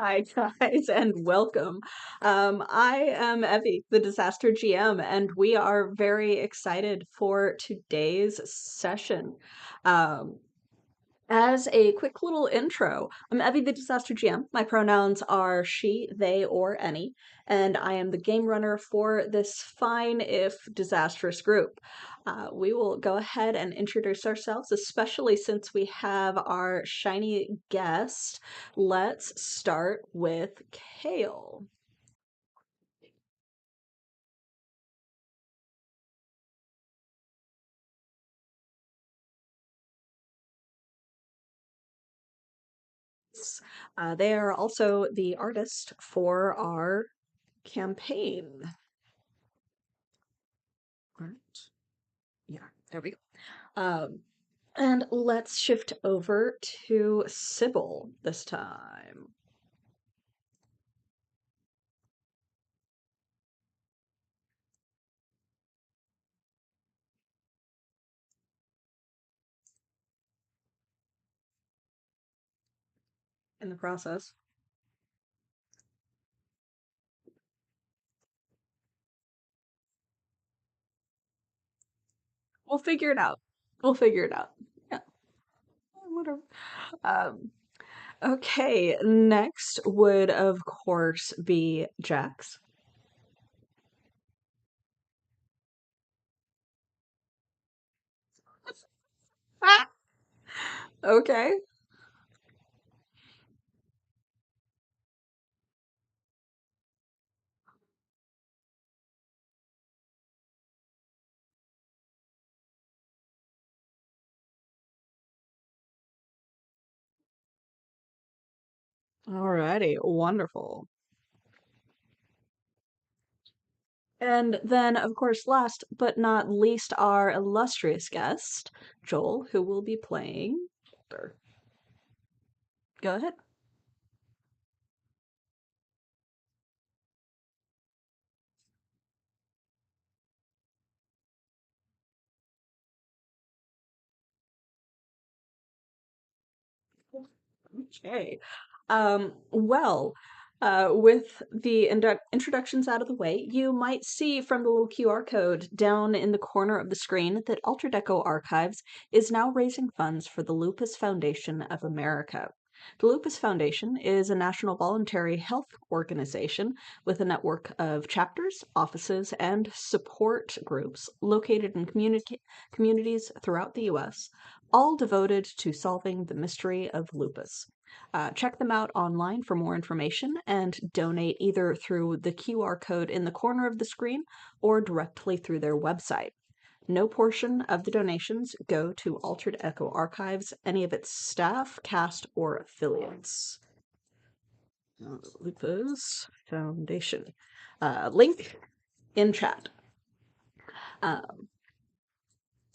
Hi, guys, and welcome. I am Evie, the Disaster GM, and we are very excited for today's session. Um, as a quick little intro, I'm Evie, the Disaster GM. My pronouns are she, they, or any, and I am the game runner for this fine, if disastrous group. We will go ahead and introduce ourselves, especially since we have our shiny guest. Let's start with Kale. They are also the artist for our campaign. Right. Yeah, there we go. And let's shift over to Sybil this time. In the process. We'll figure it out. We'll figure it out. Yeah, whatever. Um, okay, next would, of course, be Jax. Ah! Okay. Alrighty, wonderful. And then, of course, last but not least, our illustrious guest, Joel, who will be playing. Go ahead. Okay. Well, with the introductions out of the way, you might see from the little QR code down in the corner of the screen that Altered Echo Archives is now raising funds for the Lupus Foundation of America. The Lupus Foundation is a national voluntary health organization with a network of chapters, offices, and support groups located in communities throughout the U.S., all devoted to solving the mystery of lupus. Check them out online for more information and donate either through the QR code in the corner of the screen or directly through their website. No portion of the donations go to Altered Echo Archives, any of its staff, cast, or affiliates. Lupus Foundation. Link in chat. Um,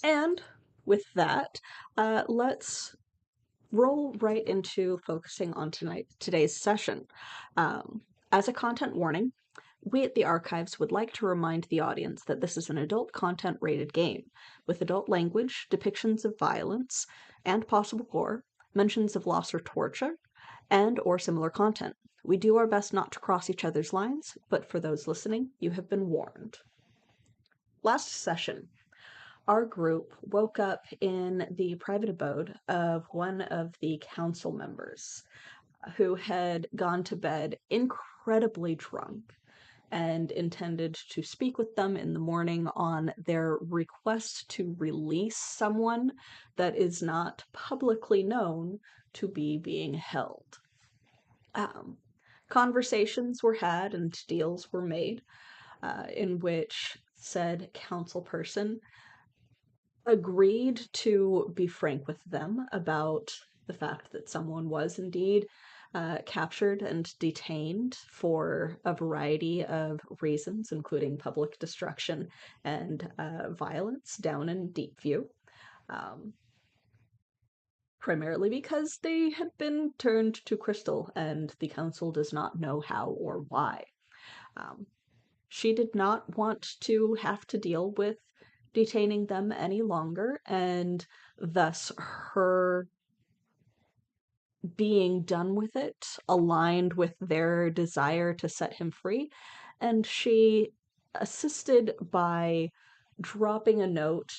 and with that, let's roll right into focusing on today's session. As a content warning, we at the Archives would like to remind the audience that this is an adult content rated game, with adult language, depictions of violence, and possible gore, mentions of loss or torture, and or similar content. We do our best not to cross each other's lines, but for those listening, you have been warned. Last session, our group woke up in the private abode of one of the council members who had gone to bed incredibly drunk and intended to speak with them in the morning on their request to release someone that is not publicly known to be being held. Um, Conversations were had and deals were made in which said council person agreed to be frank with them about the fact that someone was indeed captured and detained for a variety of reasons, including public destruction and violence down in Deepview. Um, Primarily because they had been turned to crystal and the council does not know how or why. Um, she did not want to have to deal with detaining them any longer, and thus her being done with it aligned with their desire to set him free, and she assisted by dropping a note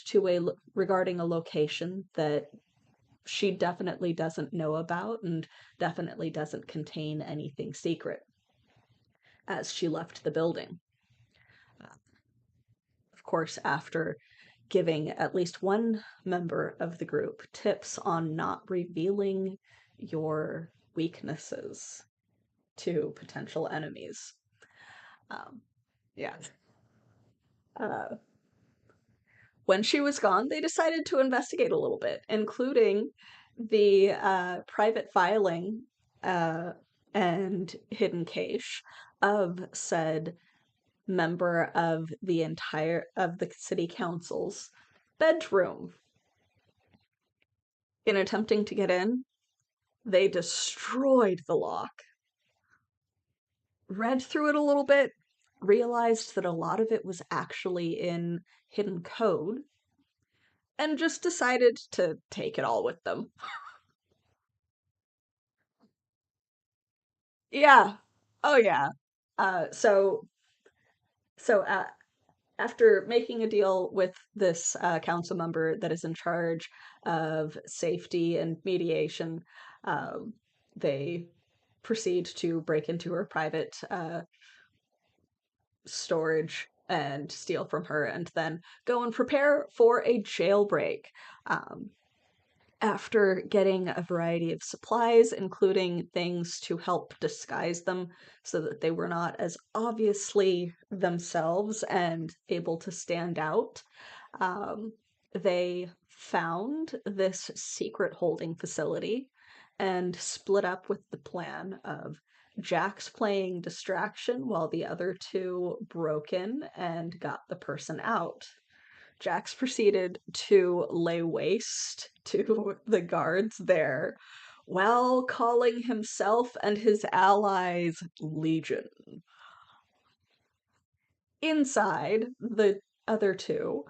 regarding a location that she definitely doesn't know about and definitely doesn't contain anything secret as she left the building. Of course, after giving at least one member of the group tips on not revealing your weaknesses to potential enemies. Yeah. Uh, when she was gone, they decided to investigate a little bit, including the private filing and hidden cache of said member of the city council's bedroom. In attempting to get in, they destroyed the lock, read through it a little bit, realized that a lot of it was actually in hidden code, and just decided to take it all with them. Yeah. Oh yeah. Uh, so so after making a deal with this council member that is in charge of safety and mediation, um, they proceed to break into her private storage and steal from her, and then go and prepare for a jailbreak. Um, After getting a variety of supplies, including things to help disguise them so that they were not as obviously themselves and able to stand out, um, they found this secret holding facility and split up with the plan of Jax playing distraction while the other two broke in and got the person out. Jax proceeded to lay waste to the guards there while calling himself and his allies Legion. Inside, the other two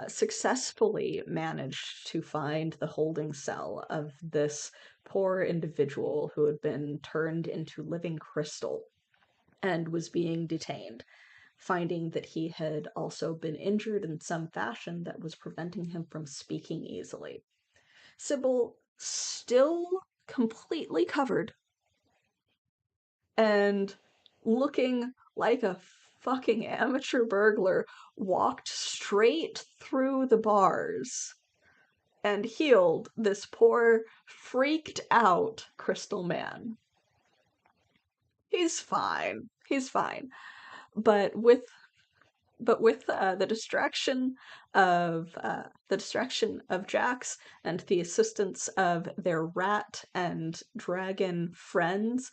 successfully managed to find the holding cell of this poor individual who had been turned into living crystal and was being detained, finding that he had also been injured in some fashion that was preventing him from speaking easily. Sybil, still completely covered and looking like a fucking amateur burglar, walked straight through the bars and healed this poor, freaked out Crystal Man. He's fine. He's fine. But with the distraction of Jax and the assistance of their rat and dragon friends,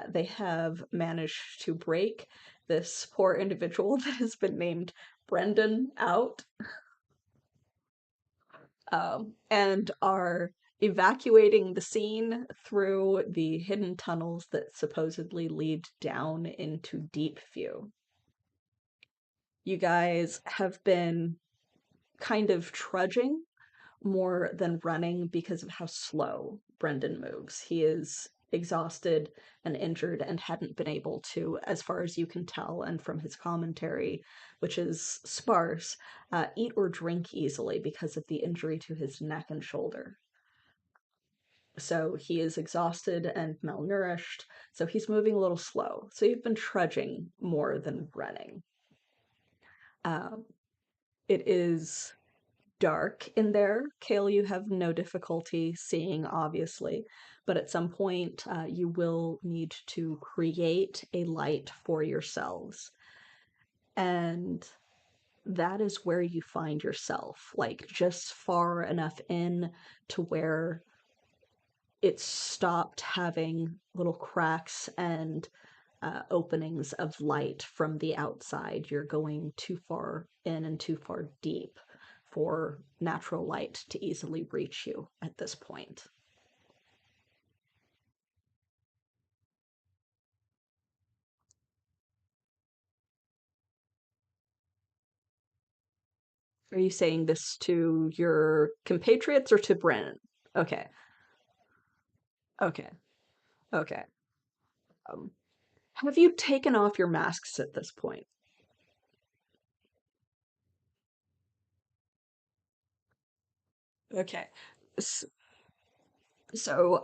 they have managed to break this poor individual that has been named Brendan out, and are evacuating the scene through the hidden tunnels that supposedly lead down into Deep View. You guys have been kind of trudging more than running because of how slow Brendan moves. He is exhausted and injured and hadn't been able to, as far as you can tell, and from his commentary, which is sparse, eat or drink easily because of the injury to his neck and shoulder. So he is exhausted and malnourished, so he's moving a little slow. So you've been trudging more than running. It is dark in there. Kale, you have no difficulty seeing, obviously, but at some point you will need to create a light for yourselves. And that is where you find yourself, like just far enough in to where it stopped having little cracks and openings of light from the outside. You're going too far in and too far deep for natural light to easily reach you at this point. Are you saying this to your compatriots or to Brennan? Okay. Okay. Okay. Um, have you taken off your masks at this point? Okay. S- So,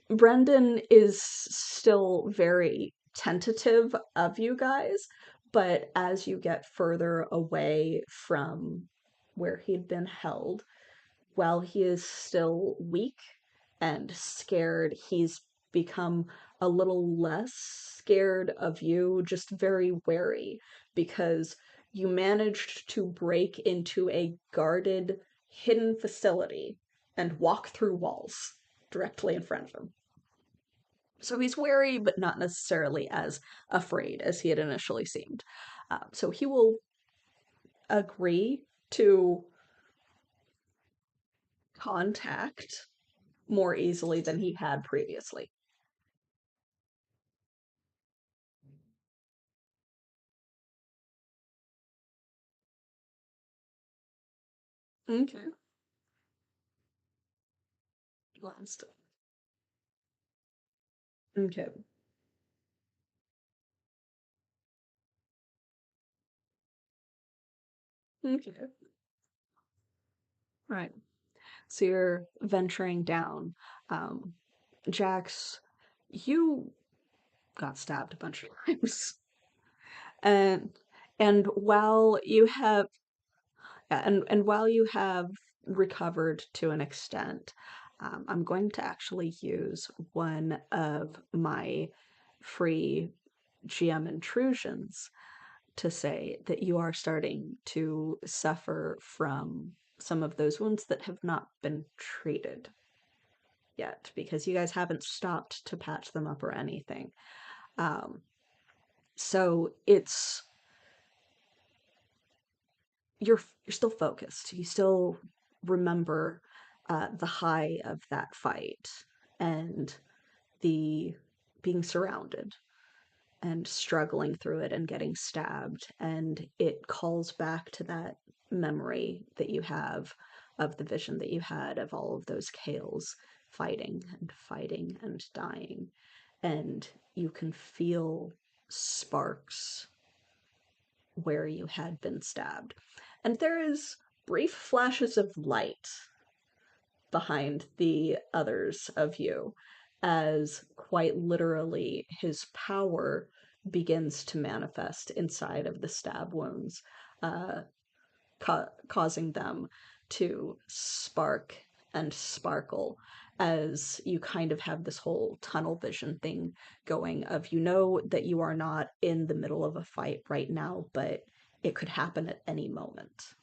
Brendan is still very tentative of you guys, but as you get further away from where he'd been held, while he is still weak and scared, he's become a little less scared of you, just very wary, because you managed to break into a guarded, hidden facility and walk through walls directly in front of him. So he's wary, but not necessarily as afraid as he had initially seemed. So he will agree to contact more easily than he had previously. Okay. Last. Okay. Okay. Right. So you're venturing down. Um, Jax, you got stabbed a bunch of times. And while you have and while you have recovered to an extent, I'm going to actually use one of my free GM intrusions to say that you are starting to suffer from some of those wounds that have not been treated yet because you guys haven't stopped to patch them up or anything. Um, so it's you're still focused. You still remember the high of that fight and the being surrounded and struggling through it and getting stabbed. And it calls back to that memory that you have of the vision that you had of all of those Kales fighting and dying. And you can feel sparks where you had been stabbed. And there is brief flashes of light behind the others of you as quite literally his power begins to manifest inside of the stab wounds, uh, causing them to spark and sparkle as you kind of have this whole tunnel vision thing going of you know that you are not in the middle of a fight right now, but it could happen at any moment.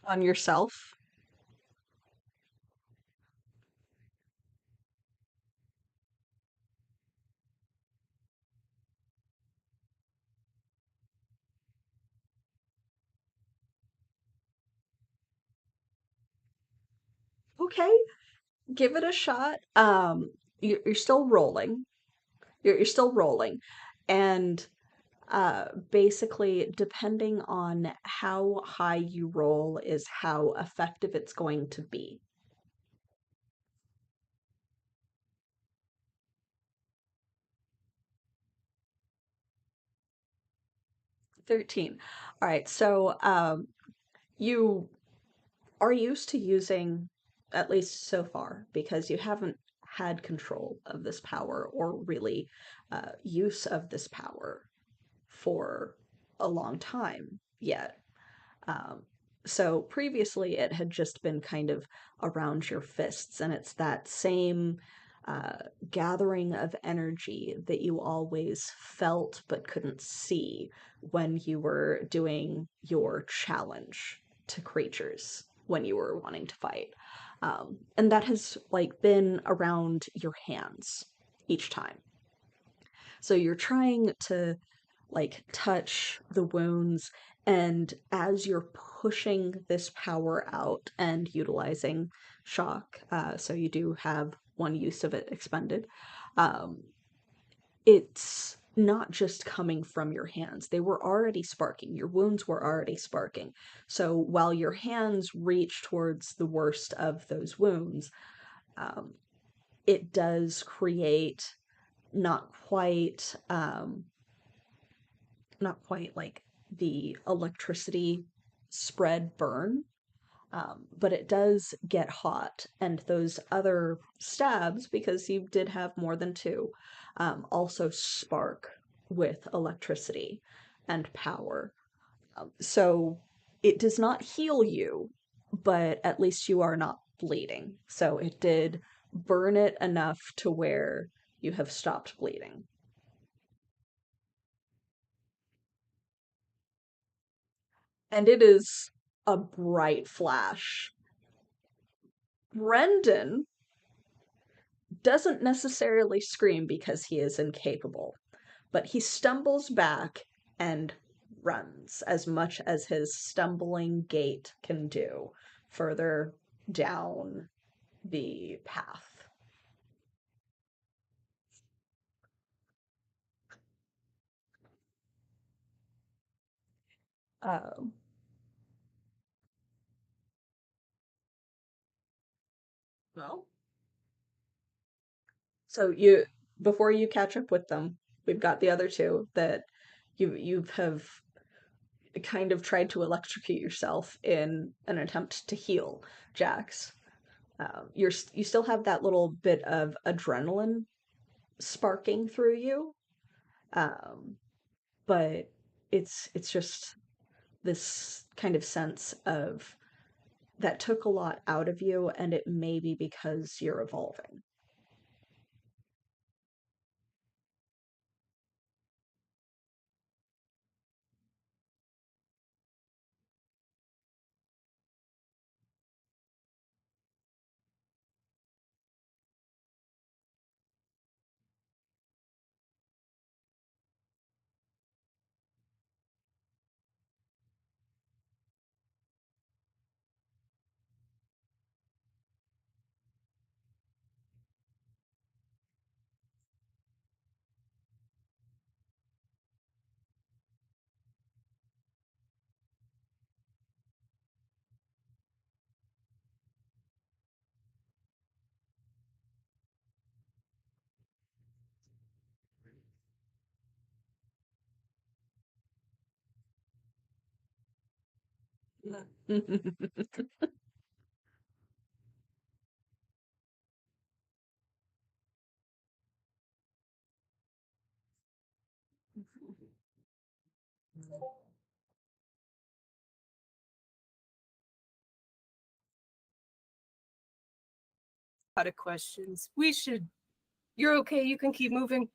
On yourself. Okay, give it a shot. You're still rolling. You're still rolling, and basically, depending on how high you roll, is how effective it's going to be. 13. All right, so you are used to using, at least so far, because you haven't had control of this power or really use of this power for a long time yet. Um, so previously it had just been kind of around your fists, and it's that same uh, gathering of energy that you always felt but couldn't see when you were doing your challenge to creatures when you were wanting to fight. And that has like been around your hands each time. So you're trying to like touch the wounds, and as you're pushing this power out and utilizing shock, so you do have one use of it expended, um, it's not just coming from your hands. They were already sparking. Your wounds were already sparking. So while your hands reach towards the worst of those wounds, um, it does create not quite not quite like the electricity spread burn, but it does get hot. And those other stabs, because you did have more than two, also spark with electricity and power. So it does not heal you, but at least you are not bleeding. So it did burn it enough to where you have stopped bleeding. And it is a bright flash. Brendan doesn't necessarily scream because he is incapable, but he stumbles back and runs as much as his stumbling gait can do further down the path. Um, well, so you before you catch up with them, we've got the other two that you have kind of tried to electrocute yourself in an attempt to heal Jax. You still have that little bit of adrenaline sparking through you, um, but it's just this kind of sense of that took a lot out of you, and it may be because you're evolving. Lot of questions. We should. You're okay. You can keep moving.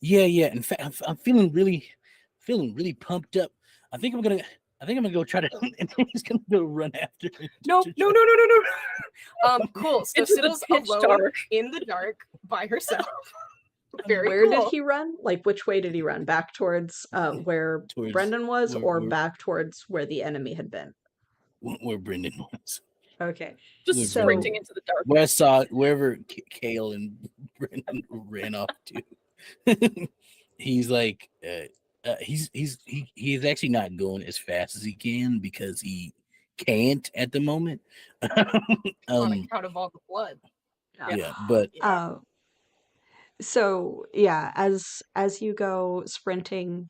Yeah. In fact, I'm feeling really pumped up. I think I'm gonna go try to. He's gonna go run after me. No. Cool. So Into the Sybil's pitch alone dark. in the dark by herself. Very Where cool. did he run? Like, which way did he run? Back towards where Towards Brendan was, or where- back towards where the enemy had been? where Brendan was. Okay. Just So- sprinting into the dark. Where I saw wherever Kale and Brendan ran off to. He's like, He is actually not going as fast as he can because he can't at the moment. On account of all the blood. Yeah, but So yeah, as you go sprinting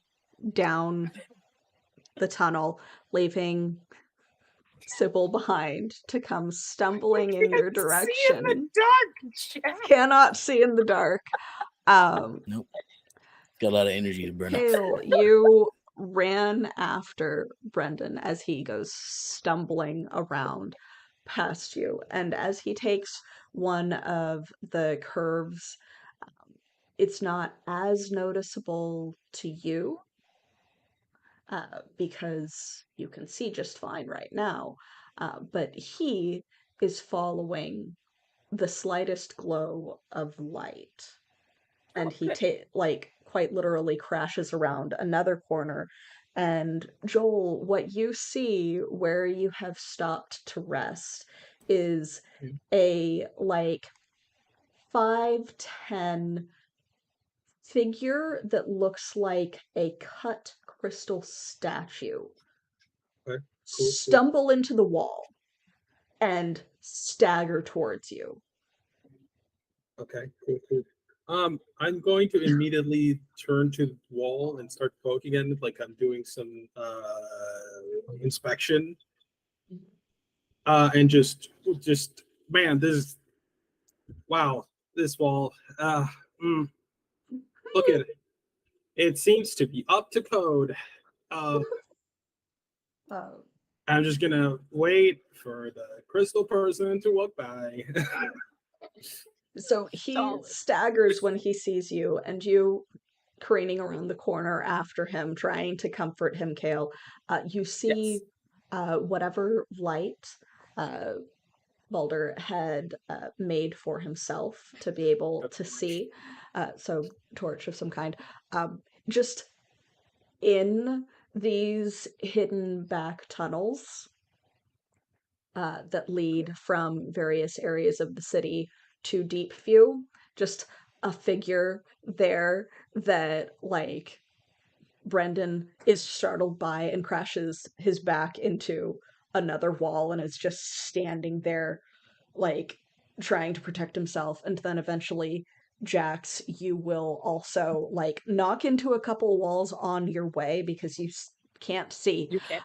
down the tunnel, leaving Sybil behind to come stumbling in your See in the direction. dark, Jack. Cannot see in the dark. nope. Got a lot of energy to burn up. Hale, you ran after Brendan as he goes stumbling around past you, and as he takes one of the curves, it's not as noticeable to you because you can see just fine right now, but he is following the slightest glow of light, and he quite literally crashes around another corner. And Joel, what you see where you have stopped to rest is a 5'10" figure that looks like a cut crystal statue stumble into the wall and stagger towards you. Okay, cool. I'm going to immediately turn to the wall and start poking at it like I'm doing some inspection. And just man, this wall. Look at it. It seems to be up to code. I'm just gonna wait for the crystal person to walk by. So he staggers when he sees you, and you careening around the corner after him, trying to comfort him, Kale. You see whatever light Balder had made for himself to be able to see, so torch of some kind, just in these hidden back tunnels that lead from various areas of the city to Deep View, just a figure there that Brendan is startled by and crashes his back into another wall and is just standing there trying to protect himself. And then eventually, Jax, you will also knock into a couple walls on your way because you can't see. You can't.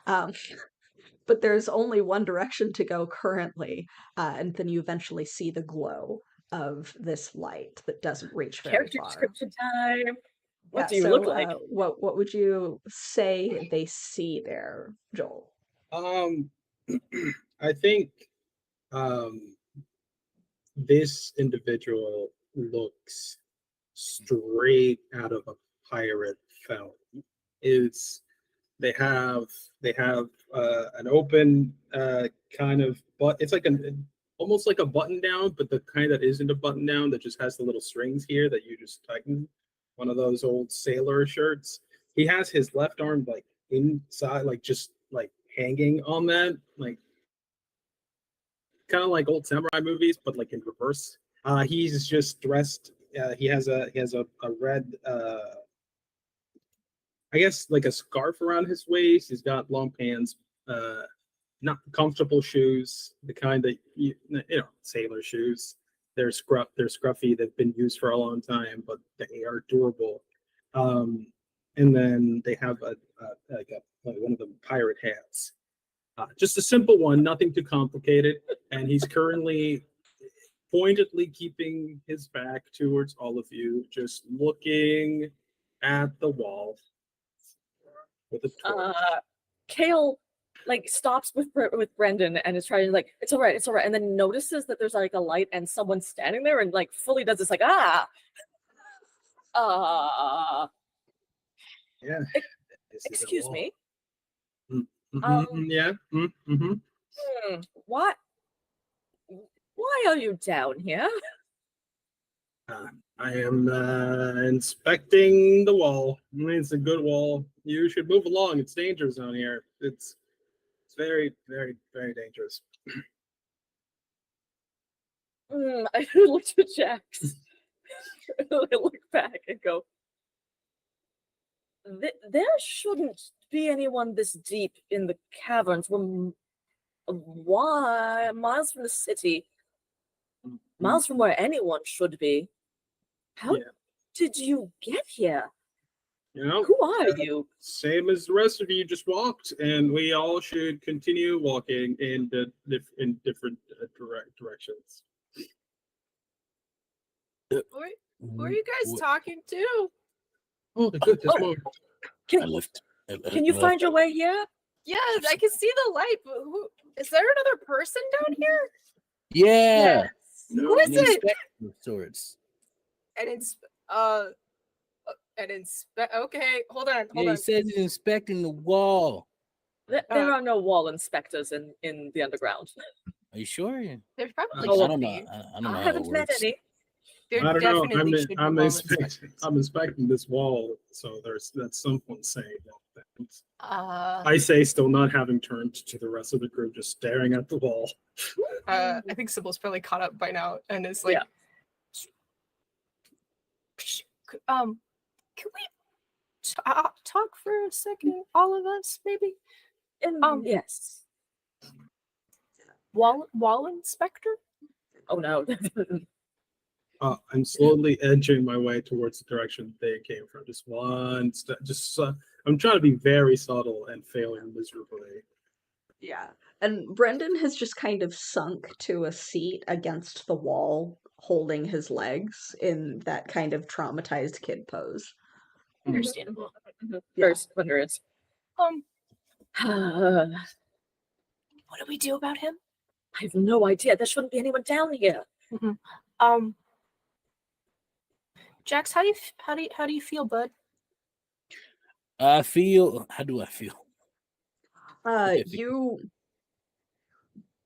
But there's only one direction to go currently, and then you eventually see the glow of this light that doesn't reach very Character far. description time. What do you look like? What would you say they see there, Joel? I think this individual looks straight out of a pirate film. They have an open kind of, but it's like almost like a button down, but the kind that isn't a button down that just has the little strings here that you just tighten. One of those old sailor shirts. He has his left arm inside, just hanging on that, kind of like old samurai movies, but in reverse. He's just dressed. He has a red, I guess a scarf around his waist. He's got long pants, not comfortable shoes, the kind that you know sailor shoes. They're scruffy. They've been used for a long time, but they are durable. And then they have one of the pirate hats. Just a simple one, nothing too complicated. And he's currently pointedly keeping his back towards all of you, just looking at the wall with a torch. Kale stops with Brendan and is trying to it's all right, and then notices that there's a light and someone standing there and fully does this Yeah. Excuse me. Yeah. What? Why are you down here? I am inspecting the wall. It's a good wall. You should move along. It's dangerous down here. It's very, very, very dangerous. I look to Jax. I look back and go, there shouldn't be anyone this deep in the caverns. We're miles from the city, miles from where anyone should be. How Yeah. did you get here? You know, Who are you? same as the rest of you just walked, and we all should continue walking in different directions. Who are you guys talking to? Oh, the goodness, Oh. Lord. I left. Can you find your way here? Yeah, I can see the light, but who is there another person down here? Yeah. No, Who is An it? inspector of sorts. Okay, hold on. Yeah, he says he's inspecting the wall. There are no wall inspectors in the underground. Are you sure? Yeah. There's probably I Oh, don't should know. be. I don't know I how it haven't met works. any. There I don't know. definitely should be wall inspectors. I'm inspecting this wall, so that's someone saying that. I I say, still not having turned to the rest of the group, just staring at the wall. think Sybil's probably caught up by now and is like, Yeah. Can we talk for a second, all of us, maybe? Yes. Wall inspector? Oh no. I'm slowly edging my way towards the direction they came from. Just one step. I'm trying to be very subtle and failing miserably. Yeah. And Brendan has just kind of sunk to a seat against the wall, holding his legs in that kind of traumatized kid pose. Understandable. First wonder is What do we do about him? I have no idea. There shouldn't be anyone down here. Jax, how do you feel, bud? I feel. How do I feel? You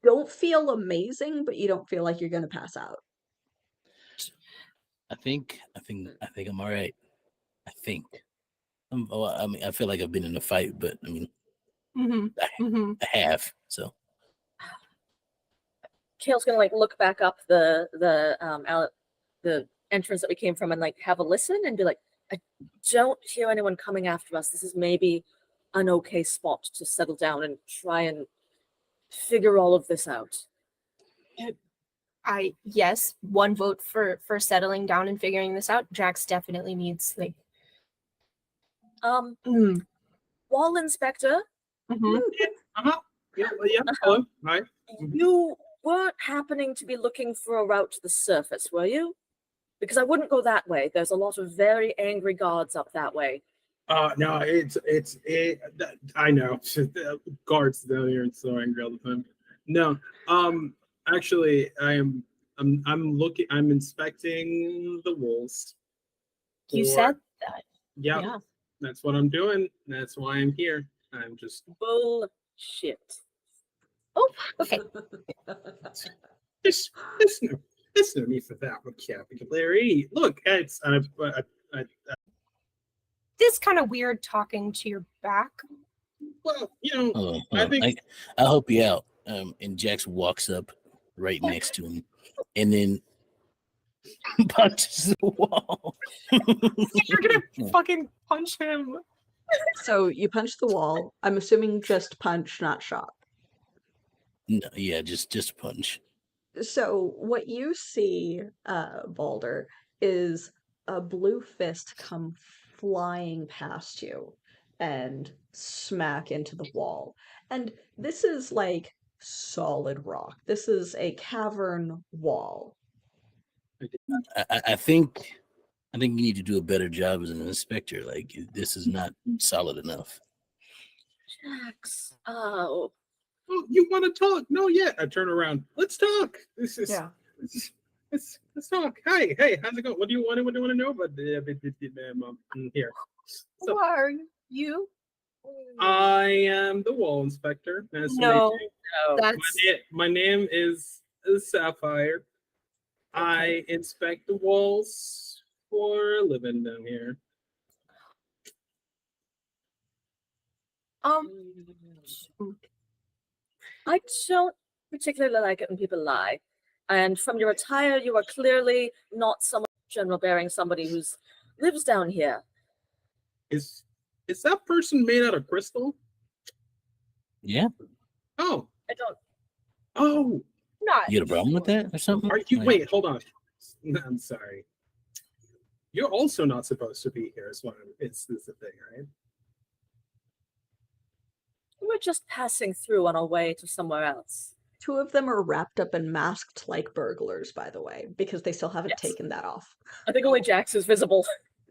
don't feel amazing, but you don't feel like you're gonna pass out. I think I'm all right. I think. I mean, I feel like I've been in a fight, but I mean, I have. So Kale's gonna like look back up the entrance that we came from and like have a listen and be like, I don't hear anyone coming after us. This is maybe an okay spot to settle down and try and figure all of this out. Yes, one vote for settling down and figuring this out. Jax definitely needs like Wall inspector, Yeah. Hello. Hi. you weren't happening to be looking for a route to the surface, were you? Because I wouldn't go that way. There's a lot of very angry guards up that way. No, I know. Guards down here and so angry all the time. No, actually, I'm inspecting the walls. you said that. Yep, Yeah. that's what I'm doing. That's why I'm here. I'm just Bullshit. Okay. there's no need for that vocabulary. Look, it's This kind of weird talking to your back. well, hold on, hold I on. think I'll help you out. And Jax walks up right next to him, and then punches the wall. You're gonna fucking punch him. So you punch the wall. I'm assuming just punch, not shot. No, yeah, just punch. So what you see, Balder, is a blue fist come flying past you and smack into the wall. And this is like solid rock. This is a cavern wall. I think you need to do a better job as an inspector. Like, this is not solid enough. Jax. Oh. oh, you want to talk? No, yet. I turn around. Let's talk. This is let's talk. Hey, how's it going? What do you want to know about here? So, Who are you? I am the wall inspector. Nice to meet No, you. that's My name is Sapphire. I inspect the walls for a living down here. I don't particularly like it when people lie. And from your attire, you are clearly not someone general bearing somebody who's lives down here. Is Is that person made out of crystal? Yeah. Oh. I don't. Oh. Not. You got a problem with that or something? Are you? Like, Wait, hold on. I'm sorry. You're also not supposed to be here. Is what it's the thing, right? We're just passing through on our way to somewhere else. 2 of them are wrapped up and masked like burglars, by the way, because they still haven't Yes. taken that off. I think only Jax is visible.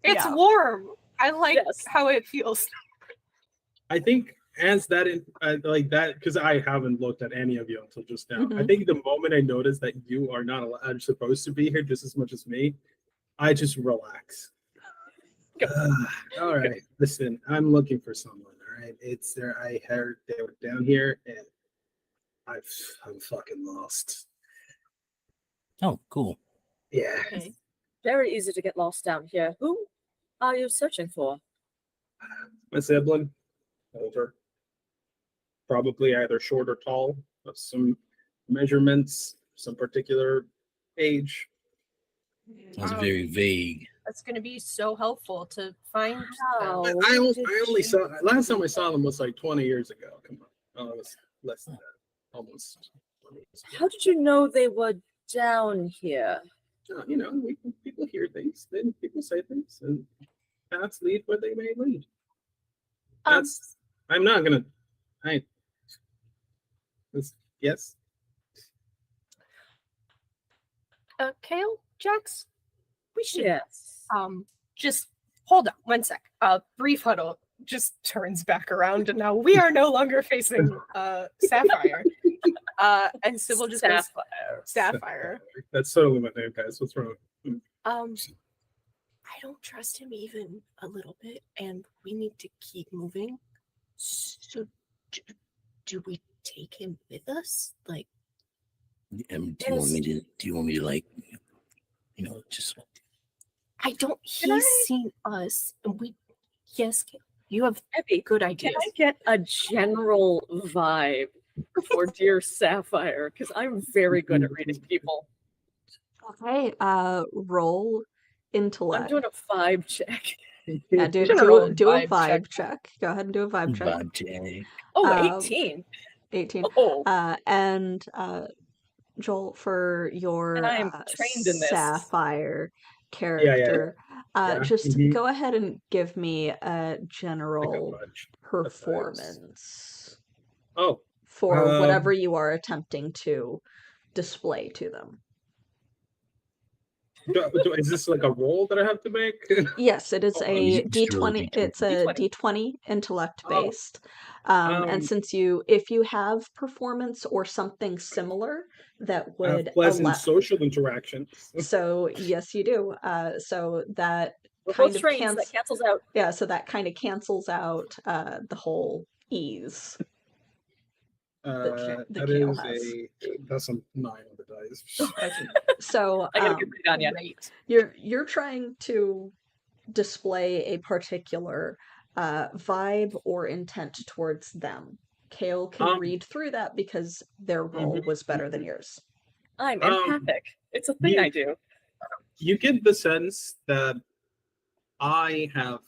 It's Yeah. warm. I like Yes. how it feels. I think as that in like that, because I haven't looked at any of you until just now. I Mhm. think the moment I noticed that you are not allowed, supposed to be here just as much as me, I just relax. All right, listen, I'm looking for someone. All right, it's there. I heard they were down here, and I'm fucking lost. oh, cool. Yeah. Okay. Very easy to get lost down here. Who are you searching for? My sibling, older, probably either short or tall, of some measurements, some particular age. That's very vague. That's going to be so helpful to find Wow. them. I Did only you- saw last time I saw them was like 20 years ago. Come on, oh, it was less than that, almost 20 years ago. How did you know they were down here? You know, people hear things, then people say things, and paths lead where they may lead. That's. I'm not gonna. Yes. Kale, Jax, we should Yes. just hold on 1 sec. Brief huddle just turns back around, and now we are no longer facing Sapphire. And Sybil just goes, Sapphire. That's totally my name, guys. What's wrong? I don't trust him even a little bit, and we need to keep moving. So, do we take him with us? Like, Do you want me to? Do you want me to like, just? I don't. Can He's I- seen us, and we. Yes, you have Abby, good can ideas. I get a general vibe for dear Sapphire? Because I'm very good at reading people. Okay, roll intellect. I'm doing a vibe check. Yeah, do General a vibe vibe check. Go ahead and do a vibe check. Vibe check. Oh, Um, 18. 18. Oh, And Joel, for your And I am trained in this. Sapphire character, Yeah, just mhm. go ahead and give me a Like a general bunch. performance Oh, for Um, whatever you are attempting to display to them. is this like a roll that I have to make? Yes, it is Oh, a just roll a D20. D20. It's a D20. D20 intellect Oh. based. And Um, since if you have performance or something similar that I have would pleasant allow, social interactions. so yes, you do. So that we're kind both of trained, so that cancels out. yeah, so that kind of cancels out the whole ease. that That Kale is has. that's a 9 on the dice. So I gotta get pretty done yet. Great. you're trying to display a particular vibe or intent towards them. Kale can read through that because their roll was better than yours. I'm Um, empathic. It's a thing you- I do. You get the sense that I have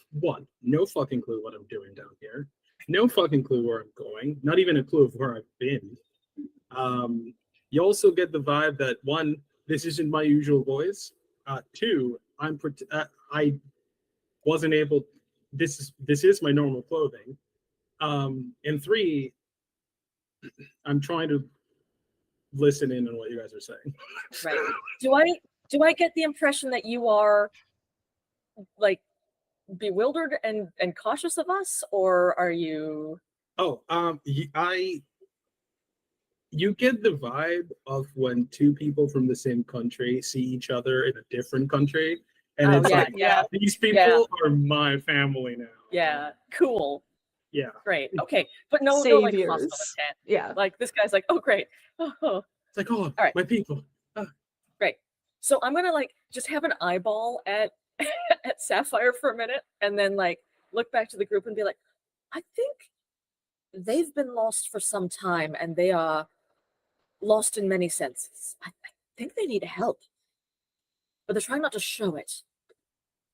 no fucking clue what I'm doing down here, no fucking clue where I'm going, not even a clue of where I've been. You also get the vibe that 1, this isn't my usual voice. 2, I wasn't able. This is my normal clothing. And 3, I'm trying to listen in on what you guys are saying. Right. Do I get the impression that you are like bewildered and cautious of us, or are you? Oh, you get the vibe of when 2 people from the same country see each other in a different country, and Oh, it's yeah, like, yeah. these people are my family now. Yeah, cool. Yeah. Great. Okay. But no like Saviors. hostile intent. Yeah. Like this guy's like, oh great. Oh, It's like, oh, right. my people. great. So I'm gonna like just have an eyeball at at Sapphire for a minute and then like look back to the group and be like, I think they've been lost for some time and they are lost in many senses. I think they need help. But they're trying not to show it.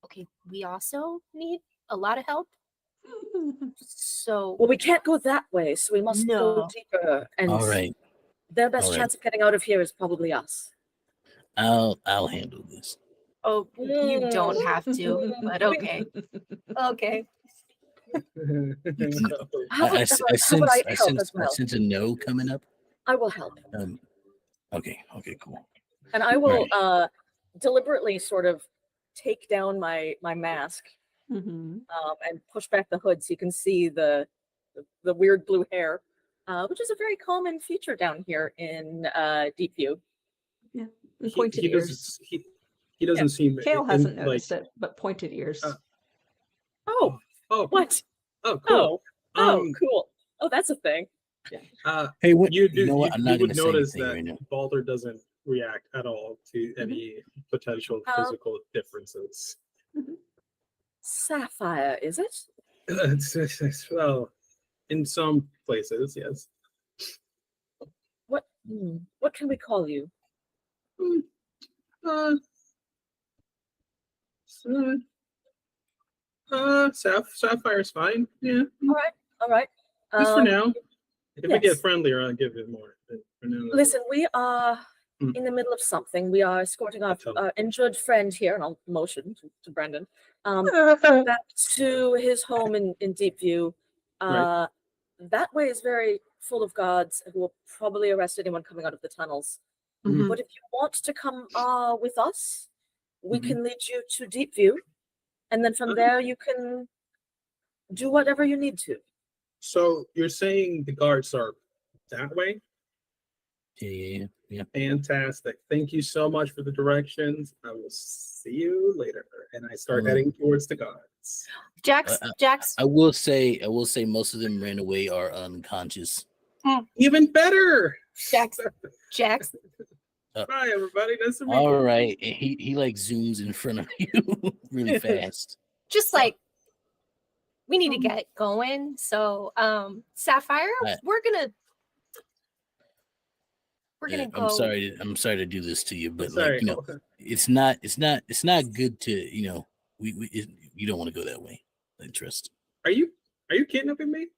Okay, we also need a lot of help. So Well, we can't go that way, so we must go No. deeper. And All right, their best all right. chance of getting out of here is probably us. I'll handle this. oh, you don't have to, but okay. Okay. How I, would, I s- how would I I help sense as well? I sense a no coming up. I will help. Okay, cool. And I will Right. deliberately sort of take down my mask Mhm. and push back the hood so you can see the weird blue hair, which is a very common feature down here in Deep View. Yeah. And pointed ears. He doesn't seem Kale hasn't like. noticed it, but pointed ears. Oh, Oh, what? oh, cool. Cool. Oh, that's a thing. Hey, what? You You know what? I'm not would gonna say notice anything that right now. Balder doesn't react at all to any potential physical differences. Sapphire, is it? Well, in some places, yes. What can we call you? Sapphire's fine. Yeah, All right. just for now. If we yes. get friendlier, I'll give it more. But for now, Listen, we are Hmm. in the middle of something. We are escorting our injured friend here, and I'll motion to Brendan, back to his home in Deep View. Right. That way is very full of guards who will probably arrest anyone coming out of the tunnels. Mhm. But if you want to come with us, we Mhm. can lead you to Deep View, and then from there you can do whatever you need to. So you're saying the guards are that way? Yeah. Fantastic. Thank you so much for the directions. I will see you later. And I start Mhm. heading towards the guards. Jax, I will say most of them ran away are unconscious. Even better. Jax. Hi, everybody. Nice to meet All you. right, and he like zooms in front of you really fast. Just like we need to get going. So, Sapphire, we're gonna go. I'm sorry to do this to you, but Sorry. like, you know, it's not good to, you know, you don't want to go that way. Like, trust. Are you kidnapping me?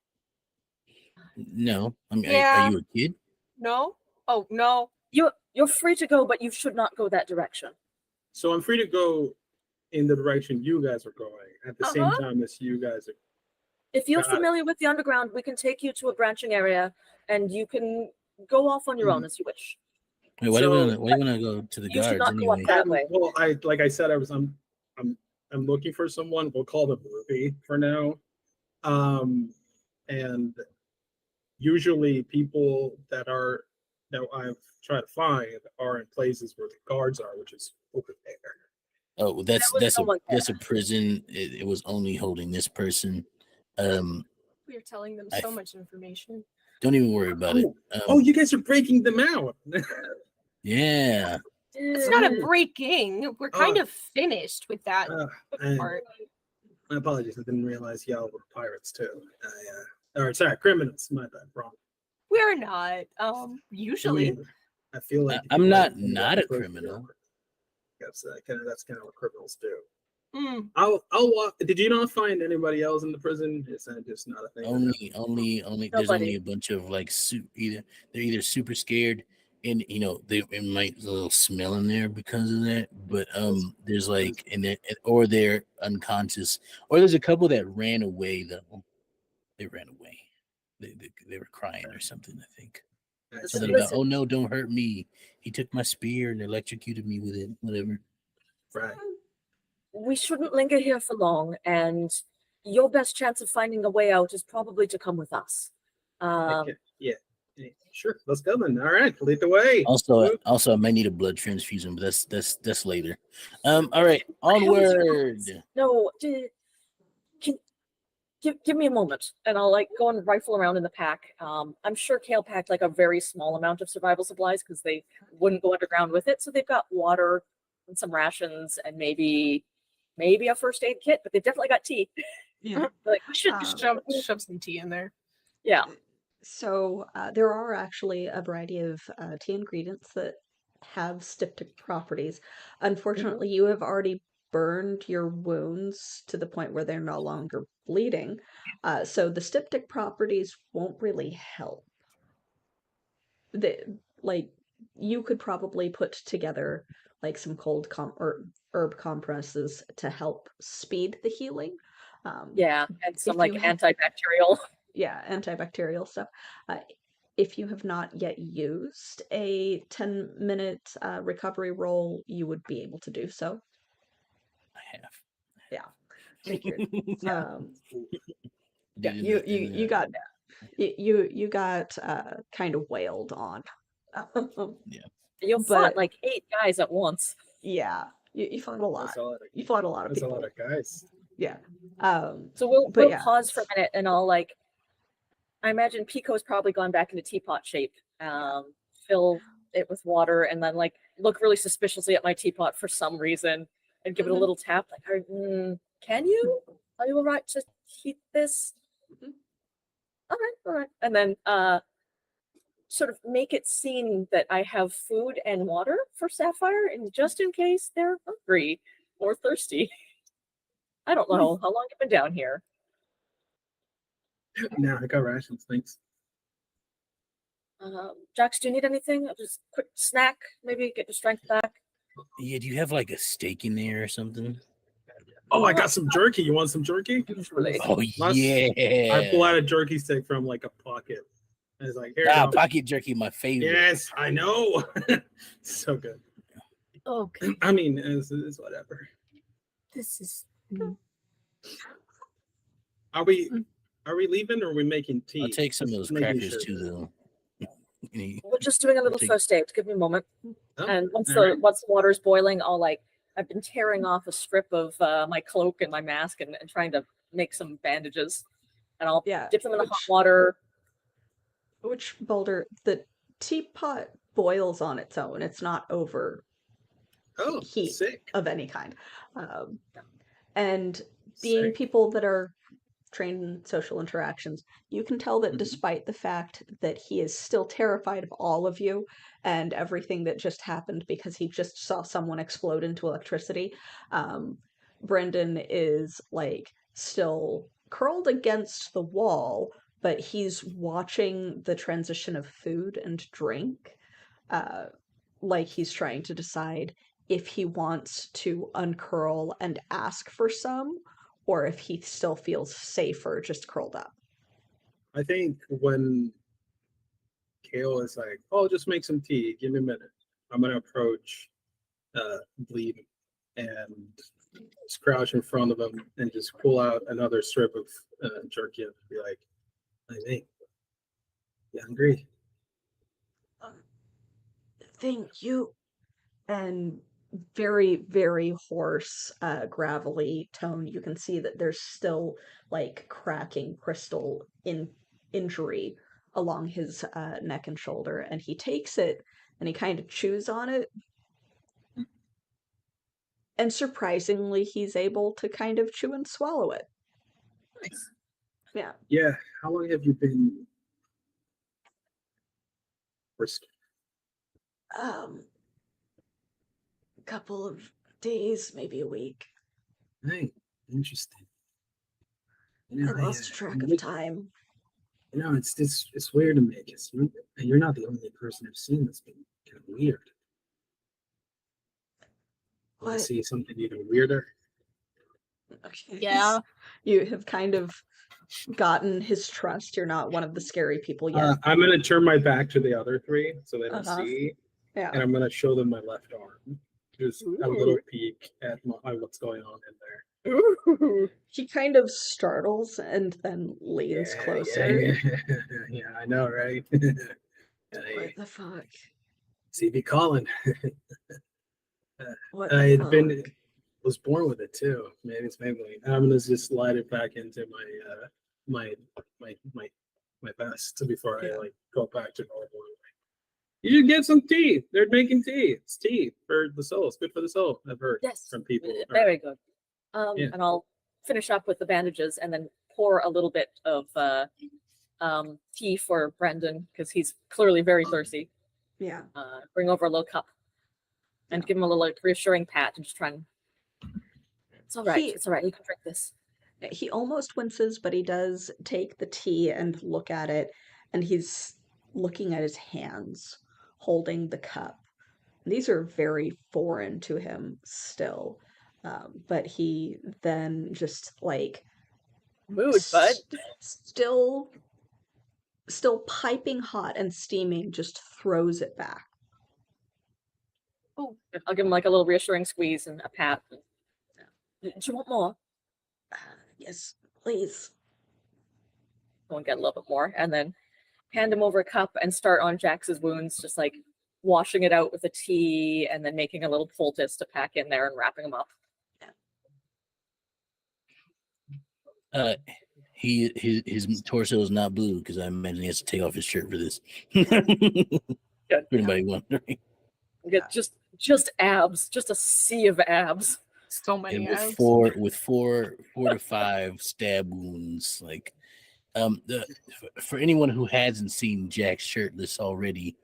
No, I mean, Yeah. are you a kid? No. Oh no. You're free to go, but you should not go that direction. So I'm free to go in the direction you guys are going at the same time as you guys are. If you're Got it. familiar with the underground, we can take you to a branching area, and you can go off on your own as you wish. Wait, why do you want to go to the You should guards not go up anyway? that way. Well, like I said, I'm looking for someone. We'll call them Ruby for now. And usually people that I've tried to find are in places where the guards are, which is over there. Oh, that's someone a prison. It was only holding this person. We are telling them so much information. Don't even worry about it. You guys are breaking them out. Yeah. It's not a breaking. We're kind of finished with that part. My apologies. I didn't realize y'all were pirates too. Or sorry, criminals. My bad. Wrong. We're not. Usually. I feel like I'm not a criminal. That's kind of what criminals do. Mm. I'll walk. Did you not find anybody else in the prison? Is that just not a thing? Only there's only a bunch of like they're either super scared and you know they might a little smell in there because of that, but there's like or they're unconscious, or there's a couple that ran away though. They ran away. They were crying or something, I think. Something about, oh no, don't hurt me. He took my spear and electrocuted me with it. Whatever. Right. We shouldn't linger here for long, and your best chance of finding a way out is probably to come with us. Yeah. Sure. Let's go then. All right, lead the way. Also, I might need a blood transfusion, but that's later. All right, onward. No, give me a moment, and I'll like go and rifle around in the pack. I'm sure Kale packed like a very small amount of survival supplies because they wouldn't go underground with it. So they've got water and some rations and maybe a first aid kit, but they've definitely got tea. Yeah. Like we should shove some tea in there. Yeah. So there are actually a variety of tea ingredients that have styptic properties. Unfortunately, you have already burned your wounds to the point where they're no longer bleeding. So the styptic properties won't really help. Like, you could probably put together like some or herb compresses to help speed the healing. Yeah, and some if like you have- antibacterial. Yeah, antibacterial stuff. If you have not yet used a 10-minute recovery roll, you would be able to do so. I have. Yeah. Figured. Yeah. Yeah, you got you got kind of wailed on. You But- fought like 8 guys at once. Yeah, you fought a lot. That's a lot of, You fought a lot of that's a people. lot of guys. Yeah. So we'll But yeah. pause for a minute and I'll like, I imagine Pico's probably gone back into teapot shape. Fill it with water and then like look really suspiciously at my teapot for some reason and give it a Mhm. little tap. Like, can you? Are you all right to heat this? Mhm. All right. And then sort of make it seem that I have food and water for Sapphire, and just in case they're hungry or thirsty. I don't know how long you've been down here. No, I got rations, thanks. Jax, do you need anything? Just quick snack, maybe get your strength back. Yeah, do you have like a steak in there or something? Oh, I got some jerky. You want some jerky? Usually. Oh yeah. I pull out a jerky stick from like a pocket. And it's like, here you go. Pocket jerky, my favorite. Yes, I know. So good. Okay. I mean, it's whatever. This is. Are we leaving or are we making tea? I'll take some of those Just making crackers sure. too, though. We're just doing a little Take- first aid. Give me a moment. Oh, And once all the right. once the water's boiling, I've been tearing off a strip of my cloak and my mask and trying to make some bandages. And I'll Yeah, dip them in the hot which- water. Which Boulder, the teapot boils on its own. It's not over Oh, heat sick. of any kind. And being Sick. people that are trained in social interactions, you can tell that Mhm. despite the fact that he is still terrified of all of you and everything that just happened because he just saw someone explode into electricity, Brendan is like still curled against the wall, but he's watching the transition of food and drink, like he's trying to decide if he wants to uncurl and ask for some, or if he still feels safer just curled up. I think when Kale is like, "Oh, just make some tea. Give me a minute." I'm gonna approach Bleed and just crouch in front of him and just pull out another strip of jerky and be like, "I think you hungry?" Thank you. And very, very hoarse, gravelly tone. You can see that there's still like cracking crystal injury along his neck and shoulder, and he takes it and he kind of chews on it. And surprisingly, he's able to kind of chew and swallow it. Nice. Yeah. Yeah. How long have you been? Couple of days, maybe a week. Hey, interesting. I lost track of time. You know, it's weird to me because you're not the only person I've seen that's been kind of weird. Want What? to see something even weirder? Okay. Yeah. You have kind of gotten his trust. You're not one of the scary people yet. I'm gonna turn my back to the other three so they don't Uh-huh. see, Yeah. and I'm gonna show them my left arm. Just a little peek at what's going on in there. Ooh. He kind of startles and then leans closer. Yeah, I know, right? What Hey, the fuck? CB calling. What the I fuck? was born with it too. Maybe it's Maybelline. I'm gonna just slide it back into my vest before Yeah. I like go back to normal. You should get some tea. They're making tea. It's tea for the soul. It's good for the soul. I've heard Yes. from people. Very good. Yeah. And I'll finish up with the bandages and then pour a little bit of tea for Brendan because he's clearly very thirsty. Yeah. Bring over a little cup and give him a little like, reassuring pat and just try and It's all right. It's all right. You can drink this. He almost winces, but he does take the tea and look at it, and he's looking at his hands, holding the cup. These are very foreign to him still, but he then just like Mood, bud. still piping hot and steaming, just throws it back. Oh, I'll give him like a little reassuring squeeze and a pat. Do you want more? Yes, please. Go and get a little bit more, and then hand him over a cup and start on Jax's wounds, just like washing it out with a tea, and then making a little poultice to pack in there and wrapping him up. His torso is not blue because I imagine he has to take off his shirt for this. Good. For anybody wondering. Get just abs, just a sea of abs. So many And abs. with four to 5 stab wounds, like for anyone who hasn't seen Jack shirtless already,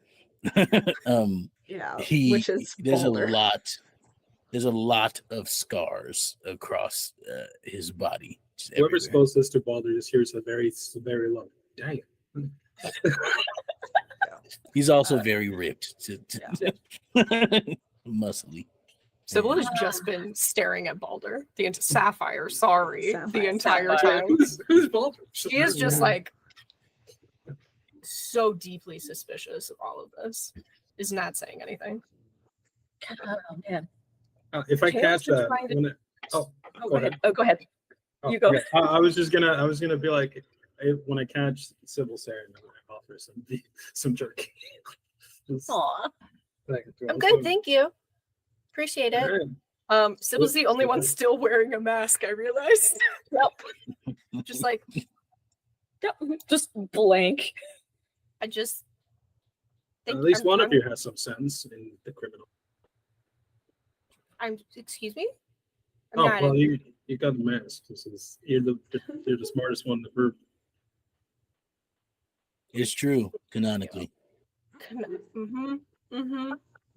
Yeah, which is there's Balder. a lot of scars across his body. Whoever's closest to Balder just hears a very low. Dang. He's also very ripped, muscly. Sybil has just been staring at Balder, Sapphire, sorry, the entire Sapphire. time. Who's Balder? She is just like so deeply suspicious of all of this. Is not saying anything. Oh man. If I James catch just that, trying to- go Go ahead. Oh, go ahead. Oh, You go. okay. I was gonna be like, when I catch Sybil Sarah, I'm gonna offer some jerky. Aw. I'm good, thank you. Appreciate it. Sybil's the only one still wearing a mask, I realized. Yep. Just like Yep. Just blank. I just At least one of you has some sense in the criminal. Excuse me? I'm Oh not well, you got the mask. You're the smartest one in the group. It's true, canonically.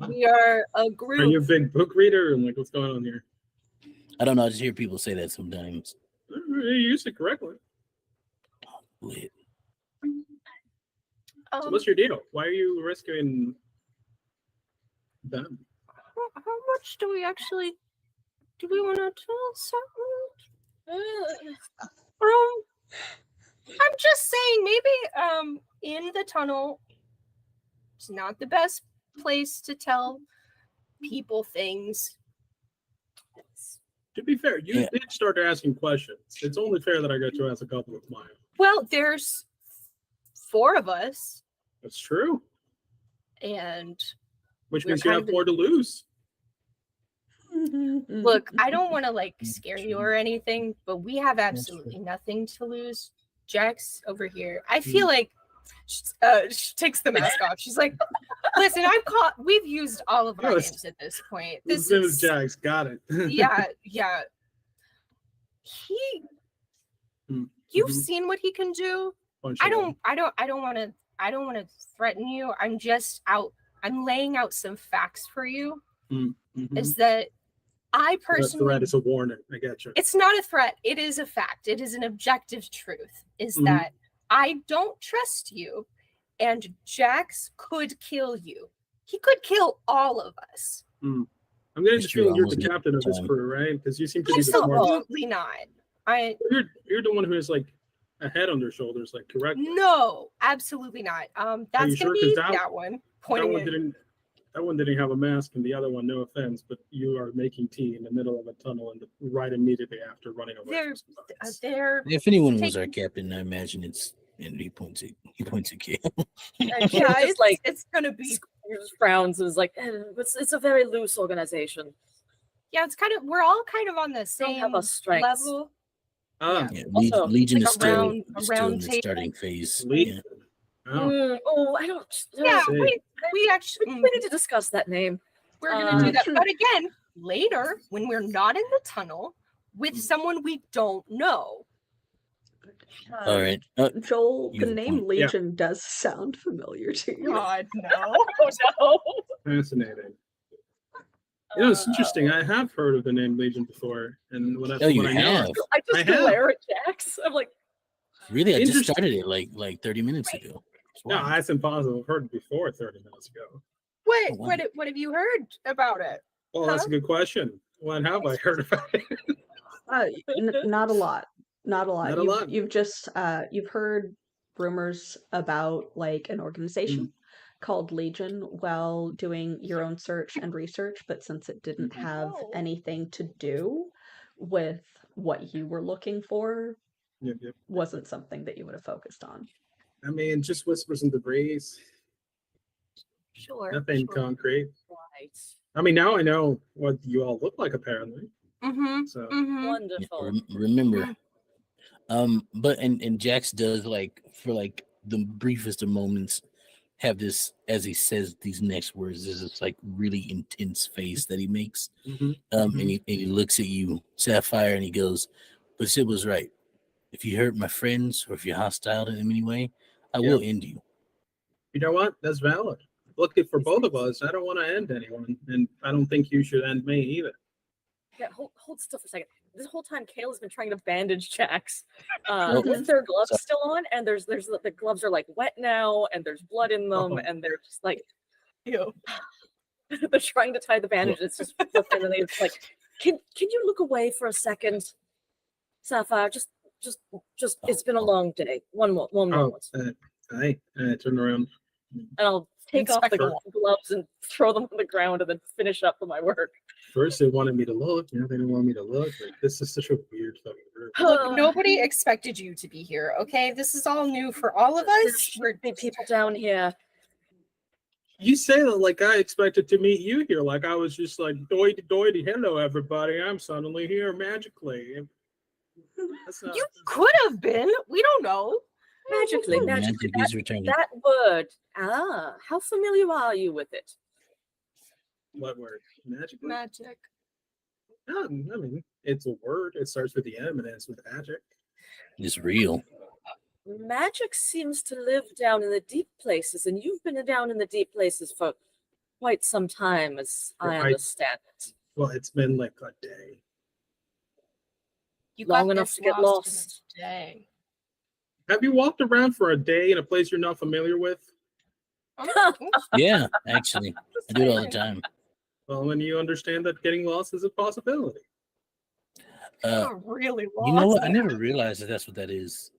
We are a group. Are you a big book reader? And like, what's going on here? I don't know. I just hear people say that sometimes. You used it correctly. Lit. So what's your deal? Why are you rescuing them? How much do we want to tell something? I'm just saying, maybe in the tunnel, it's not the best place to tell people things. To be fair, you did start asking questions. It's only fair that I got to ask a couple of mine. Well, there's 4 of us, That's true. and Which We're means you kind have of- more to lose. look, I don't want to like scare you or anything, but we have absolutely nothing to lose. Jax over here, I feel like she takes the mask off. She's like, listen, we've used all of our names at this point. This This is is Jax. Got it. yeah. You've Mhm. seen what he can do. Bunch I of don't want to threaten you. I'm laying out some facts for you. them. Mhm. Is that I The personally threat is a warning. I get you. it's not a threat. It is a fact. It is an objective truth. Is Mhm. that I don't trust you, and Jax could kill you. He could kill all of us. I'm getting It's the true, feeling you're the almost captain of this time. crew, right? Because you seem to be the smart. Absolutely not. You're the one who has like a head on their shoulders, like correct. No, absolutely not. That's you gonna sure? 'Cause be that- that one That pointing one it. didn't. That one didn't have a mask, and the other one, no offense, but you are making tea in the middle of a tunnel, and right immediately after running away. They're from somebody. they're If anyone was Take- our captain, I imagine it's and he points at Kale. And yeah, just like it's gonna be just frowns and is like, it's a very loose organization. yeah. It's kind of we're all kind of on the Don't same have a strengths. level. Ah, Yeah, Also, Legion like is still, a still round in the table. starting phase. Lee. Yeah. Oh, I don't. Yeah, see. we actually We need to discuss that name. we're gonna do Uh, that, but again later when we're not in the tunnel with someone we don't know. All right. Joel, You the have a name point. Legion does sound familiar to you. God no. Oh no. fascinating. You know, it's interesting. I have heard of the name Legion before, and what I, you what I know, have? I just have. glare at Jax. I'm like, Really? I just Interesting. started it like 30 minutes ago. No, Wow. that's impossible. I've heard it before 30 minutes ago. What Oh, wow. what have you heard about it? Well, that's a good question. What have I heard about it? Not a lot. Not a lot. Not a lot. You've just you've heard rumors about like an organization called Legion while doing your own search and research, but since it didn't have Oh. anything to do with what you were looking for, Yep. wasn't something that you would have focused on. I mean, just whispers in the breeze. sure. Nothing sure. concrete. Right. I mean, now I know what you all look like, apparently. Mm-hmm. So Mm-hmm. Wonderful. Remember. But and Jax does like for like the briefest of moments have this as he says these next words. There's this like really intense face that he makes. And he looks at you, Sapphire, and he goes, "But Sid was right. If you hurt my friends or if you're hostile in any way, I will end you." you know what? That's valid. Look, for both of us, I don't want to end anyone, and I don't think you should end me either. Yeah, hold still for a second. This whole time, Kale has been trying to bandage Jax Oh. with their gloves Sorry. still on, and there's the gloves are like wet now, and there's blood in them, Oh. and they're just like Ew. they're trying to tie the bandage. It's just flipping, and it's like, can you look away for a second, Sapphire? Just it's been a long day. One moment, I turn around. and I'll take off the Inspector. gloves and throw them on the ground, and then finish up with my work. First, they wanted me to look. Now they don't want me to look. Like, this is such a weird fucking group. Look, nobody expected you to be here, okay? This is all new for all of us. There's big people down here. You say that like I expected to meet you here. Like I was just like, doity, doity, hello, everybody. I'm suddenly here magically. That's not, You could have been. We don't know. Magically. Magic is returning. That word. How familiar are you with it? what word? Magically? Magic. I mean, it's a word. It starts with the M and ends with magic. It's real. Magic seems to live down in the deep places, and you've been down in the deep places for quite some time, as I Right. understand it. Well, it's been like a day. You Long got enough this to get in lost. a day. Have you walked around for a day in a place you're not familiar with? Yeah, actually. I do it all the time. Well, then you understand that getting lost is a possibility. I'm really lost. You know what? I never realized that that's what that is.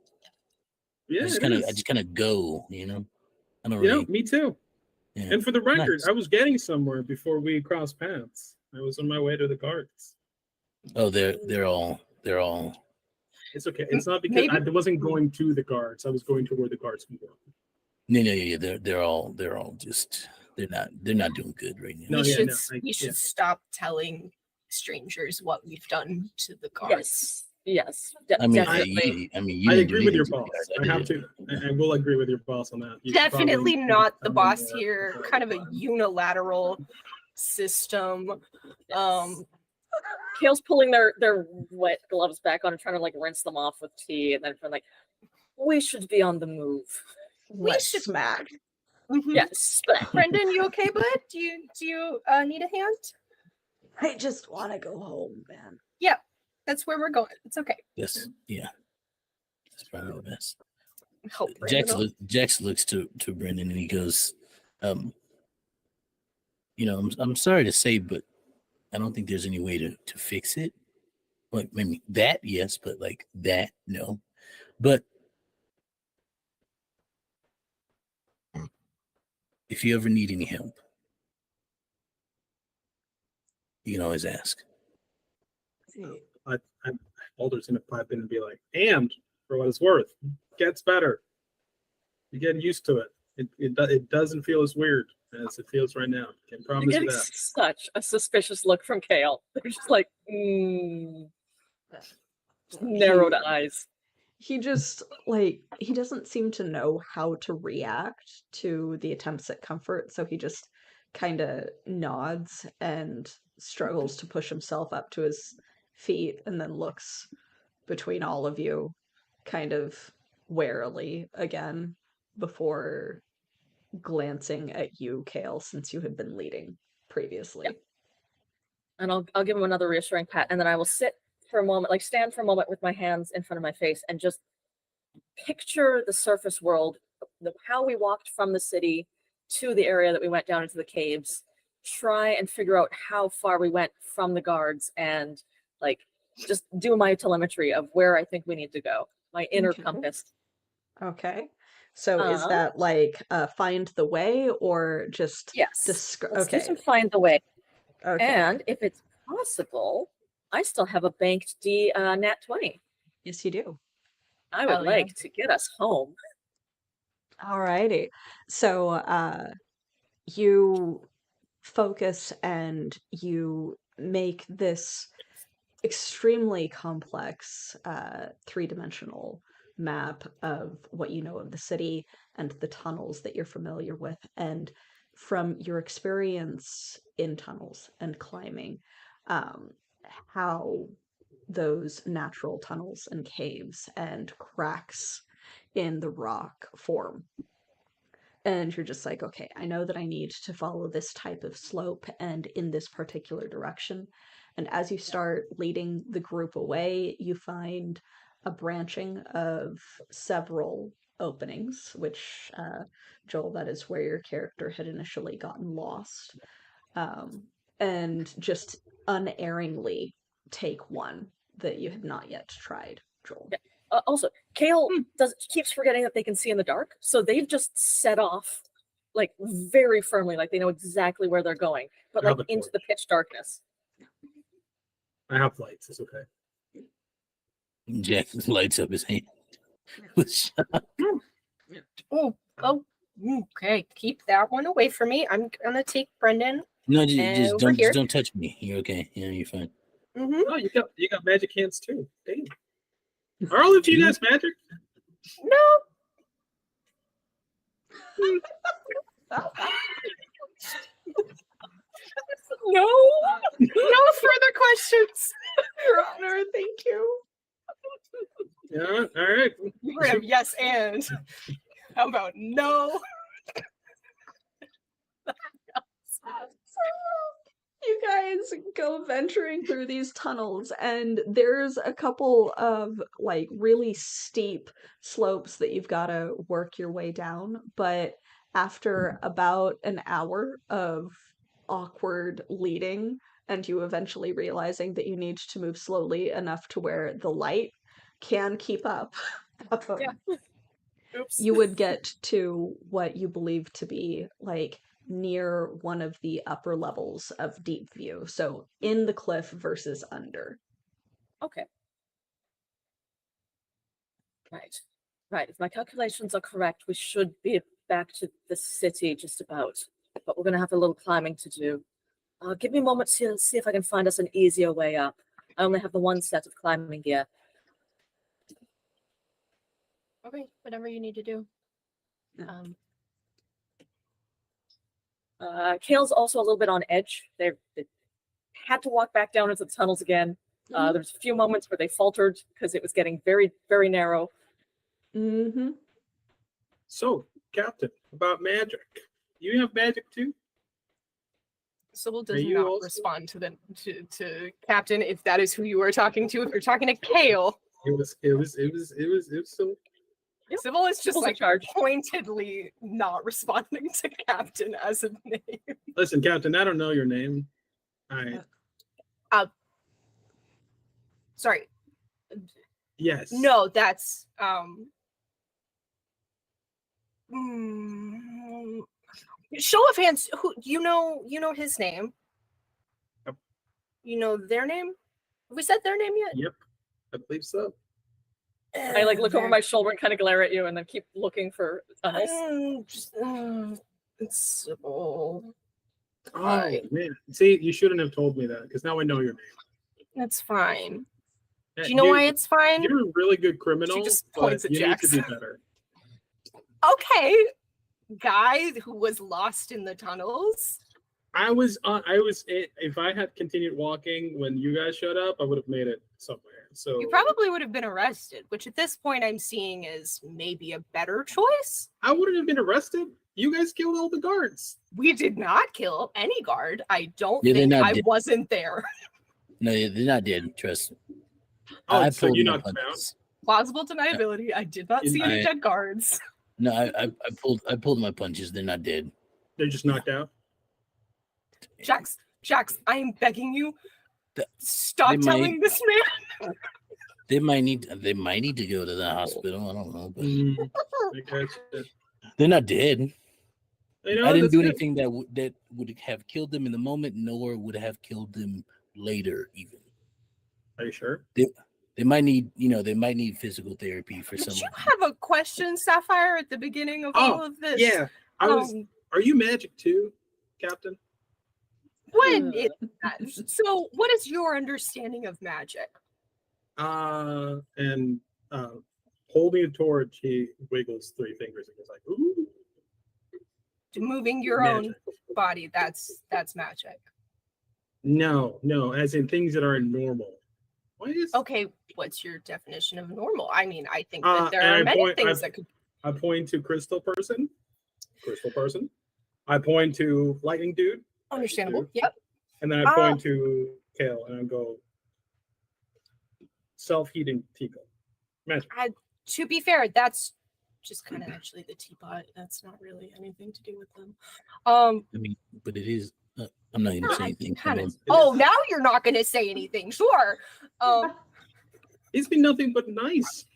Yeah, I just kind of go, you know. I don't You know, really. me too. Yeah. And for the record, Nice. I was getting somewhere before we crossed paths. I was on my way to the guards. Oh, they're all. It's okay. It's not because Maybe- I wasn't going to the guards. I was going to where the guards were. No, yeah. They're all just. They're not doing good right now. No, we yeah, should, no, we should yeah. stop telling strangers what we've done to the guards. Yes. I mean, Definitely. you I didn't do agree with your anything boss. to I the have guys. to. I will agree with your boss on that. You should Definitely probably not the come in boss more here. before Kind of a everybody. unilateral system. Kale's pulling their wet gloves back on and trying to like rinse them off with tea, and then for like, we should be on the move. Let's should- smack. Mhm. Yes. Brendan, you okay, bud? Do you need a hand? I just want to go home, man. That's where we're going. It's okay. Yes, yeah. That's probably the best. Hope Brendan Jax looks to Brendan and he goes, you know, I'm sorry to say, but I don't think there's any way to fix it. Like maybe that, yes, but like that, no. But if you ever need any help, you can always ask. Alder's gonna pipe in and be like, and for what it's worth, gets better. You get used to it. It doesn't feel as weird as it feels right now. Can You're promise you getting that. such a suspicious look from Kale. They're just like, narrowed eyes. He just he doesn't seem to know how to react to the attempts at comfort, so he just kind of nods and struggles to push himself up to his feet and then looks between all of you kind of warily again before glancing at you, Kale, since you had been leading previously. Yep. And I'll give him another reassuring pat, and then I will sit for a moment, like stand for a moment with my hands in front of my face and just picture the surface world, how we walked from the city to the area that we went down into the caves, try and figure out how far we went from the guards, and like just do my telemetry of where I think we need to go, my inner Okay. compass. Okay. So is that like find the way or just Yes. Let's do okay. some find the way. Okay. And if it's possible, I still have a banked nat 20. Yes, you do. I would like to get us home. Alrighty. So you focus and you make this extremely complex three-dimensional map of what you know of the city and the tunnels that you're familiar with. And from your experience in tunnels and climbing, how those natural tunnels and caves and cracks in the rock form. And you're just like, okay, I know that I need to follow this type of slope and in this particular direction. And as you start leading the group away, you find a branching of several openings, which, Joel, that is where your character had initially gotten lost. And just unerringly take one that you had not yet tried, Joel. Yeah. Also, Kale keeps forgetting that they can see in the dark, so they've just set off like very firmly, like they know exactly where they're going, but like into the pitch darkness. I have lights. It's okay. Jack lights up his hand. Oh, okay. Keep that one away from me. I'm gonna take Brendan. No, just don't touch me. You're okay. Yeah, you're fine. Mm-hmm. Oh, you got magic hands too. Dang. Are all of you guys magic? No. No further questions, Your Honor. Thank you. Yeah. All right. You were have yes and. How about no? You guys go venturing through these tunnels, and there's a couple of like really steep slopes that you've got to work your way down. But after about an hour of awkward leading, and you eventually realizing that you need to move slowly enough to where the light can keep up, Oops. you would get to what you believe to be like near one of the upper levels of deep view, so in the cliff versus under. Okay. Right. If my calculations are correct, we should be back to the city just about, but we're gonna have a little climbing to do. Give me a moment to see if I can find us an easier way up. I only have the one set of climbing gear. Okay, whatever you need to do. Kale's also a little bit on edge. They had to walk back down into the tunnels again. There's a few moments where they faltered because it was getting very, very narrow. Mm-hmm. So, Captain, about magic. You have magic too? Sybil does not respond to Captain if that is who you are talking to. If you're talking to Kale, It was so. Yep. Sybil is just Sybil's like pointedly not responding to Captain as a name. Listen, Captain, I don't know your name. Sorry. Yes. No, that's show of hands. Who you know his name? Yep. You know their name? Have we said their name yet? Yep, I believe so. I like look over my shoulder and kind of glare at you, and then keep looking for tunnels. It's Sybil. Oh man! See, you shouldn't have told me that because now I know your name. That's fine. Yeah, do you know why it's fine? You're a really good criminal. She just points but at you need Jackson. to be better. Okay, guy who was lost in the tunnels. I was. If I had continued walking when you guys showed up, I would have made it somewhere. So you probably would have been arrested, which at this point I'm seeing is maybe a better choice. I wouldn't have been arrested. You guys killed all the guards. We did not kill any guard. I don't Yeah, they're think not I dead. wasn't there. No, they're not dead. Trust me. Oh, I so pulled you my knocked them out? punches. Plausible deniability. I did not see any I- dead guards. No, I pulled my punches. They're not dead. They're just knocked out. Jax, I am begging you. Th- Stop they might- telling this man. They might need to go to the hospital. I don't know, but I gotcha. they're not dead. You know, I didn't that's do good. anything that would have killed them in the moment, nor would have killed them later. Even Are you sure? they might need physical therapy for Did some. you have a question, Sapphire, at the beginning of all of this? Yeah. Are you magic too, Captain? When is that? So, what is your understanding of magic? And holding a torch, he wiggles 3 fingers and goes like, "Ooh." Moving your own body, that's magic. No, as in things that are normal. What is? Okay, what's your definition of normal? I mean, I think that there and are I many point- things that could. I point to Crystal Person. I point to Lightning Dude. Understandable. Dude. Yep. And then I point to Kale and I go, self-heating teacup. Magic. To be fair, that's just kind of actually the teapot. That's not really anything to do with them. I mean, but it is. I'm not going to say anything. Oh, now you're not going to say anything. Sure. He's been nothing but nice.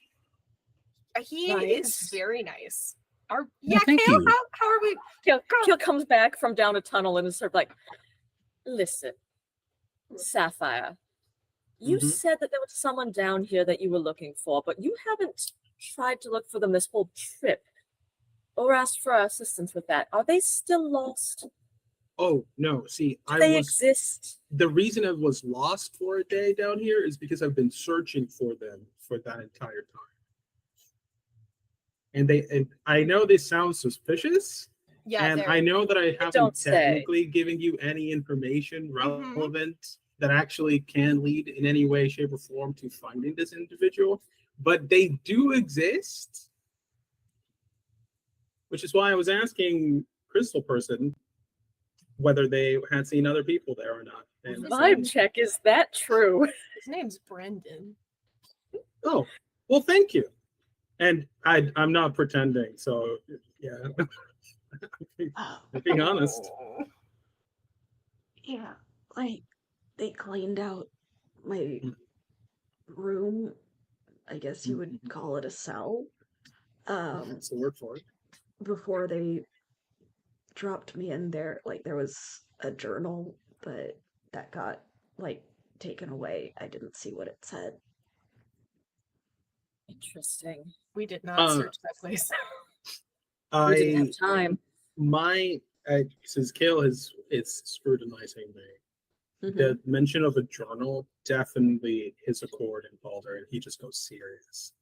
He Nice. is very nice. thank Kale, you. how are we? Kale comes back from down a tunnel and is sort of like, listen, Sapphire, you Mhm. said that there was someone down here that you were looking for, but you haven't tried to look for them this whole trip or asked for our assistance with that. Are they still lost? Oh no! See, Do they exist? The reason I was lost for a day down here is because I've been searching for them for that entire time. And I know this sounds suspicious, Yeah. and I know that I haven't don't say. technically given you any information relevant that actually can lead in any way, shape, or form to finding this individual, but they do exist. Which is why I was asking Crystal Person whether they had seen other people there or not. And Vibe check, is that true? His name's Brendan. oh, well, thank you. And I'm not pretending, so yeah. I'm being honest. Yeah, like they cleaned out my room. I guess you would call it a cell. That's the word for it. Before they dropped me in there, like there was a journal, but that got like taken away. I didn't see what it said. Interesting. We did not search that place. We didn't have time. Since Kale is scrutinizing me, the mention of a journal definitely his accord in Balder, and he just goes serious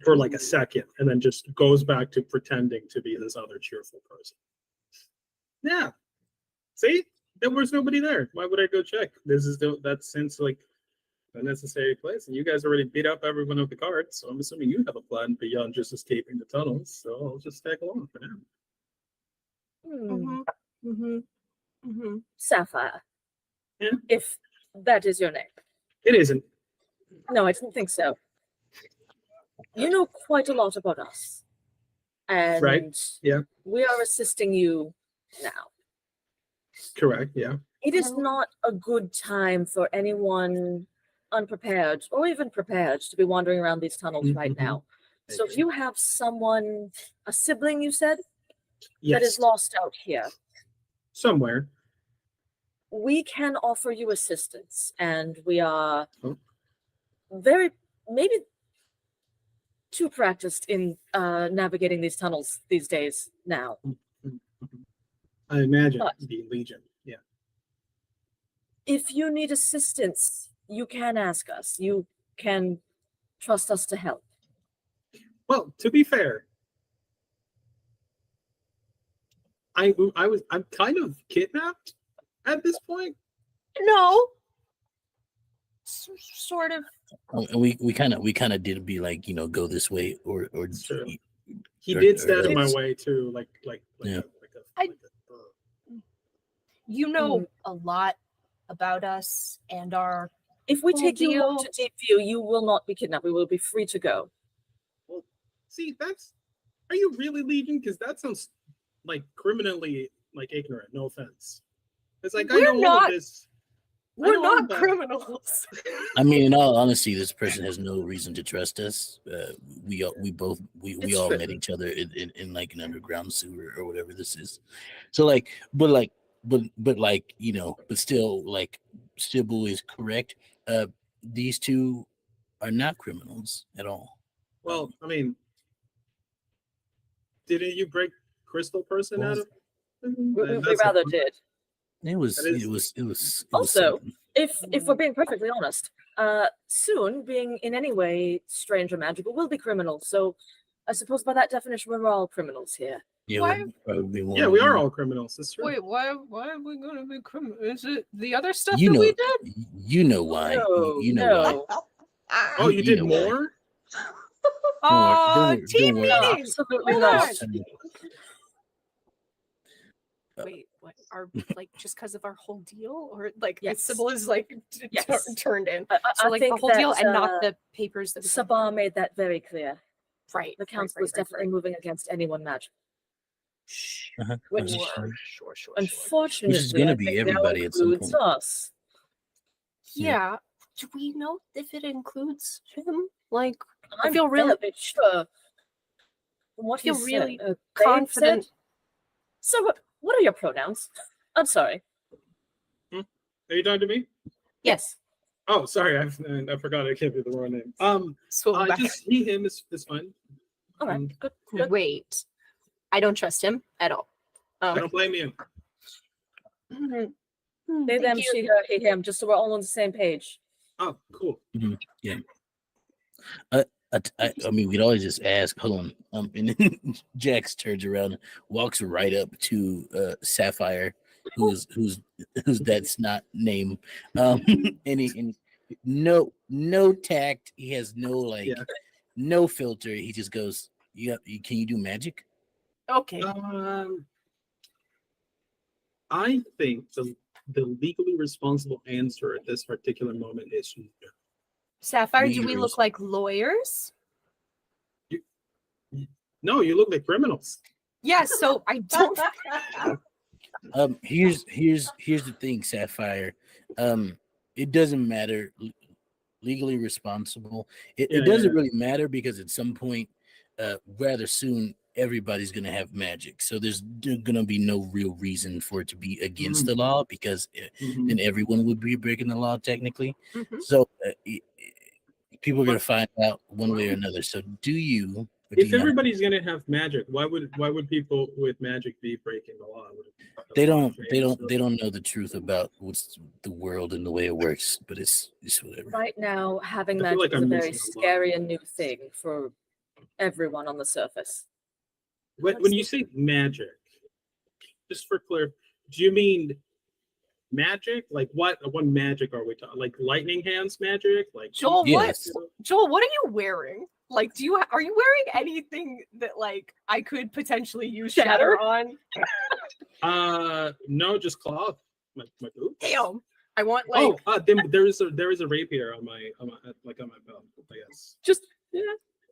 for like a second, and then just goes back to pretending to be this other cheerful person. Yeah, see, there was nobody there. Why would I go check? That seems like a necessary place, and you guys already beat up every one of the guards, so I'm assuming you have a plan beyond just escaping the tunnels. So I'll just tag along for now. Sapphire. Yeah. If that is your name. It isn't. No, I didn't think so. You know quite a lot about us. And Right, yeah. we are assisting you now. Correct, yeah. It is not a good time for anyone unprepared or even prepared to be wandering around these tunnels right now. So if you have someone, a sibling you said, Yes. that is lost out here, Somewhere. we can offer you assistance, and we are Oh. maybe too practiced in navigating these tunnels these days now. I imagine But- the Legion. Yeah. If you need assistance, you can ask us. You can trust us to help. Well, to be fair, I'm kind of kidnapped at this point. No. Sort of. And we kind of did be like, go this way or True. He did stand or- in my way too, Yeah. You know a lot about us and our. If we Full take you along deal. to Deep View, you will not be kidnapped. We will be free to go. Well, see, are you really leaving? Because that sounds like criminally ignorant. No offense. It's like I We're know all not- of this. I We're know all not about- criminals. I mean, in all honesty, this person has no reason to trust us. We all It's all true. met each other in like an underground sewer or whatever this is. So but still Sybil is correct. These two are not criminals at all. Well, I mean, didn't you break Crystal Person out of? We rather did. It was That is- it was Also, something. if we're being perfectly honest, soon being in any way strange or magical will be criminals. So I suppose by that definition, we're all criminals here. Yeah, Why- we'd probably be Yeah, we are all criminals. That's true. Wait, why are we gonna be criminal? Is it the other stuff You that know, we did? you know why. No, You know why. no. Oh, you did know why. more? Don't Team worry. No, meeting. absolutely Hold not. on. Wait, what? Are like just because of our whole deal, or like Yes. Sybil is like Yes. turned in? I So like the think whole deal that, and not the papers that we Sabah made that very clear. right. The council is definitely moving against anyone magical. Uh-huh. Which- Sure. Unfortunately, Which is gonna I be think now everybody at some includes point. us. Yeah. Do we know if it includes him? Like, I I'm feel really fairly sure. From what I feel he really said, confident. said- So what are your pronouns? I'm sorry. Are you talking to me? Yes. Oh, sorry, I forgot I gave you the wrong name. Swivel back. Just he, him is fine. All right. Good. Good. Wait, I don't trust him at all. I don't blame you. Mhm. They, Thank them, you. she, her, he, him. Just so we're all on the same page. Oh, cool. I mean, we'd always just ask. Hold on. And then Jax turns around and walks right up to Sapphire, who's that's not name. And no tact. He has no filter. He just goes, "Yeah, can you do magic?" Okay. I think the legally responsible answer at this particular moment is no. Sapphire, do we Leaders. look like lawyers? No, you look like criminals. Yes. So I don't. Here's the thing, Sapphire. It doesn't matter legally responsible. It doesn't really matter because at some point, rather soon, everybody's gonna have magic. So there's gonna be no real reason for it to be against the law because then everyone would be breaking the law technically. Mhm. So people are gonna find out one way or another. So do you? Or do If you not? everybody's gonna have magic, why would people with magic be breaking the law? They don't know the truth about what's the world and the way it works, but it's whatever. Right now, having I feel magic like is a I'm very missing a lot. scary and new thing for everyone on the surface. When you say magic, just for clear, do you mean magic? Like what magic are we talking? Like lightning hands magic? Like Joel, Yes. Joel, what are you wearing? Like, are you wearing anything that like I could potentially use shatter on? No, just cloth. My boots. Damn. I want like. Then there is a rapier on my belt. I guess. Just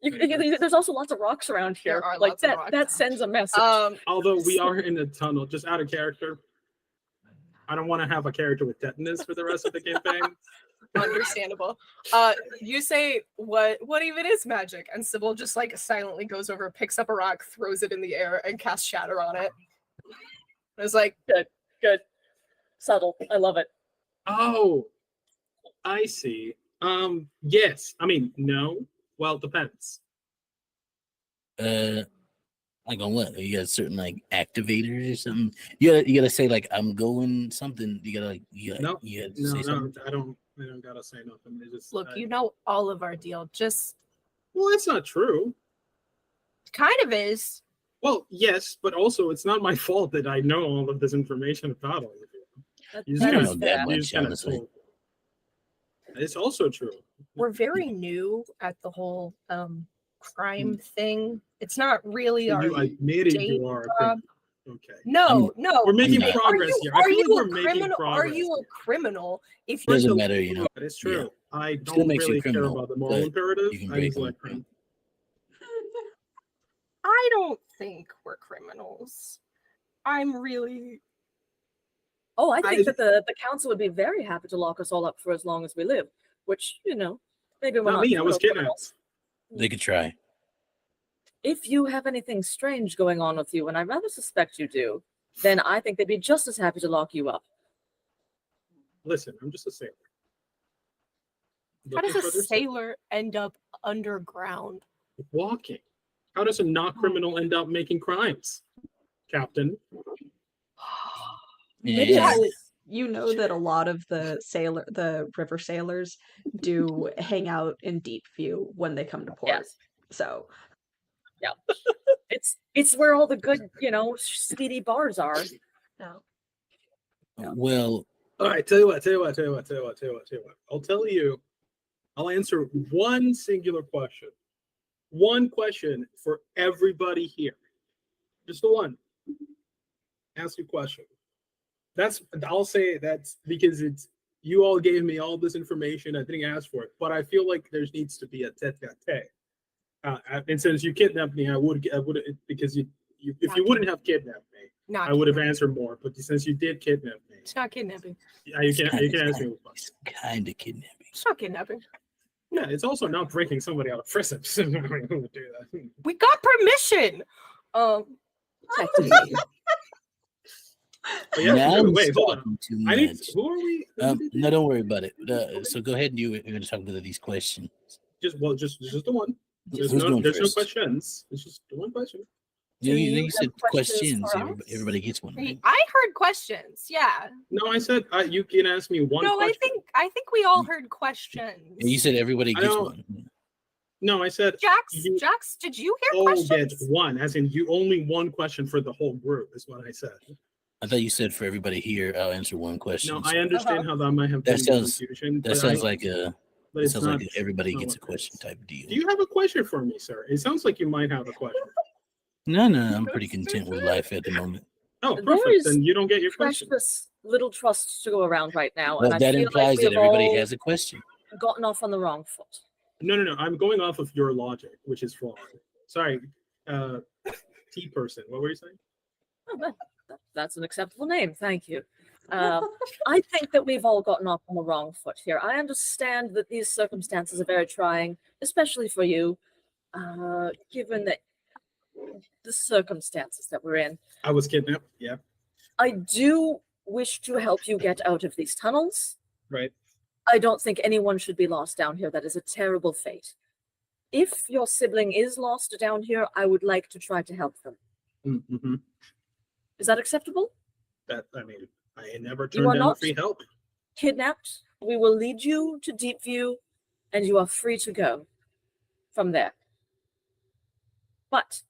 there's also lots of rocks around here. There are Like lots of that. rocks. That sends a message. Although we are in a tunnel, just out of character. I don't want to have a character with tetanus for the rest of the campaign. Understandable. You say what even is magic? And Sybil just like silently goes over, picks up a rock, throws it in the air, and casts shatter on it. It's like Good. Subtle. I love it. Oh, I see. Yes. I mean, no. Well, it depends. Like on what? You got certain like activators or something. You gotta say like I'm going something. You gotta No, say something. I don't gotta say nothing. It's just look, you know all of our deal. Just Well, that's not true. kind of is. Well, yes, but also it's not my fault that I know all of this information about all of you. You just I don't kinda- know that you much, just kinda honestly. told. It's also true. We're very new at the whole crime thing. It's not really our You admitted day you are a job. criminal. Okay. No, no. We're making I'm not. progress here. I Are feel you like we're a making criminal? Are progress. you a criminal? If Doesn't you matter, you know. But it's true. I Still don't makes you really care criminal, about the moral but imperative. you can I break just them. like crime. I don't think we're criminals. I'm really. Oh, I think that the council would be very happy to lock us all up for as long as we live, which, you know, maybe we're Not not me. I was criminals. kidnapped. They could try. If you have anything strange going on with you, and I rather suspect you do, then I think they'd be just as happy to lock you up. Listen, I'm just a sailor. How does Looking a for their sailor end up underground? walking? How does a not criminal end up making crimes, Captain? Yeah. You know that a lot of the river sailors do hang out in Deep View when they come to port. Yes. So Yeah. It's where all the good, you know, speedy bars are. no. Well, All right, tell you what. I'll tell you. I'll answer one singular question. One question for everybody here. Just the one. Ask you a question. I'll say that's because it's you all gave me all this information. I didn't ask for it, but I feel like there needs to be a tete-a-tete. And since you kidnapped me, I would because if you wouldn't have kidnapped me, I would have answered more. But since you did kidnap me, It's not kidnapping. you can ask me. It's kind of kidnapping. It's not kidnapping. Yeah, it's also not breaking somebody out of prison. Who would do that? We got permission. Technically. But yeah, Now I'm wait, hold on. talking too I need. much. Who are we? No, don't worry about it. So go ahead and you're going to talk about these questions. Just the one. There's Who's no going there's no first? questions. It's just the one question. You have said questions questions. for us? Everybody gets one. Right? I heard questions. Yeah. No, I said you can ask me one No, question. I think we all heard questions. You said everybody I gets don't- one. No, I said Jax, did you hear all get questions? one, as in you only one question for the whole group is what I said. I thought you said for everybody here, I'll answer one question. No, So I understand how that might have That been sounds- confusion. that but sounds I- like a but that it's sounds not, like everybody not gets a what it question is. type deal. Do you have a question for me, sir? It sounds like you might have a question. No, I'm pretty content with life at the moment. Oh, There perfect. is Then you don't get your question. Precious little trust to go around right now, Well, and I that feel implies like that we've everybody all has a question. gotten off on the wrong foot. No. I'm going off of your logic, which is flawed. Sorry, T person. What were you saying? Oh, that's an acceptable name. Thank you. I think that we've all gotten off on the wrong foot here. I understand that these circumstances are very trying, especially for you, given that the circumstances that we're in. I was kidnapped. Yeah. I do wish to help you get out of these tunnels. Right. I don't think anyone should be lost down here. That is a terrible fate. If your sibling is lost down here, I would like to try to help them. Mm-hmm. Is that acceptable? I never You turned are down not free help. kidnapped. We will lead you to Deep View, and you are free to go from there. But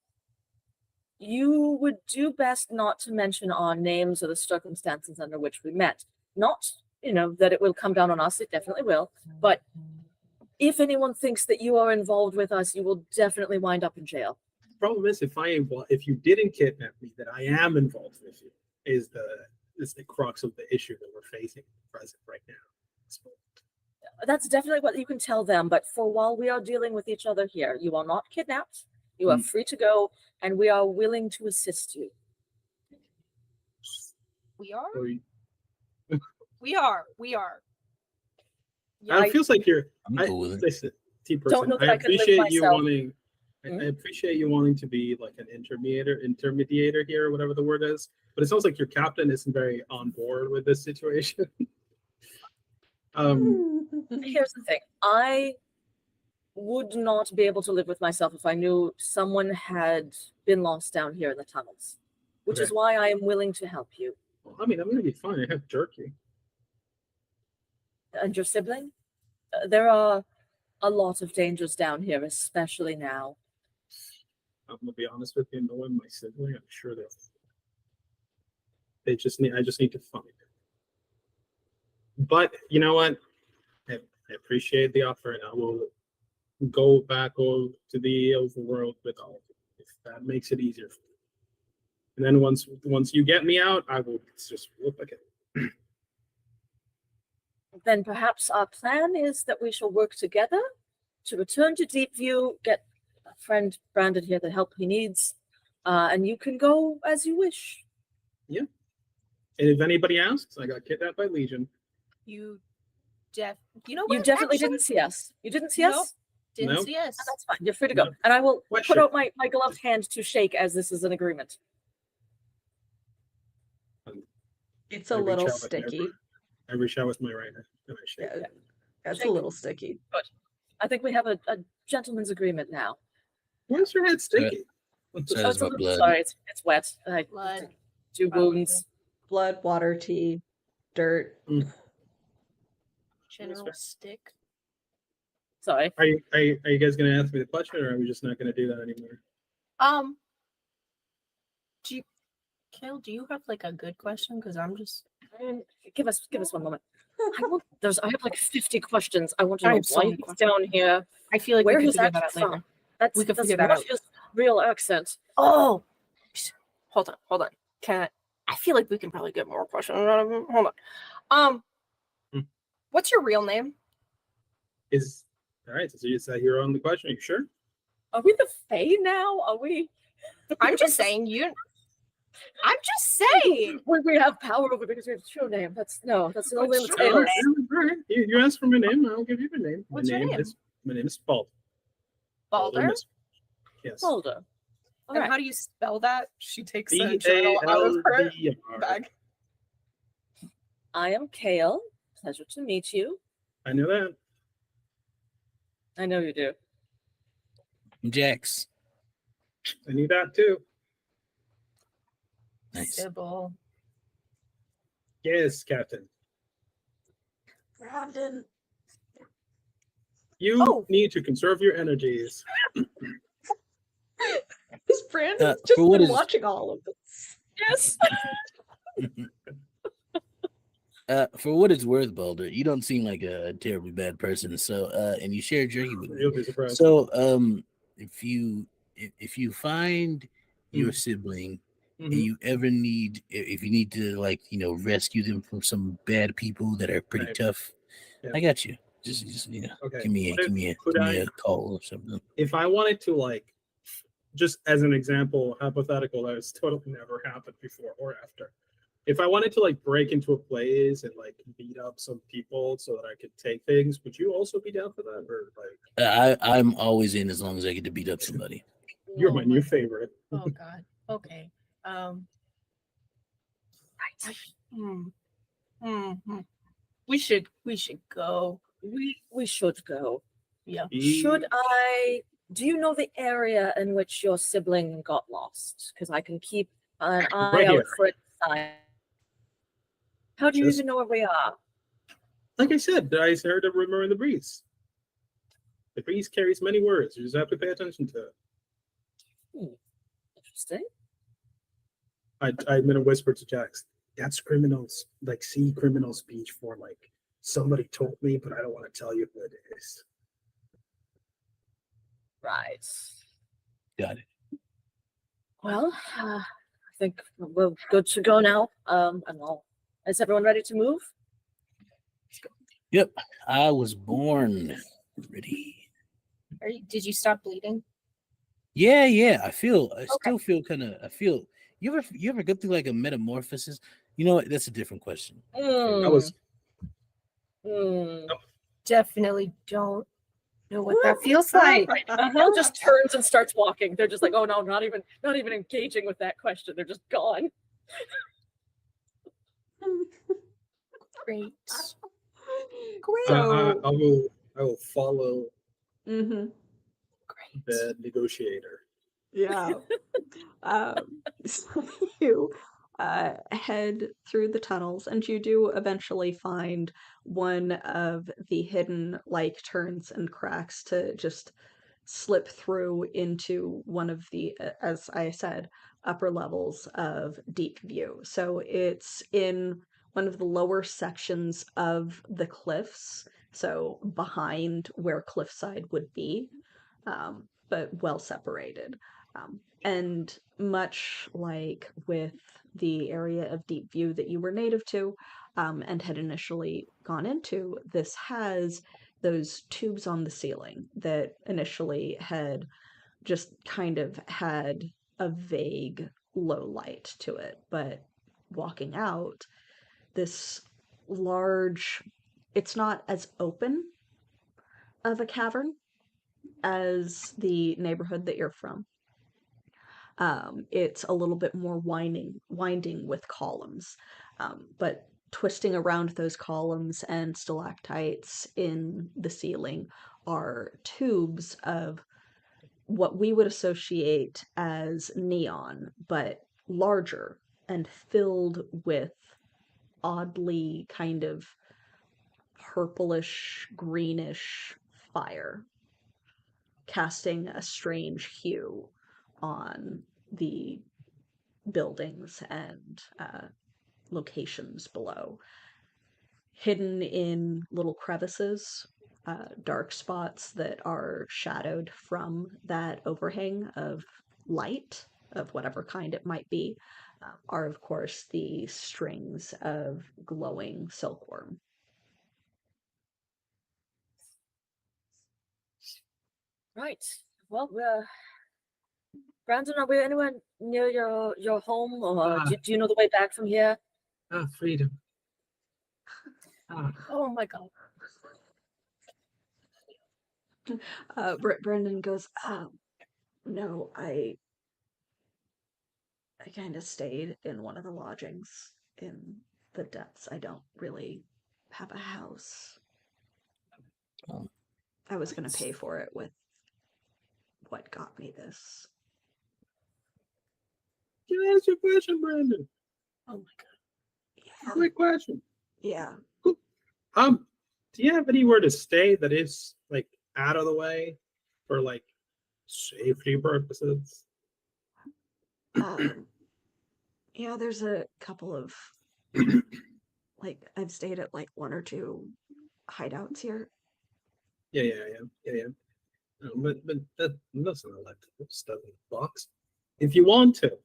you would do best not to mention our names or the circumstances under which we met. Not, that it will come down on us. It definitely will. But if anyone thinks that you are involved with us, you will definitely wind up in jail. Problem is, if you didn't kidnap me, that I am involved with you is the crux of the issue that we're facing present right now. So, That's definitely what you can tell them. But for while we are dealing with each other here, you are not kidnapped. You are free to go, and we are willing to assist you. We are? so you- We are. Yeah, it feels like you're. I'm cool with it. Listen, T Don't person. know that I I can live appreciate you myself. wanting. Mhm. I appreciate you wanting to be like an intermediator here, or whatever the word is. But it sounds like your captain isn't very on board with this situation. Here's the thing. I would not be able to live with myself if I knew someone had been lost down here in the tunnels, which is Okay. why I am willing to help you. I'm gonna be fine. I have jerky. And your sibling? There are a lot of dangers down here, especially now. I'm gonna be honest with you. Knowing my sibling, I'm sure I just need to find it. But you know what? I appreciate the offer, and I will go back to the overworld with all of you. if that makes it easier for you. And then once you get me out, I will just look like it. Then perhaps our plan is that we shall work together to return to Deepview, get a friend Brandon here the help he needs, and you can go as you wish. Yeah. And if anybody asks, I got kidnapped by Legion. You know You what? definitely Actually, didn't see us. You didn't see Nope. us? Didn't Nope. see us. That's fine. You're free to go. No. And I will Question. put out my gloved hand to shake as this is an agreement. It's I a reach little out with my- sticky. I reach out with my right hand and I shake. Yeah, it's a Shake. little sticky. I think we have a gentleman's agreement now. Why is your head sticky? So Oh, that's it's a my little, blood. sorry, it's wet. Blood. 2 wounds. Blood, water, tea, dirt. General stick. Sorry. Are you guys gonna ask me the question, or are we just not gonna do that anymore? Kale, do you have like a good question? Because I'm just. Give us 1 moment. I have like 50 questions. I want to I know have so why many he's questions. down here. I feel like Where we he's can figure that actually out later. from. That's We can that's figure that out. Russia's real accent. Oh, hold on. I feel like we can probably get more questions out of him. Hold on. What's your real name? All right? So you said you're on the question. Are you sure? Are we the Fae now? Are we? I'm just saying I'm just saying. We have power over because we have a true name. That's only What's in the your tables. All right. You asked for my name. I'll give you my name. What's your name? My name is Balder. Balder? Yes. Boulder. All And right. how do you spell that? She takes a journal out of her BALDR. bag. I am Kale. Pleasure to meet you. I know that. I know you do. Jax. I knew that too. Nice. Sybil. Yes, Captain. Brandon. You need to conserve your energies. Brandon's just for what been is- watching all of this. Yes. For what it's worth, Balder, you don't seem like a terribly bad person. So, and you share jerky with me. You'll be surprised. So, if you find your sibling and Mhm. you ever need, if you need to, like, rescue them from some bad people that are pretty Right. tough, Yeah. I got you. Just Okay. give me a call or something. If I wanted to, like, just as an example, hypothetical, that has totally never happened before or after. If I wanted to, like, break into a place and, like, beat up some people so that I could take things, would you also be down for that? Or, like, I'm always in as long as I get to beat up somebody. you're my new favorite. Oh God. Okay. We should go. We should go. Yeah. Should I? Do you know the area in which your sibling got lost? Because I can keep an eye Right out here. for it. How do you Just- even know where we are? Like I said, I heard a rumor in the breeze. The breeze carries many words. You just have to pay attention to it. Interesting. I'm gonna whisper to Jax. That's criminals, like criminal speech for, like, somebody told me, but I don't want to tell you who it is. Right. Got it. Well, I think we're good to go now. Is everyone ready to move? Yep. I was born ready. Did you stop bleeding? Yeah. I still feel kind of. You ever go through like a metamorphosis? You know what? That's a different question. I was Definitely don't know what that feels like. Hell just turns and starts walking. They're just like, oh no, not even engaging with that question. They're just gone. Great. So, I will follow mhm, Great. the negotiator. yeah. So you head through the tunnels, and you do eventually find one of the hidden like turns and cracks to just slip through into one of the, as I said, upper levels of Deep View. So it's in one of the lower sections of the cliffs, so behind where cliffside would be, but well separated. And much like with the area of Deep View that you were native to and had initially gone into, this has those tubes on the ceiling that initially had just kind of had a vague low light to it. But walking out, this large, it's not as open of a cavern as the neighborhood that you're from. It's a little bit more winding with columns, but twisting around those columns and stalactites in the ceiling are tubes of what we would associate as neon, but larger and filled with oddly kind of purplish, greenish fire, casting a strange hue on the buildings and locations below. Hidden in little crevices, dark spots that are shadowed from that overhang of light, of whatever kind it might be, are of course the strings of glowing silkworm. Right. Well, Brandon, are we anywhere near your home, or do you know the way back from here? Freedom. Oh my god. Brendan goes, no, I kind of stayed in one of the lodgings in the depths. I don't really have a house. Oh, I was going to pay for it with what got me this. Can I ask you a question, Brandon? Oh my god. Yeah. Quick question. Yeah. Do you have anywhere to stay that is like out of the way for like safety purposes? Yeah, there's a couple of like I've stayed at like one or two hideouts here. Yeah. No, but that's not like stuff in the box. If you want to,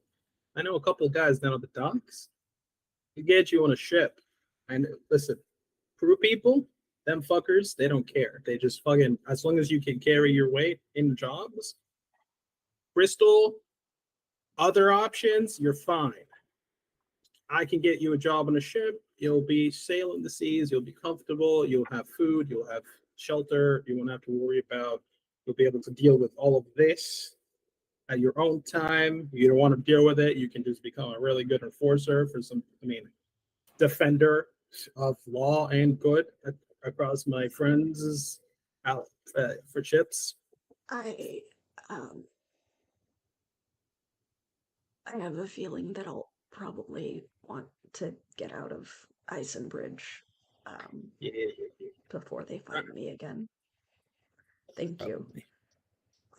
I know a couple of guys down at the docks. You get you on a ship, and listen, crew people, them fuckers, they don't care. They just fucking, as long as you can carry your weight in jobs, Bristol, other options, you're fine. I can get you a job on a ship. You'll be sailing the seas. You'll be comfortable. You'll have food. You'll have shelter. You won't have to worry about. You'll be able to deal with all of this at your own time. You don't want to deal with it. You can just become a really good enforcer for some, defender of law and good across my friends for ships. I have a feeling that I'll probably want to get out of Isonbridge Yeah. before they find me again. Thank you. probably.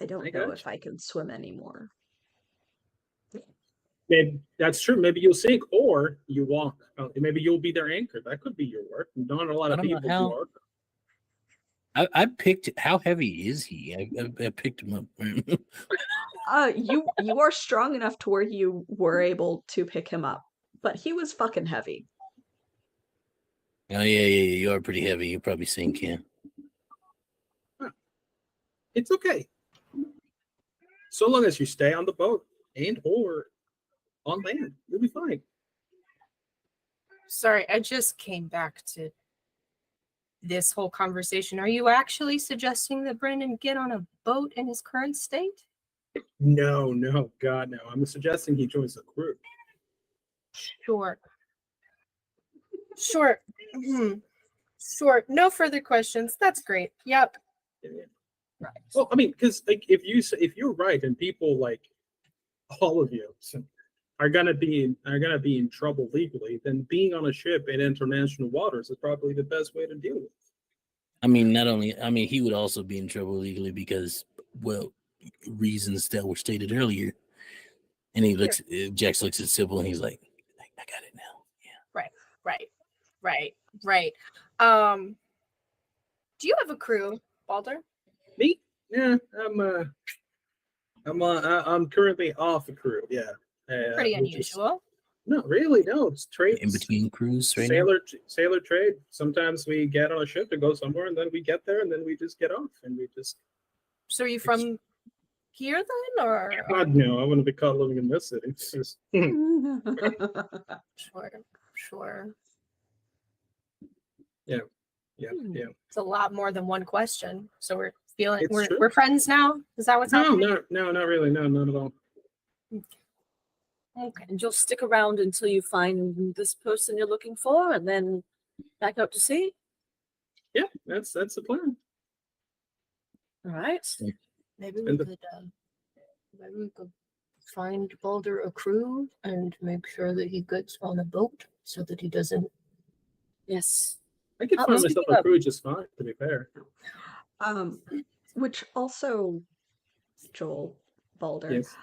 I don't I know gotcha. if I can swim anymore. Maybe that's true. Maybe you'll sink, or you walk. Maybe you'll be their anchor. That could be your work. Not a lot of I don't know people how- do work. I picked. How heavy is he? I picked him up. You are strong enough to where you were able to pick him up, but he was fucking heavy. Oh yeah. You are pretty heavy. You probably sink, yeah. It's okay. So long as you stay on the boat and or on land, you'll be fine. Sorry, I just came back to this whole conversation. Are you actually suggesting that Brandon get on a boat in his current state? No, God, no. I'm suggesting he joins the crew. Sure. Sure. No further questions. That's great. Yep. Yeah. Right. Well, because like if you're right, and people like all of you are gonna be in trouble legally, then being on a ship in international waters is probably the best way to deal with it. He would also be in trouble legally because, well, reasons that were stated earlier. And he looks, Jax looks at Sybil and he's like, I got it now. Yeah. Right. Do you have a crew, Balder? Me? Yeah, I'm currently off the crew. Yeah. Pretty which is- unusual. No, really, no. It's trades. In between crews right now. Sailor trade. Sometimes we get on a ship to go somewhere, and then we get there, and then we just get off, and we just. So are you from here then, or? God no, I wouldn't be caught living in this city. It's just. Sure. Yeah. It's a lot more than one question. So we're feeling It's true. we're friends now. Is that what's happening? No, not really. No, not at all. Okay. And you'll stick around until you find this person you're looking for, and then back out to sea. Yeah, that's the plan. All right. Maybe And we could find Baldur a crew and make sure that he gets on a boat so that he doesn't. Yes. I could find myself a crew just fine, to be fair. Which also, Joel, Baldur, Yes.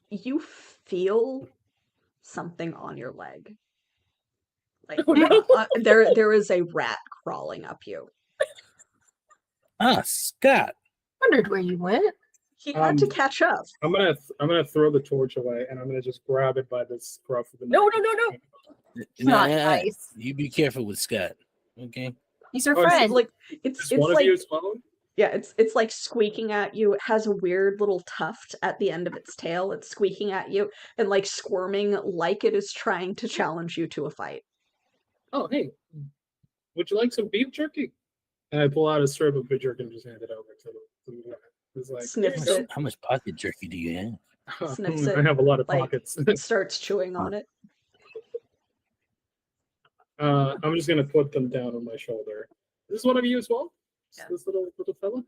you feel something on your leg. Like Oh, no. there is a rat crawling up you. Ah, Scott. Wondered where you went. He had to catch up. I'm gonna throw the torch away, and I'm gonna just grab it by the scruff of the No. neck. It's not nice. You be careful with Scott. Okay. He's our Oh, it's friend. Like Is it's one of like you as well? yeah, it's like squeaking at you. It has a weird little tuft at the end of its tail. It's squeaking at you and like squirming like it is trying to challenge you to a fight. Oh, hey, would you like some beef jerky? And I pull out a strip of beef jerky and just hand it over to the guy. It's like, Sniffs "Here you it, How much pocket jerky do you have? go." sniffs it, I have a lot of like- pockets. starts chewing on it. I'm just gonna put them down on my shoulder. Is this one of you as well? Yeah. This little fella?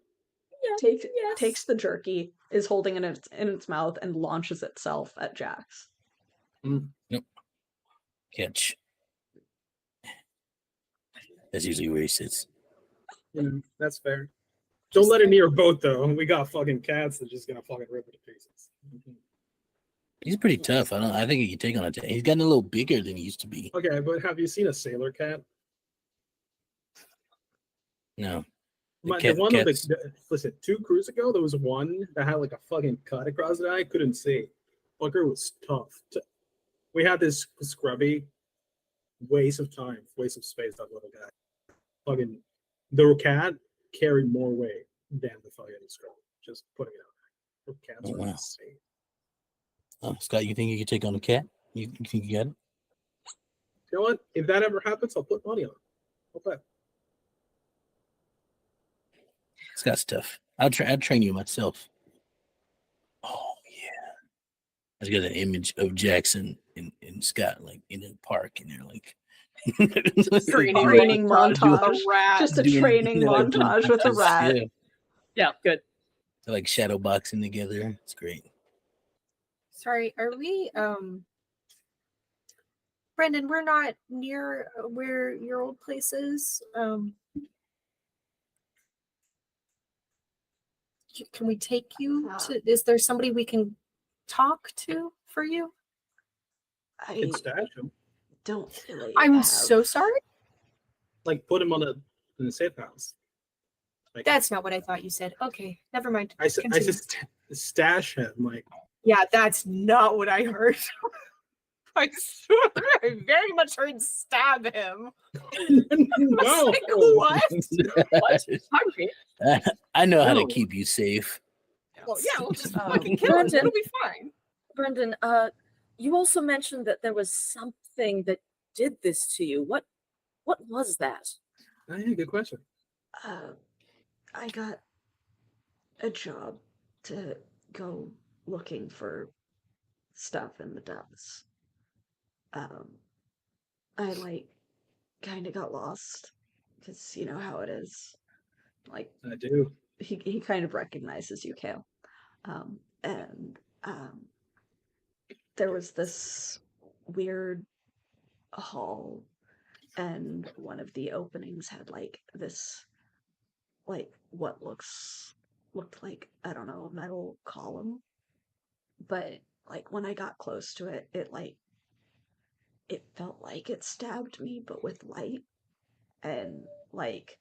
Takes the jerky, is holding it in its mouth, and launches itself at Jax. Catch. That's usually where he sits. That's fair. Don't let it near a boat though. We got fucking cats that are just gonna fucking rip it to pieces. He's pretty tough. I think he can take on a. He's gotten a little bigger than he used to be. Okay, but have you seen a sailor cat? No. Listen, 2 crews ago, there was one that had like a fucking cut across the eye. I couldn't see. Fucker was tough. We had this scrubby waste of time, waste of space, that little guy. Fucking, the cat carried more weight than the fucking scrub. Just putting it out there. The cats are insane. Oh, Scott, you think you could take on a cat? You think you got it? You know what? If that ever happens, I'll put money on it. I'll bet. Scott's tough. I'll train you myself. Oh yeah. I just got an image of Jackson and Scott like in a park, and they're like Training montage. Rat. Just a training montage with a rat. Yeah. Yeah, good. They're like shadow boxing together. It's great. Sorry, are we Brendan, we're not near where your old place is. Can we take you to, is there somebody we can talk to for you? I Can stash him. don't really. I'm have- so sorry. Like put him in a safe house. Like, That's not what I thought you said. Okay, never mind. I said Continue. stash him. Like Yeah, that's not what I heard. I swear, I very much heard stab him. no. Like, what? I know how to No. keep you safe. Well, yeah, we'll just Oh, fucking kill him. Brendan. It'll be fine. Brendan, you also mentioned that there was something that did this to you. What was that? Oh, yeah, good question. I got a job to go looking for stuff in the depths. I like kind of got lost because you know how it is. Like I do. he kind of recognizes you, Kale. There was this weird hall, and one of the openings had like this, like what looked like, I don't know, a metal column. But like when I got close to it, it felt like it stabbed me, but with light. And like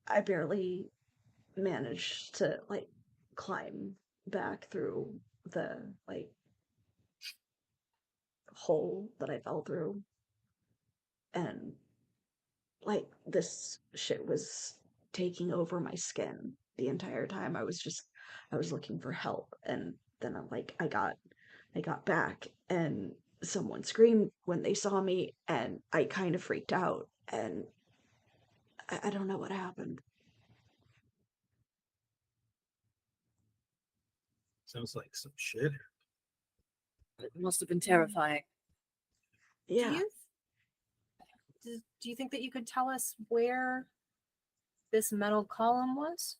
I barely managed to like climb back through the like hole that I fell through, and like this shit was taking over my skin the entire time. I was looking for help, and then I got back, and someone screamed when they saw me, and I kind of freaked out, and I don't know what happened. Sounds like some shit. It must have been terrifying. Yeah. Do you think that you could tell us where this metal column was?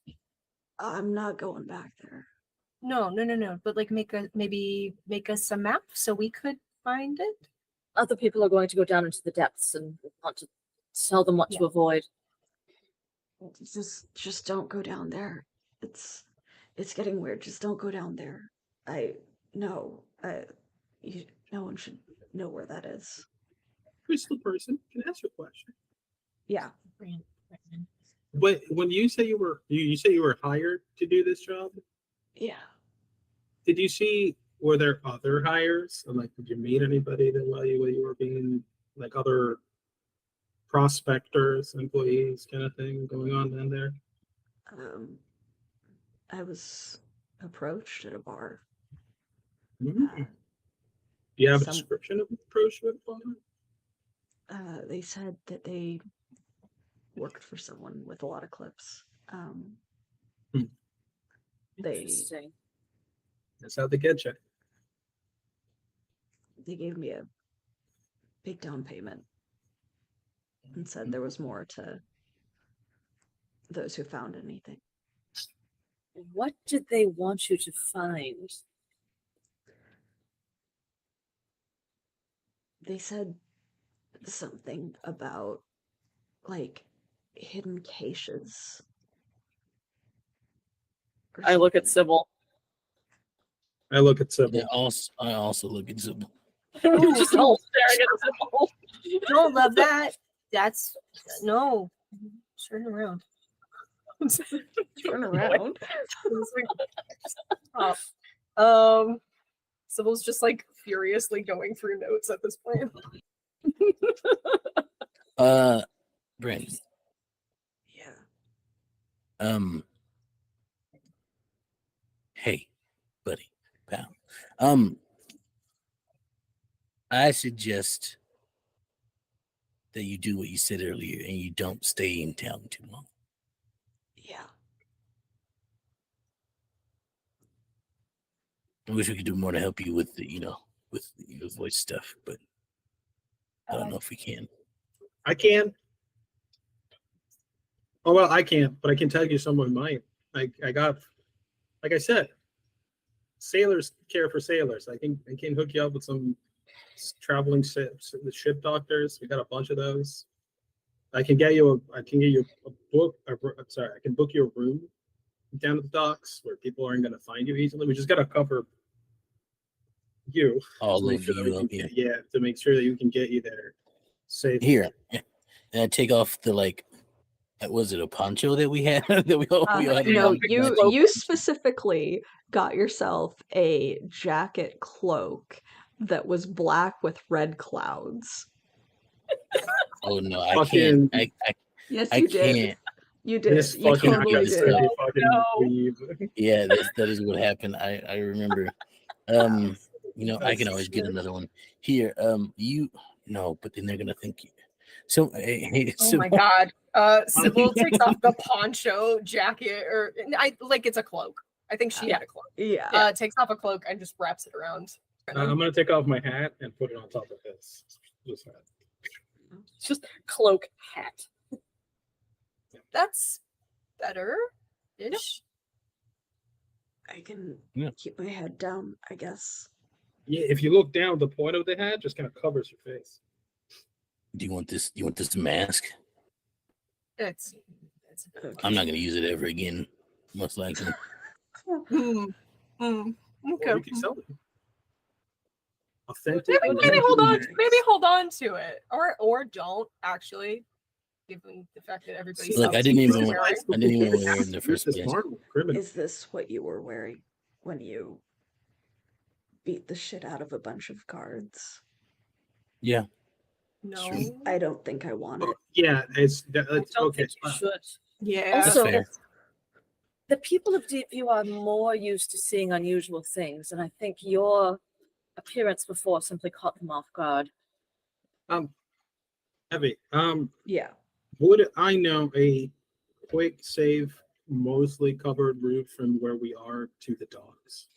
I'm not going back there. No. But like maybe make us a map so we could find it. Other people are going to go down into the depths and want to tell them what to avoid. Just don't go down there. It's getting weird. Just don't go down there. No one should know where that is. Crystal person, can I ask you a question? Yeah. But when you say you were hired to do this job, Yeah. did you see, were there other hires? Or like, did you meet anybody that while you were being like other prospectors, employees, kind of thing going on down there? I was approached at a bar. Do you have a Some- description of the approach with bar? They said that they worked for someone with a lot of clips. They Interesting. That's how they get you. gave me a big down payment and said there was more to those who found anything. What did they want you to find? They said something about like hidden caches. or I look at something. Sybil. I look at Sybil. I also look at Sybil. We're just all staring at Sybil. Don't love that. That's no. Turn around. Turn around. Sybil's just like furiously going through notes at this point. Brandon. Yeah. Hey, buddy, pal. I suggest that you do what you said earlier and you don't stay in town too long. Yeah. I wish we could do more to help you with with your voice stuff, but I don't know if we can. I can. Oh well, I can't, but I can tell you someone might. I got, like I said, sailors care for sailors. I can hook you up with some traveling ship doctors. We got a bunch of those. I can get you a book. Sorry, I can book you a room down at the docks where people aren't going to find you easily. We just got to cover you. All of sure you up here. Yeah, to make sure that you can get you there safely. Here, and I take off the was it a poncho that we had that we all had? No, you specifically got yourself a jacket cloak that was black with red clouds. Oh no, I can't. Yes, I you did. can't. You did. This You fucking totally did. fucking weeb. Yeah, that is what happened. I remember. I can always get another one. Here, but then they're gonna think you. So, hey, Oh my god. Sybil takes off the poncho jacket, or it's a cloak. I think she had a cloak. Yeah. Takes off a cloak and just wraps it around. I'm gonna take off my hat and put it on top of this. Just cloak hat. That's better-ish. I can keep my head down, I guess. Yeah, if you look down, the point of the hat just kind of covers your face. Do you want this? Do you want this mask? It's okay. I'm not gonna use it ever again, most likely. Okay. Or you can sell it. Authentic. Maybe hold on to it, or don't actually. given the fact that everybody's Look, I didn't even wear it in the first This place. horrible criminal. Is this what you were wearing when you beat the shit out of a bunch of guards? Yeah. No. True. I don't think I want it. Oh, yeah, it's I don't okay. think you should. Yeah. That's Also, fair. the people of Deepview are more used to seeing unusual things, and I think your appearance before simply caught them off guard. Heavy. Yeah. Would I know a quick, safe, mostly covered route from where we are to the docks?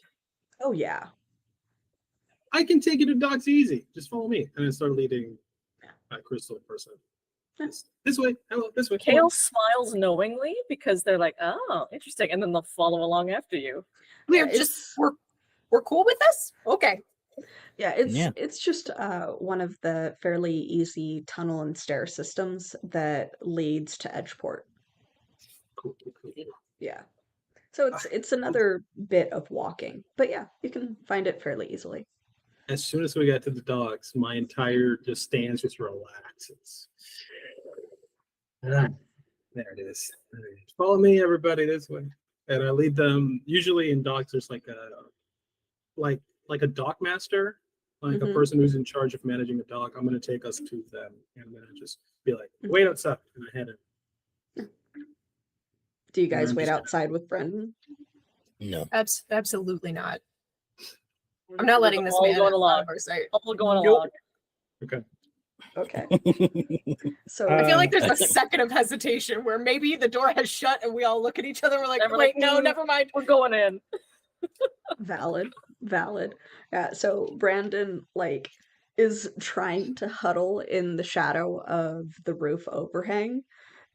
Oh yeah. I can take you to docks easy. Just follow me, and I start leading a crystal person. This way. Hello, this way. Kale smiles knowingly because they're like, "Oh, interesting," and then they'll follow along after you. We're Yeah, just we're cool with this? Okay. Yeah, it's just one of the fairly easy tunnel and stair systems that leads to Edgeport. Cool. Yeah. So it's another bit of walking. But yeah, you can find it fairly easily. As soon as we get to the docks, my entire just stance just relaxes. There it is. Follow me, everybody, this way. And I lead them. Usually in docks, there's like a dock master, like a person who's in charge of managing a dock. I'm gonna take us to them, and I'm gonna just be like, wait outside, and I head in. Do you guys I'm wait just- outside with Brendan? No. Absolutely not. I'm not letting this all man going out along. of our sight. All going Nope. along. Okay. Okay. So I feel like there's a Okay. second of hesitation where maybe the door has shut and we all look at each other. We're like, And we're wait, like, no, never mind. We're going in. valid. Yeah, so Brandon is trying to huddle in the shadow of the roof overhang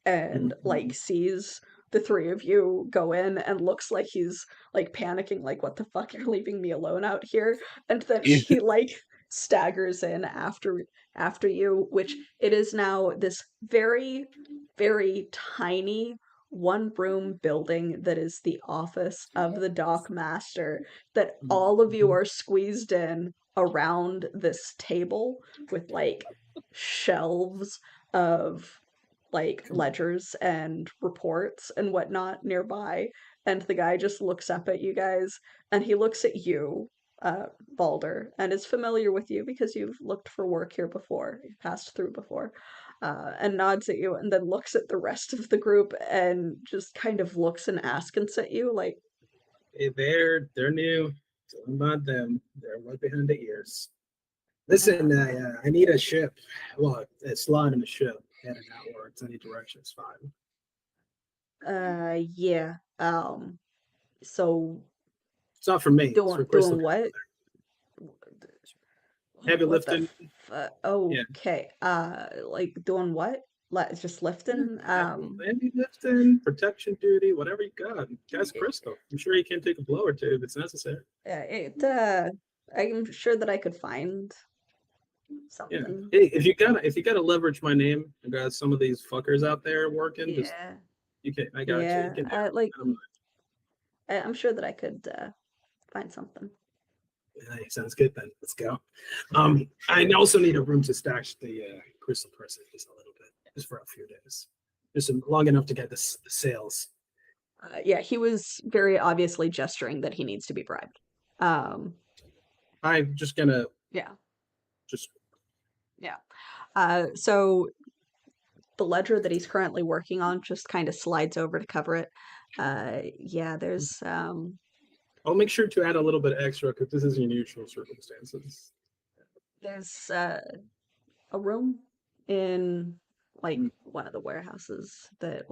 and sees the three of you go in and looks like he's panicking, like, what the fuck, you're leaving me alone out here? And then he staggers in after you, which it is now this very, very tiny one-room building that is the office of the dock master, that all of you are squeezed in around this table with shelves of ledgers and reports and whatnot nearby. And the guy just looks up at you guys, and he looks at you, Balder, and is familiar with you because you've looked for work here before, you've passed through before, and nods at you, and then looks at the rest of the group and just kind of looks and askance at you, like, Hey, they're new. Tell them about them. They're right behind the ears. Listen, I need a ship. Well, a slot in the ship. Heading outwards. Any direction is fine. yeah. So It's not for me. It's for Crystal. doing what? Heavy What the lifting. okay. Doing what? Just lifting? Heavy lifting, protection duty, whatever you got. That's Crystal. I'm sure you can take a blow or two if it's necessary. I'm sure that I could find Yeah. something. Hey, if you gotta leverage my name, I got some of these fuckers out there working. Just Yeah. you can. I got you. Yeah. You can do it. I'm sure that I could find something. Hey, sounds good then. Let's go. I also need a room to stash the crystal person just a little bit, just for a few days, just long enough to get the sales. Yeah, he was very obviously gesturing that he needs to be bribed. I'm just gonna Yeah. just So the ledger that he's currently working on just kind of slides over to cover it. Yeah, there's I'll make sure to add a little bit extra because this is unusual circumstances. there's a room in one of the warehouses that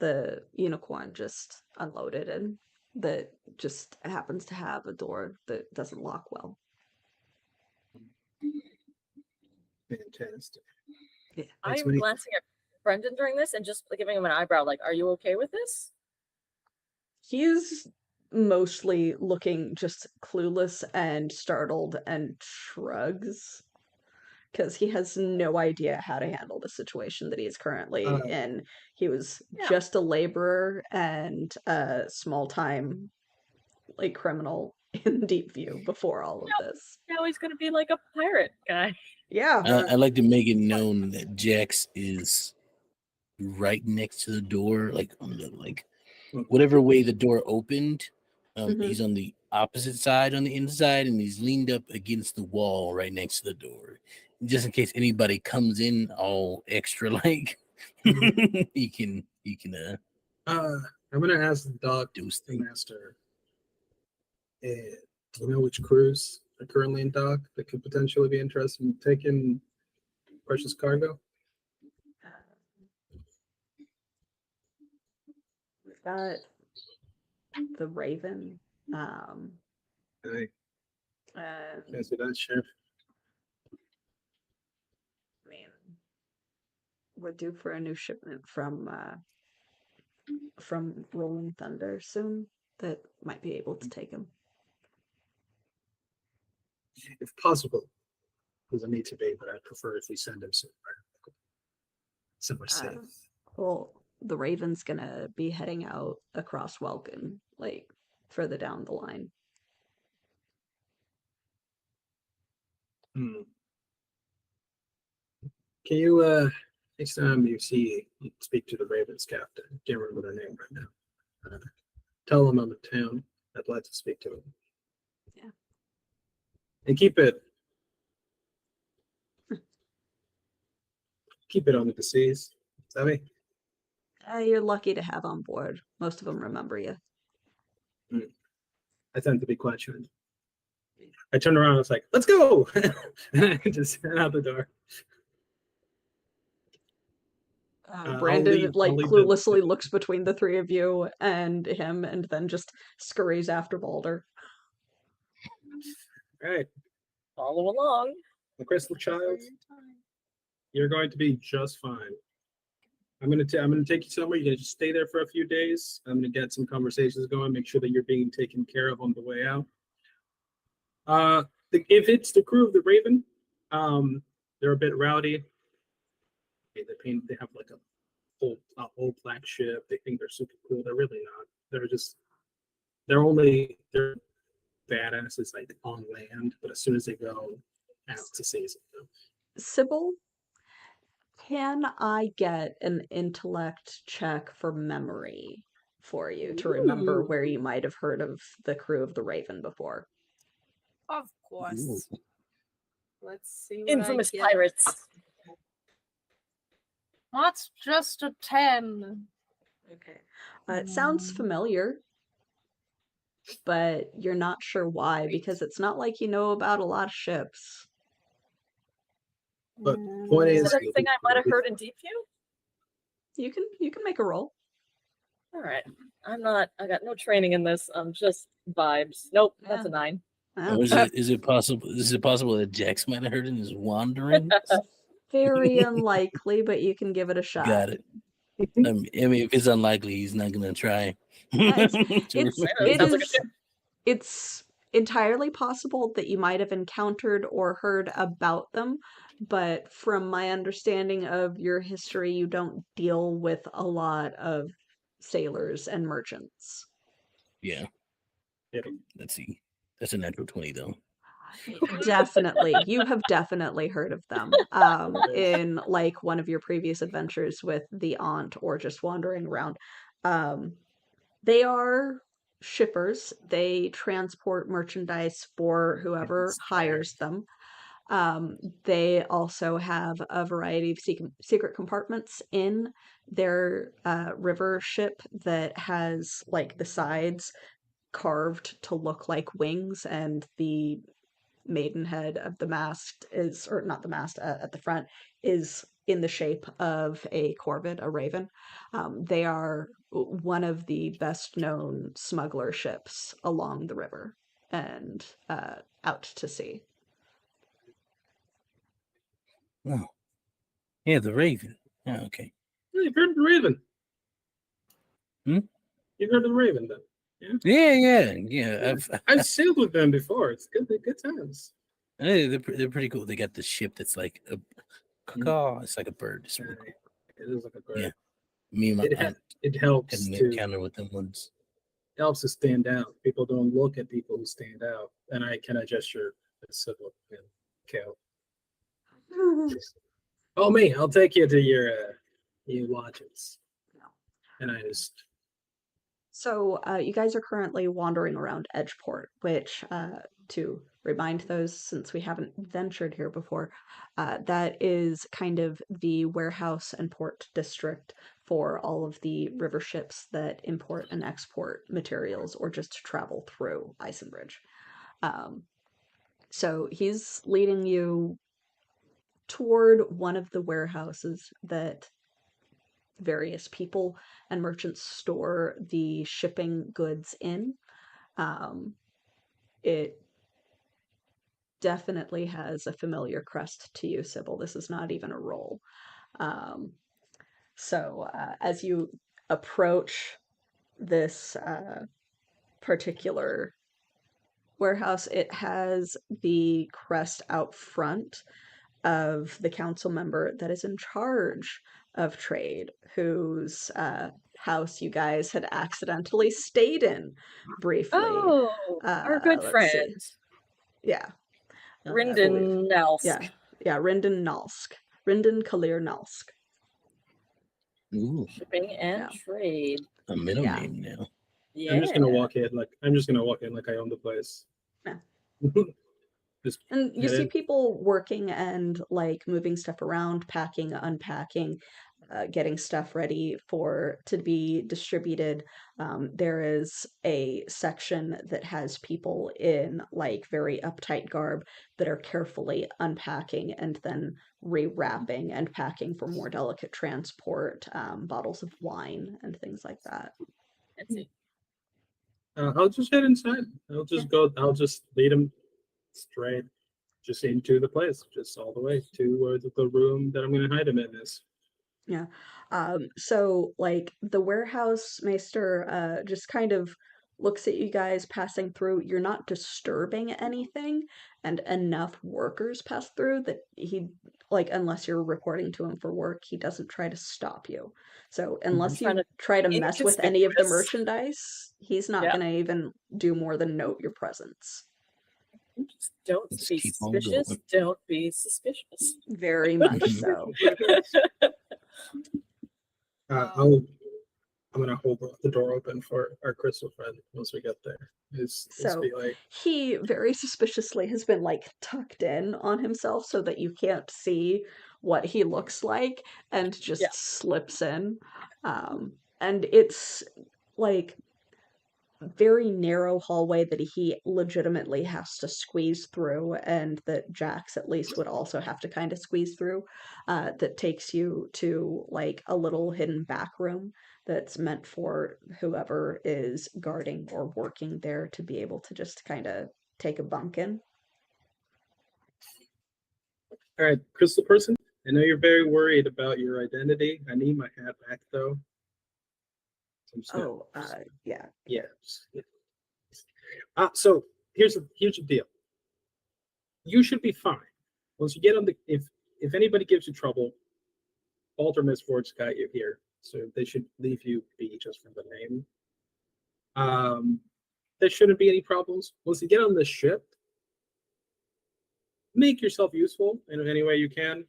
the unicorn just unloaded, and that just happens to have a door that doesn't lock well. Fantastic. Yeah. Thanks, I'm Minnie. glancing at Brendan during this and just giving him an eyebrow, like, "Are you okay with this?" He's mostly looking just clueless and startled and shrugs because he has no idea how to handle the situation that he is currently in. He was just a laborer and a small-time criminal in Deepview before all of this. Now he's gonna be like a pirate guy. Yeah. I'd like to make it known that Jax is right next to the door, like on the whatever way the door opened. He's on the opposite side on the inside, and he's leaned up against the wall right next to the door, just in case anybody comes in all extra like. he can. I'm gonna ask the dock do his thing. master. Do you know which crews are currently in dock that could potentially be interested in taking precious cargo? We've got the Raven. Hey, And, fancy that, Sheriff. I mean, we're due for a new shipment from Rolling Thunder soon that might be able to take him. If possible, because I need to be, but I prefer if we send him somewhere safe. Well, the Raven's gonna be heading out across Welkin, like further down the line. Can you, next time you speak to the Ravens captain, can't remember their name right now. Tell them I'm in town. I'd like to speak to him. Yeah. And keep it on the seas. Savvy? You're lucky to have on board. Most of them remember you. I tend to be quite sure. I turned around and was like, let's go! And I just ran out the door. Brandon I'll leave cluelessly looks between the three of you and him, and then just scurries after Balder. All right, Follow along. the Crystal Child, you're going to be just fine. I'm gonna take you somewhere. You're gonna just stay there for a few days. I'm gonna get some conversations going. Make sure that you're being taken care of on the way out. If it's the crew of the Raven, they're a bit rowdy. They have like a whole black ship. They think they're super cool. They're really not. They're badasses like on land, but as soon as they go out to sea, Sybil, can I get an intellect check for memory for you to remember where you might have heard of the crew of the Raven before? Of course. Ooh. Let's see. Infamous pirates. That's just a 10. Okay. It sounds familiar, but you're not sure why, because it's not like you know about a lot of ships. But point Is is, that a thing I might have heard in Deep View? You can make a roll. All right. I got no training in this. I'm just vibes. Nope, that's a 9. Or is it possible that Jax might have heard in his wandering? Very unlikely, but you can give it a shot. Got it. I mean, if it's unlikely, he's not gonna try. It's entirely possible that you might have encountered or heard about them, but from my understanding of your history, you don't deal with a lot of sailors and merchants. Yeah. Let's see. That's a natural 20 though. Definitely. You have definitely heard of them in like one of your previous adventures with the aunt or just wandering around. They are shippers. They transport merchandise for whoever hires them. They also have a variety of secret compartments in their river ship that has like the sides carved to look like wings, and the maidenhead of the mast is, or not the mast, at the front is in the shape of a corvid, a raven. They are one of the best known smuggler ships along the river and out to sea. Oh. Yeah, the Raven. Oh, okay. you've heard of the Raven. You've heard of the Raven, then? Yeah. I've sailed with them before. It's good times. They're pretty cool. They got the ship that's like a caw. It's like a bird. It's really cool. It is like a bird. Yeah. Me and my aunt it helps had an to encounter with them once. helps to stand out. People don't look at people who stand out. And I gesture a civil and Kale. Oh me, I'll take you to your new lodges. No. And I just So you guys are currently wandering around Edgeport, which, to remind those since we haven't ventured here before, that is kind of the warehouse and port district for all of the river ships that import and export materials or just travel through Isonbridge. So he's leading you toward one of the warehouses that various people and merchants store the shipping goods in. It definitely has a familiar crest to you, Sybil. This is not even a roll. So as you approach this particular warehouse, it has the crest out front of the council member that is in charge of trade, whose house you guys had accidentally stayed in briefly. Oh, our good Let's friend. see. Yeah. Rinden Nelsk. Yeah, Rinden Nalsk. Rinden Kalir Nalsk. Ooh, Shipping and trade. a middle Yeah. name now. Yeah. I'm just gonna walk in like I own the place. Yeah. Just And you head see in. people working and like moving stuff around, packing, unpacking, getting stuff ready to be distributed. There is a section that has people in like very uptight garb that are carefully unpacking and then rewrapping and packing for more delicate transport, bottles of wine and things like that. Let's see. I'll just head inside. I'll just lead him straight just into the place, just all the way to where the room that I'm gonna hide him in is. Yeah. So like the warehouse maester just kind of looks at you guys passing through. You're not disturbing anything, and enough workers pass through that he like unless you're reporting to him for work, he doesn't try to stop you. So unless Trying you to try to mess with any of the inconspicuous. merchandise, he's not Yeah. gonna even do more than note your presence. Just don't Let's be keep on suspicious. going. Don't be suspicious. Very much so. I'm gonna hold the door open for our crystal friend once we get there. So Be like, he very suspiciously has been like tucked in on himself so that you can't see what he looks like and just Yeah. slips in. And it's like very narrow hallway that he legitimately has to squeeze through and that Jax at least would also have to kind of squeeze through, that takes you to like a little hidden back room that's meant for whoever is guarding or working there to be able to just kind of take a bunk in. all right, crystal person, I know you're very worried about your identity. I need my hat back though. So Yeah. Yeah. So here's the deal. You should be fine. Once you get on if anybody gives you trouble, Alter Miss Ford's got you here. So they should leave you be just for the name. There shouldn't be any problems. Once you get on the ship, make yourself useful in any way you can.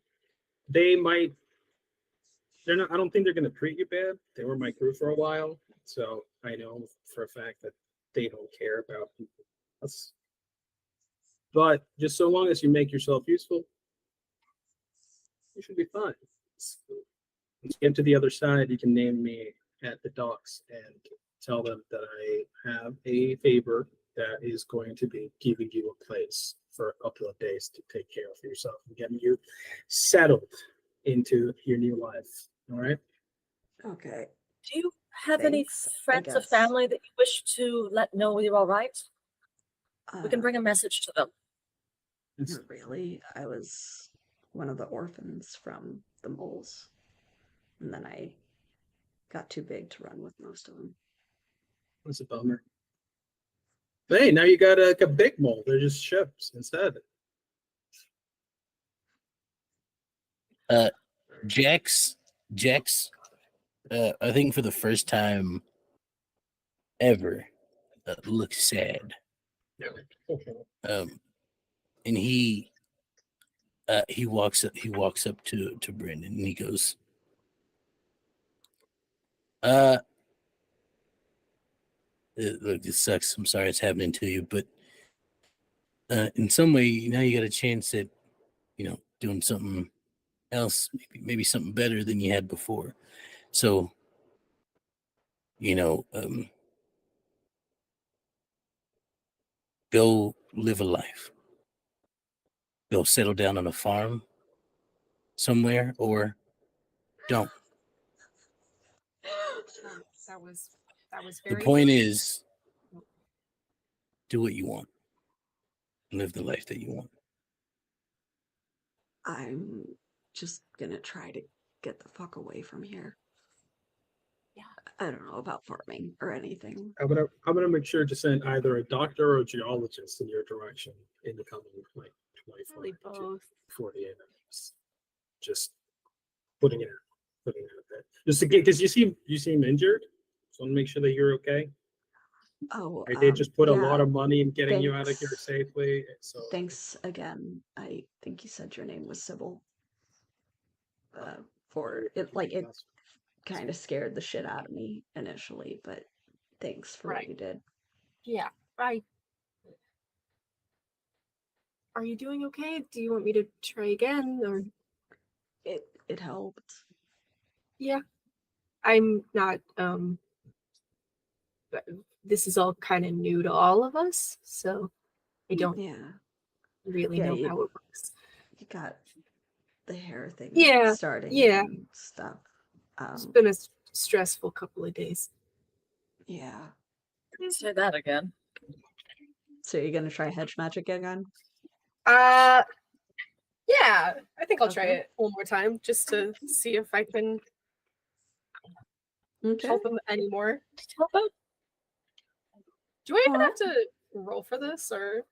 I don't think they're gonna treat you bad. They were my crew for a while, so I know for a fact that they don't care about us. But just so long as you make yourself useful, you should be fine. Once you get to the other side, you can name me at the docks and tell them that I have a favor that is going to be giving you a place for a couple of days to take care of yourself and getting you settled into your new life. All right? Okay. Do you have any Thanks, I friends or guess. family that you wish to let know you're all right? We can bring a message to them. Not really. I was one of the orphans from the moles. And then I got too big to run with most of them. That's a bummer. Hey, now you got a big mole. They're just ships instead. Jax, I think for the first time ever, looks sad. And he walks up to Brendan and he goes, Look, this sucks. I'm sorry it's happening to you, but in some way, now you got a chance at, doing something else, maybe something better than you had before. So, go live a life. Go settle down on a farm somewhere, or don't. That was The very. point is, do what you want. Live the life that you want. I'm just gonna try to get the fuck away from here. Yeah. I don't know about farming or anything. I'm gonna make sure to send either a doctor or a geologist in your direction in the coming 24 Probably to both. 48 hours. Just putting it out there. Just to get, because you seem injured, so I want to make sure that you're okay. Oh, Right? They just put a yeah, lot of money in getting you out of here thanks. safely. So Thanks again. I think you said your name was Sybil. For it, like it that's- kind of scared the shit out of me initially, but thanks for what Right. you did. Yeah. Are you doing okay? Do you want me to try again, or? It helped. Yeah. I'm not. But this is all kind of new to all of us, so I don't Yeah, really Yeah, know you- how it works. you got the hair thing Yeah, starting yeah. and stuff. It's been a stressful couple of days. Yeah. Say that again. So you're gonna try hedge magic again? Yeah, I think I'll try Okay. it one more time just to see if I can Okay. help him anymore. Help out. Do I even Alright. have to roll for this, or?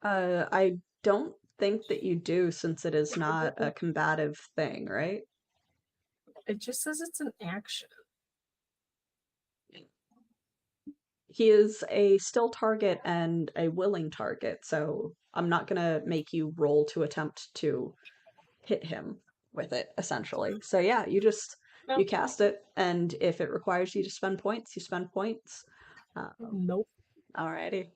I don't think that you do, since it is not a combative thing, right? It just says it's an action. He is a still target and a willing target, so I'm not gonna make you roll to attempt to hit him with it, essentially. So yeah, you cast it, and if it requires you to spend points, you spend points. Nope. Alrighty.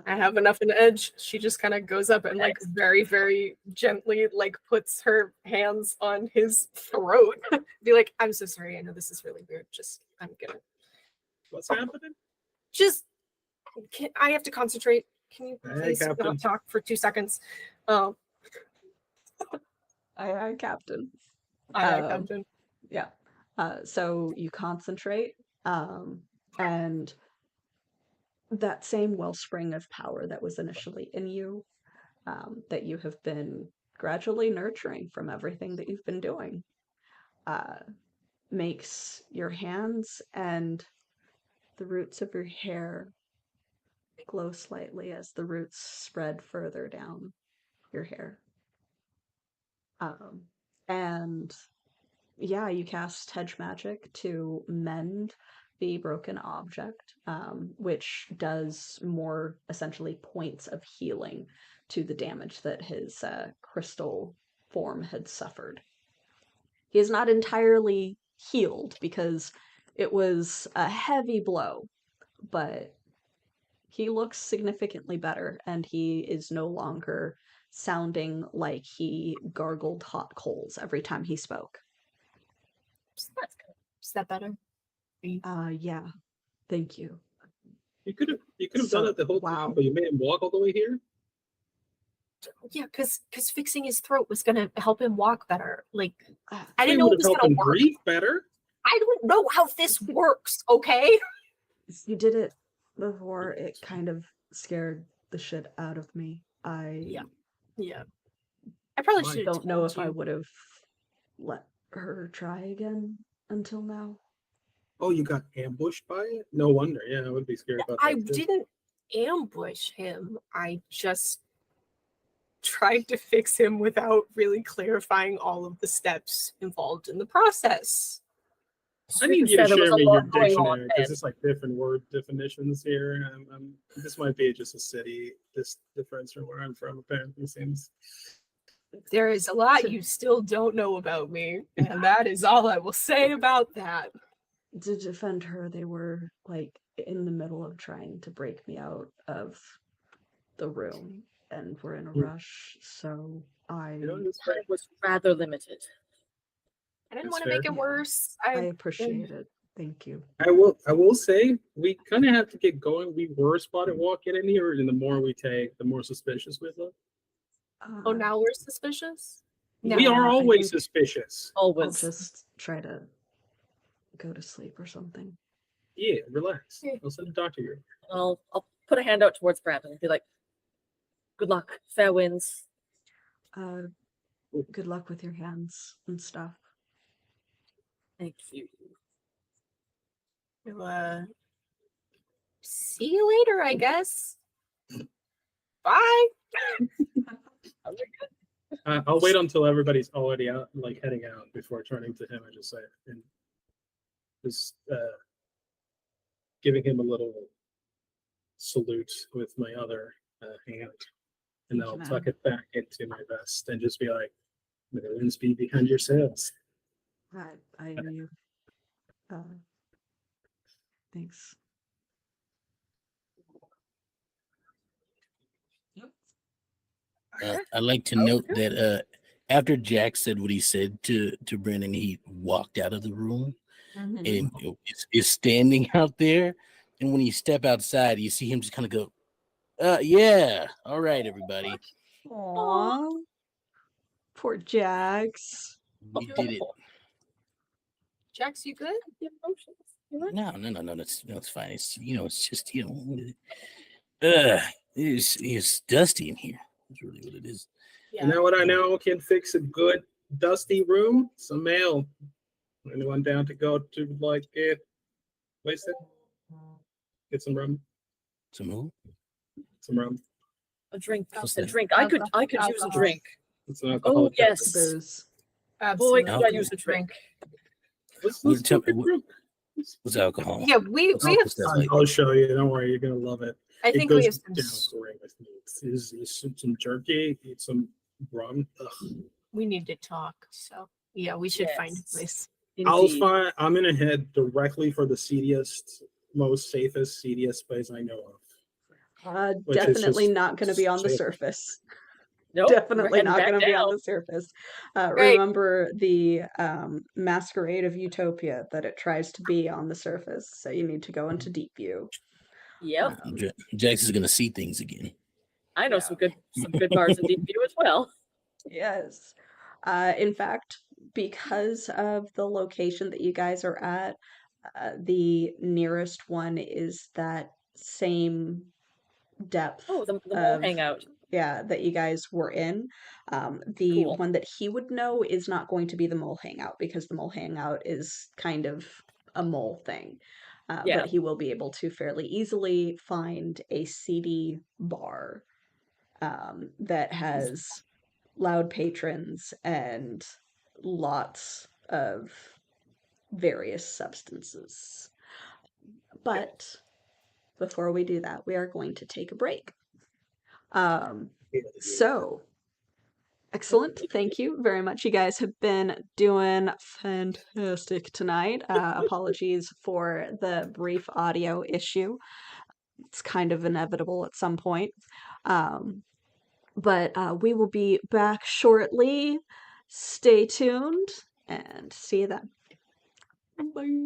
I have enough an edge. She just kind of goes up and like very, very gently like puts her hands on his throat. Be like, I'm so sorry. I know this is really weird. Just I'm gonna. What's happening? Just I have to concentrate. Can you Hey, please Captain. not talk for 2 seconds? Aye, Captain. Captain. Yeah. So you concentrate, and that same wellspring of power that was initially in you, that you have been gradually nurturing from everything that you've been doing, makes your hands and the roots of your hair glow slightly as the roots spread further down your hair. And yeah, you cast hedge magic to mend the broken object, which does more essentially points of healing to the damage that his crystal form had suffered. He is not entirely healed because it was a heavy blow, but he looks significantly better, and he is no longer sounding like he gargled hot coals every time he spoke. That's good. Is that better? Yeah. Thank you. You could have done it the whole time, but you made him walk all the way here. Yeah, because fixing his throat was gonna help him walk better. Like I It didn't know would it was have helped gonna him work. breathe better. I don't know how this works. Okay. You did it before. It kind of scared the shit out of me. Yeah. I probably I should. don't know if I would have let her try again until now. Oh, you got ambushed by it? No wonder. Yeah, I would be scared about that. I too. didn't ambush him. I just tried to fix him without really clarifying all of the steps involved in the process. I need you to Said there was share a me your lot going on, dictionary because man. it's like different word definitions here. This might be just a city difference from where I'm from. Apparently, seems. There is a lot you still don't know about me, and that is all I will say about that. to defend her, they were like in the middle of trying to break me out of the room, and we're in a rush, so I Time was rather limited. I didn't That's want to make fair. it worse. I appreciate it. Thank you. I will say we kind of have to get going. We were spotted walking in here, and the more we take, the more suspicious we look. Oh, now we're suspicious? We No, are I always think suspicious. I'll Always. just try to go to sleep or something. Yeah, relax. Yeah. I'll send a doctor here. I'll put a hand out towards Brandon and be like, "Good luck, fair winds." Good luck with your hands and stuff. Thank you. We'll, see you later, I guess. Bye. I'll wait until everybody's already out, like heading out, before turning to him and just say, and just giving him a little salute with my other hand, and I'll tuck it back into my vest and just be like, "May the winds be behind your sails." I owe you. Thanks. I'd like to note that after Jack said what he said to Brennan, he walked out of the room and is standing out there. And when you step outside, you see him just kind of go, yeah, all right, everybody. Aww. Poor Jax. We did it. Jax, you good? No, it's fine. It's it's just it's dusty in here. That's really what it is. Yeah. You know what I know can fix a good dusty room? Some mail. Anyone down to go to like get wasted? Get some rum. Some who? Some rum. A drink. What's A that? drink. I could use a drink. It's an alcoholic yes. beverage. Booze. Boy, Absolutely. could I use a drink. Let's Tell me, take a drink. What's alcohol? Yeah, we have. What's that like? I'll show you. Don't worry, you're gonna love it. I think we have some. down great with me. It's some jerky, eat some rum. Ugh. We need to talk. So yeah, we should find a Yes. place. Indeed. I'm gonna head directly for the seediest, most safest, seediest place I know of. Which is Definitely just not going to be on the safe. surface. Nope, we're Definitely heading not back going to be on down. the surface. Great. Remember the masquerade of utopia that it tries to be on the surface. So you need to go into deep view. Yep, Jax is gonna see things again. I know some good bars in Deep View as well. Yes. In fact, because of the location that you guys are at, the nearest one is that same depth. Oh, the mall of- hangout. Yeah, that you guys were in. The Cool. one that he would know is not going to be the mole hangout because the mole hangout is kind of a mole thing. Yeah. But he will be able to fairly easily find a seedy bar that has loud patrons and lots of various substances. But before we do that, we are going to take a break. So excellent. Thank you very much. You guys have been doing fantastic tonight. Apologies for the brief audio issue. It's kind of inevitable at some point. But we will be back shortly. Stay tuned and see you then. Bye.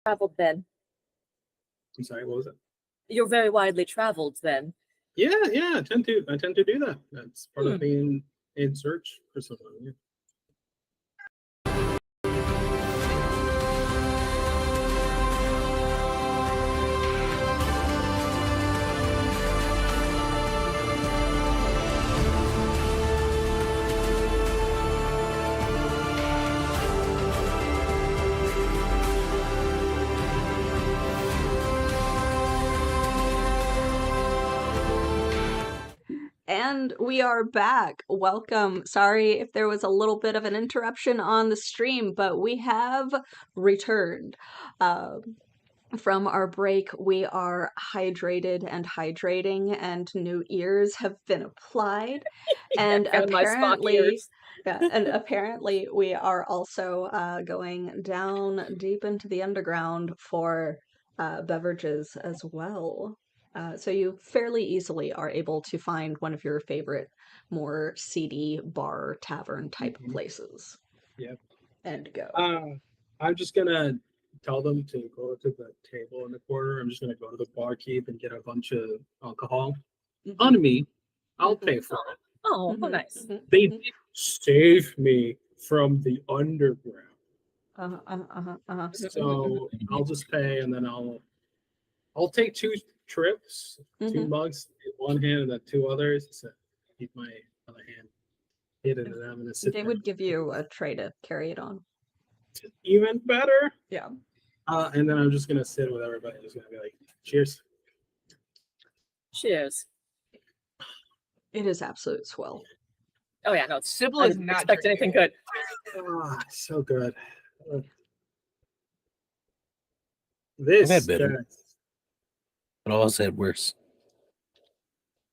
traveled then. I'm sorry, what was it? You're very widely traveled then. Yeah, I tend to do that. That's part of being in search for someone. Yeah. And we are back. Welcome. Sorry if there was a little bit of an interruption on the stream, but we have returned. From our break, we are hydrated and hydrating, and new ears have been applied. And Found my Spock apparently, ears. and apparently, we are also going down deep into the underground for beverages as well. So you fairly easily are able to find one of your favorite, more seedy bar tavern type places. Yep. And go. I'm just gonna tell them to go to the table in the corner. I'm just gonna go to the barkeep and get a bunch of alcohol. On me, I'll pay for it. Oh, how nice. They save me from the underground. So I'll just pay, and then I'll take 2 trips, 2 mugs in one hand, and then 2 others. So keep my other hand hidden, and I'm gonna sit. They would give you a tray to carry it on. Even better. Yeah. And then I'm just gonna sit with everybody. Just gonna be like, cheers. Cheers. It is absolute swell. Oh yeah, no, Sybil I is didn't not expect anything good. So good. I've This had better. guy. But I also had worse.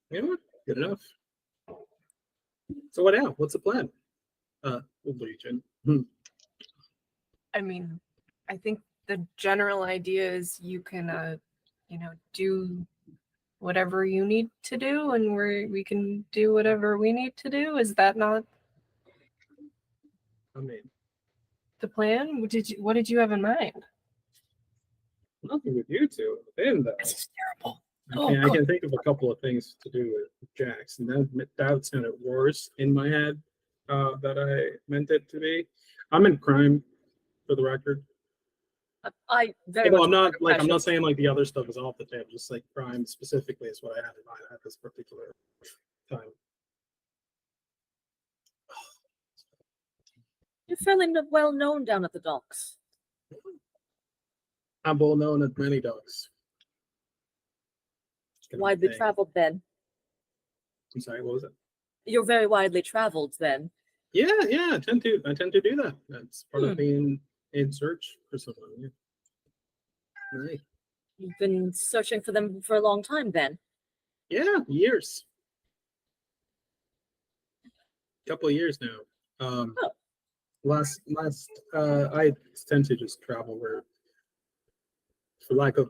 You know what? Good enough. So what now? What's the plan? Legion. I mean, I think the general idea is you can, do whatever you need to do, and we can do whatever we need to do. Is that not I mean, the plan? What did you have in mind? nothing with you two. Then though. This is terrible. I can think of a couple of things to do with Jax, and that sounded worse in my head that I meant it to be. I'm in crime, for the record. I very Well, much I'm not saying like the other stuff is off the table. Just like crime specifically is what I had in mind at this particular time. You're fairly well known down at the docks. I'm well known at many docks. Widely traveled then. I'm sorry, what was it? You're very widely traveled then. Yeah, I tend to do that. That's part of being in search for someone. Yeah. Right. You've been searching for them for a long time then. Yeah, years. Couple of years now. Last I tend to just travel where, for lack of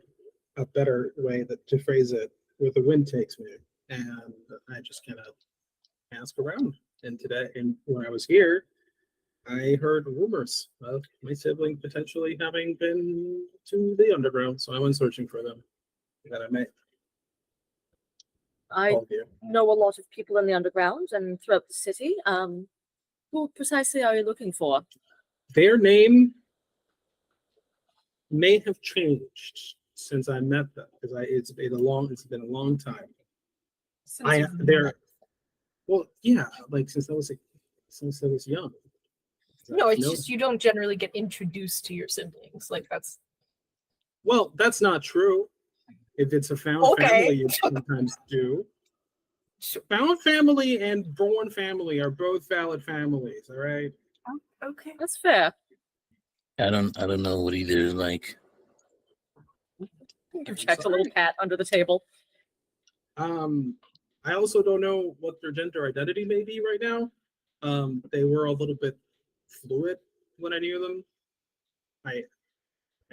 a better way to phrase it, where the wind takes me, and I just kind of ask around. And when I was here, I heard rumors of my sibling potentially having been to the underground, so I went searching for them. That I met. I know a lot of people in the underground and throughout the city. Who precisely are you looking for? Their name may have changed since I met them, because it's been a long time. Well, yeah, like since I was young. No, it's just you don't generally get introduced to your siblings. Like that's. Well, that's not true. If it's a found family, you sometimes do. Found family and born family are both valid families. All right. Okay, that's fair. I don't know what either is like. You've checked a little cat under the table. I also don't know what their gender identity may be right now. They were a little bit fluid when I knew them. I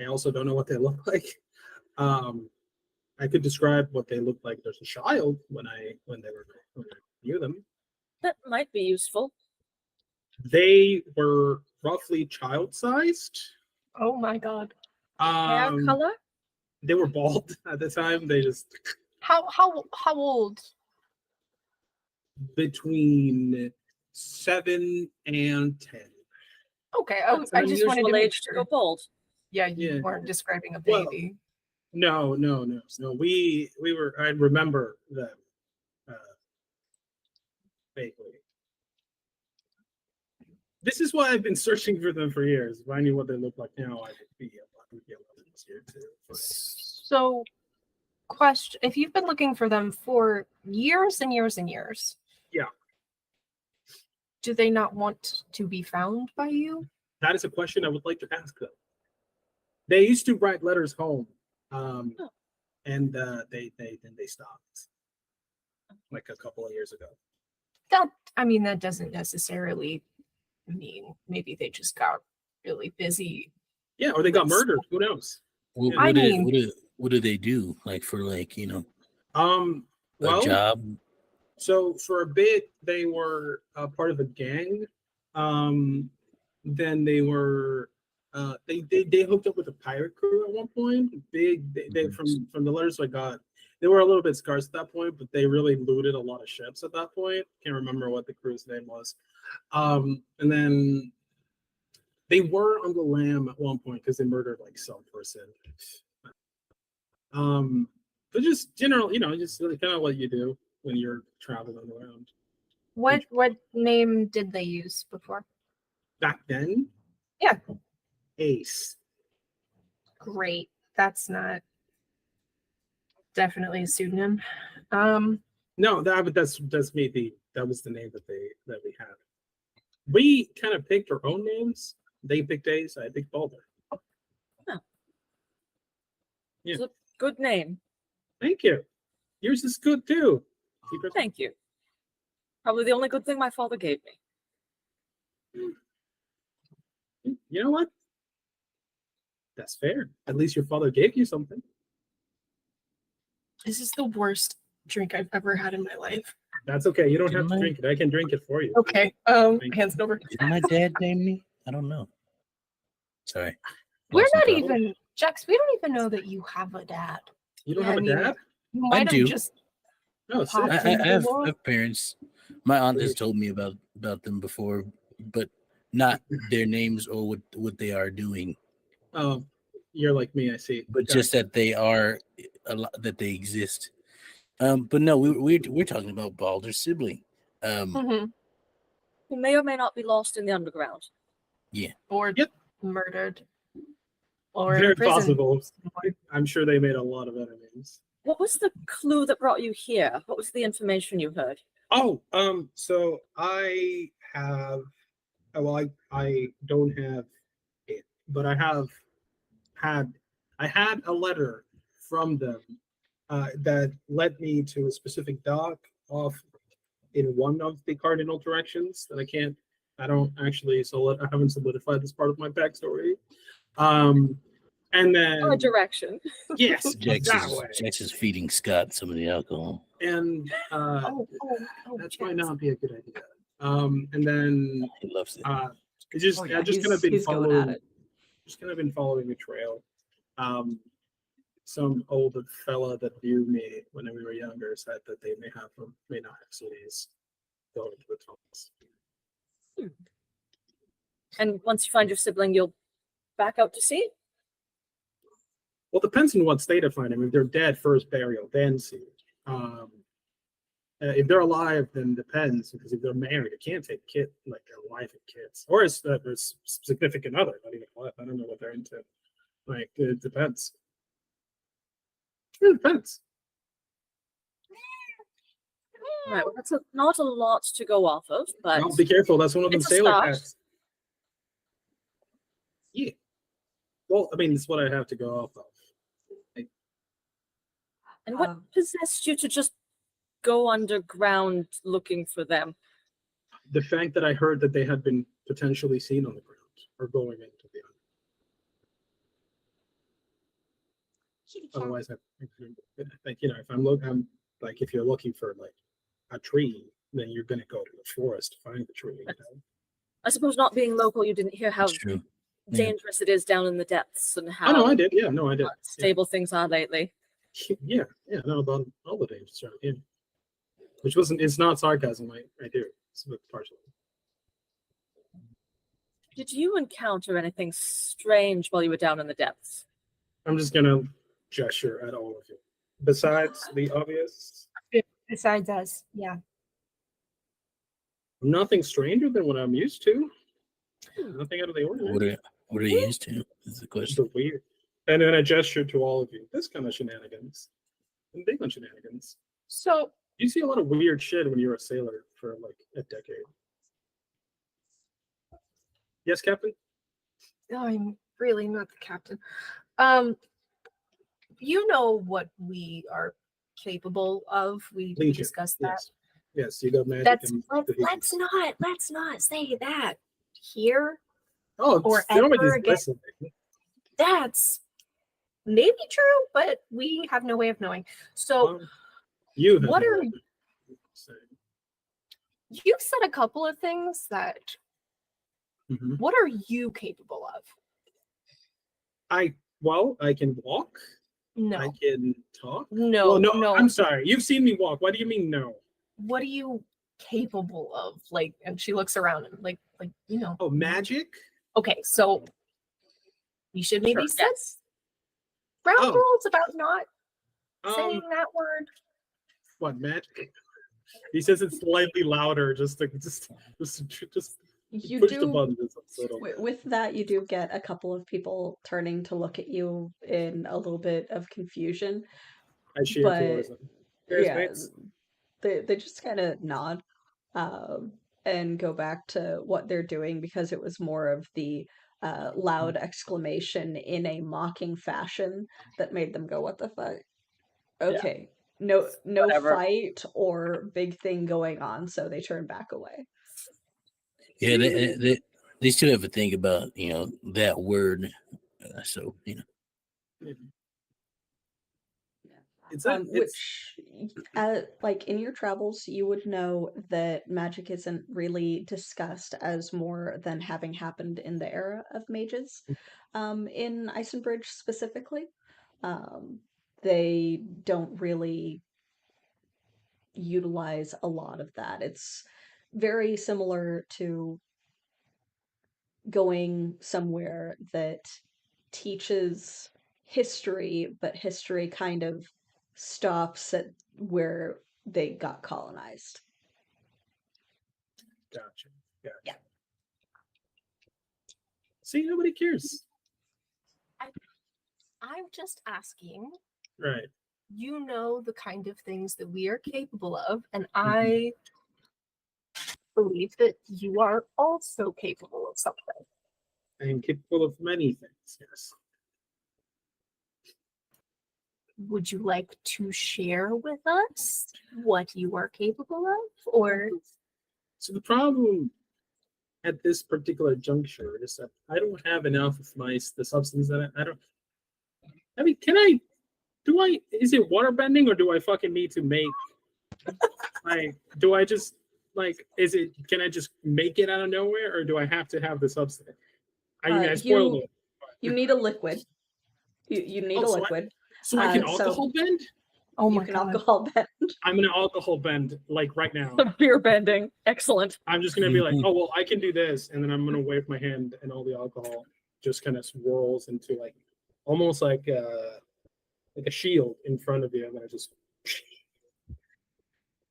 also don't know what they look like. I could describe what they looked like as a child when I knew them. That might be useful. They were roughly child-sized. Oh my god. Hair color? They were bald at the time. They just How old? between 7 and 10. Okay, Oh, it's I just wanted to unusual make age to sure. go bald. Yeah, you Yeah. weren't describing a Well, baby. No. We were. I remember them vaguely. This is why I've been searching for them for years. If I knew what they look like now, I would be a lot easier to find. So, question: if you've been looking for them for years and years and years, Yeah. do they not want to be found by you? That is a question I would like to ask them. They used to write letters home, and they stopped like a couple of years ago. That doesn't necessarily mean maybe they just got really busy. Yeah, or they got murdered. Who knows? What, I what do they do? Like for like, a Well, job? so for a bit they were part of a gang. Then they were they hooked up with a pirate crew at one point. They from the letters I got, they were a little bit scarce at that point, but they really looted a lot of ships at that point. Can't remember what the crew's name was. And then they were on the lam at one point because they murdered like some person. But just general, just really kind of what you do when you're traveling around. What name did they use before? Back then? Yeah. Ace. Great. That's not definitely a pseudonym. No, that's maybe that was the name that we had. We kind of picked our own names. They picked Ace, I picked Balder. Oh. Yeah. It's a good name. Thank you. Yours is good too. Thank you. Probably the only good thing my father gave me. You know what? That's fair. At least your father gave you something. This is the worst drink I've ever had in my life. That's okay. You don't have to drink it. I can drink it for you. Okay. Hands it over. Did my dad name me? I don't know. Sorry. We're Lost my not thought. even, Jax, we don't even know that you have a dad. You don't Yeah, have I a mean, dad? You might have do. just No, popped I into the have world. parents. My aunt has told me about them before, but not their names or what they are doing. Oh, you're like me, I see. But just that they are that they exist. But no, we're talking about Balder's sibling. Mhm. Who may or may not be lost in the underground. Yeah. Or Yep. murdered. Or in very prison. possible. I'm sure they made a lot of enemies. What was the clue that brought you here? What was the information you heard? Oh, so I have, well, I don't have it, but I had a letter from them that led me to a specific dock off in one of the cardinal directions that I haven't solidified this part of my backstory. And then A direction. yes, that way. Jax is feeding Scott some of the alcohol. And Oh, that Jax. might not be a good idea. And then He loves it. it's just Yeah, I've just kind of been he's going at following. it. Just kind of been following a trail. Some older fella that knew me when we were younger said that they may not have cities going to the tunnels. And once you find your sibling, you'll back out to sea? Well, depends on what state I find them. If they're dead, first burial, then see. If they're alive, then depends, because if they're married, you can't take their wife and kids, or it's significant other. Not even wife. I don't know what they're into. Like it depends. It depends. Right. Well, that's not a lot to go off of, but Well, be careful. That's one of them it's a sailor start. packs. Yeah. Well, I mean, it's what I have to go off of. And what possessed you to just go underground looking for them? The fact that I heard that they had been potentially seen on the ground or going into the otherwise, if you're looking for like a tree, then you're gonna go to the forest to find the tree. I suppose not being local, you didn't hear how That's true. dangerous it is down in the depths and how Oh no, I did. Yeah, no, I did. unstable things are lately. Yeah, no, about all the dangers around here. Which wasn't. It's not sarcasm. I do. It's partially. Did you encounter anything strange while you were down in the depths? I'm just gonna gesture at all of you. Besides the obvious, Besides us, yeah. nothing stranger than what I'm used to. Nothing out of the ordinary. What are you used to? Is the question. Just weird. And then I gesture to all of you. This kind of shenanigans. And big on shenanigans. So You see a lot of weird shit when you're a sailor for like a decade. Yes, Captain? I'm really not the captain. You know what we are capable of. We Legion. discussed that. Yes, you got magic. That's and let's not say that here. Oh, or nobody's ever again. listening. That's maybe true, but we have no way of knowing. So You have what no are idea. you've said a couple of things that Mhm. what are you capable of? I can walk. No. I can talk. No, Well, no, no. I'm sorry. You've seen me walk. What do you mean no? What are you capable of? Like, and she looks around and like, you know. Oh, magic? Okay, so you should maybe Sure, set yes. ground Oh. rules about not saying that word. What magic? He says it slightly louder, just You push the do button just a little. with that, you do get a couple of people turning to look at you in a little bit of confusion. I cheer but towards them. Cheers, yeah, mates. they just kind of nod and go back to what they're doing because it was more of the loud exclamation in a mocking fashion that made them go, "What the fuck?" Okay, no Whatever. fight or big thing going on, so they turn back away. Yeah, they still have to think about that word. So It's which, like in your travels, you would know that magic isn't really discussed as more than having happened in the era of mages. In Isonbridge specifically, they don't really utilize a lot of that. It's very similar to going somewhere that teaches history, but history kind of stops at where they got colonized. Gotcha. Yeah. See, nobody cares. I'm just asking. Right. You know the kind of things that we are capable of, and I believe that you are also capable of something. I am capable of many things, yes. Would you like to share with us what you are capable of? Or So the problem at this particular juncture is that I don't have enough of the substance that I don't. I mean, is it water bending or do I fucking need to make do I just can I just make it out of nowhere or do I have to have the substance? I mean, I spoiled it. You need a liquid. You need a liquid. So I can alcohol bend? oh You my can god. alcohol bend. I'm gonna alcohol bend like right now. Beer bending. Excellent. I'm just gonna be like, oh well, I can do this, and then I'm gonna wave my hand, and all the alcohol just kind of swirls into like almost like a shield in front of you, and then I just.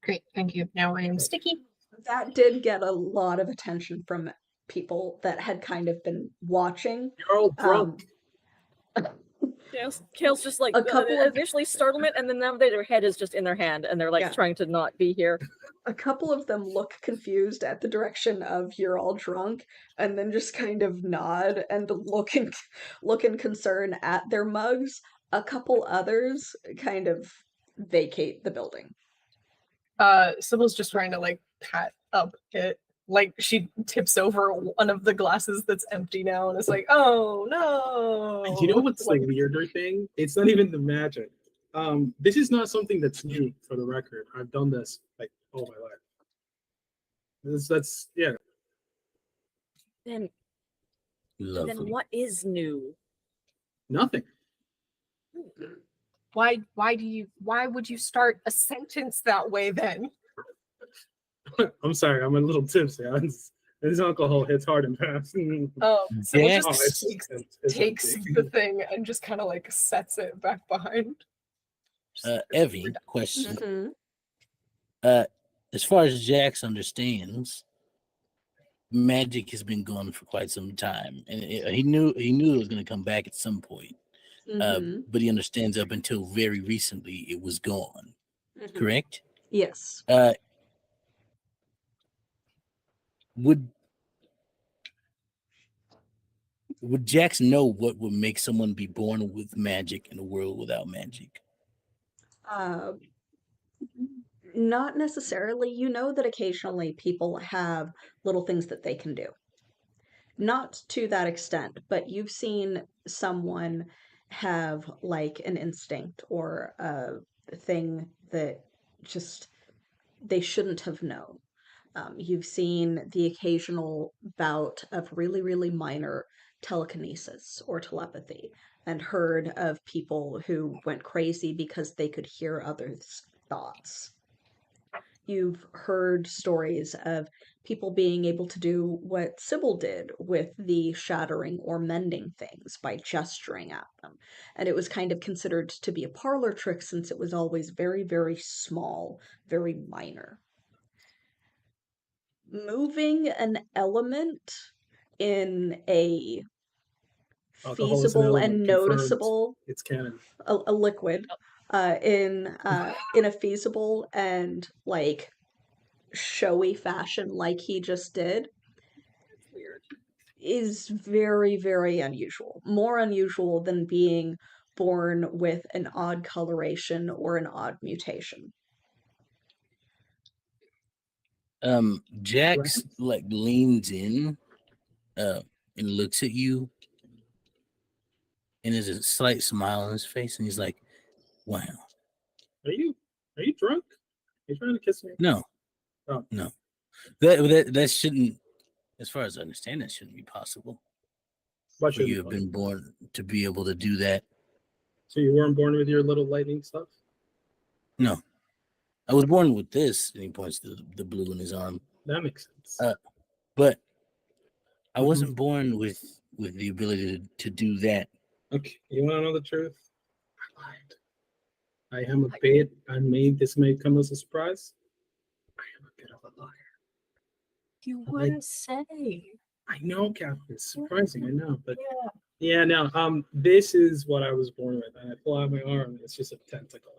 Great, thank you. Now I am sticky. That did get a lot of attention from people that had kind of been watching. You're all drunk. Kale's just like A couple of- initially startlement, and then now their head is just in their hand, and they're like Yeah. trying to not be here. A couple of them look confused at the direction of "you're all drunk," and then just kind of nod and look in concern at their mugs. A couple others kind of vacate the building. Sybil's just trying to like pat up it. Like she tips over one of the glasses that's empty now and is like, oh no. You know what's like, the weirder thing? It's not even the magic. This is not something that's new for the record. I've done this like all my life. That's yeah. Then Lovely. Then what is new? Nothing. Why would you start a sentence that way then? I'm sorry, I'm a little tipsy. This alcohol hits hard and fast. Oh, so it Jax- just It's takes empty. the thing and just kind of like sets it back behind. Evie, question. Mhm. As far as Jax understands, magic has been gone for quite some time, and he knew it was going to come back at some point. Mhm. But he understands up until very recently it was gone. Mhm. Correct? Yes. Would Jax know what would make someone be born with magic in a world without magic? Not necessarily. You know that occasionally people have little things that they can do. Not to that extent, but you've seen someone have like an instinct or a thing that just they shouldn't have known. You've seen the occasional bout of really, really minor telekinesis or telepathy, and heard of people who went crazy because they could hear others' thoughts. You've heard stories of people being able to do what Sybil did with the shattering or mending things by gesturing at them. And it was kind of considered to be a parlor trick since it was always very, very small, very minor. Moving an element in a Alcohol is an feasible element, and confirmed. noticeable It's canon. a liquid in a feasible and like showy fashion like he just did It's weird. is very, very unusual. More unusual than being born with an odd coloration or an odd mutation. Jax like leans in and looks at you, and there's a slight smile on his face, and he's like, "Wow, Are you drunk? Are you trying to kiss me? no, Oh. no, that shouldn't, as far as I understand, that shouldn't be possible Why for shouldn't you it have be? been born to be able to do that." So you weren't born with your little lightning stuff? No, I was born with this, and he points to the blue in his arm. That makes sense. But I wasn't born with the ability to do that. Okay, you want to know the truth? I lied. I am a bit. This may come as a surprise. I am a bit of a liar. You I- wouldn't say. I know, Captain. It's surprising. I know, but Yeah. yeah, no. This is what I was born with, and I pull out my arm, and it's just a tentacle.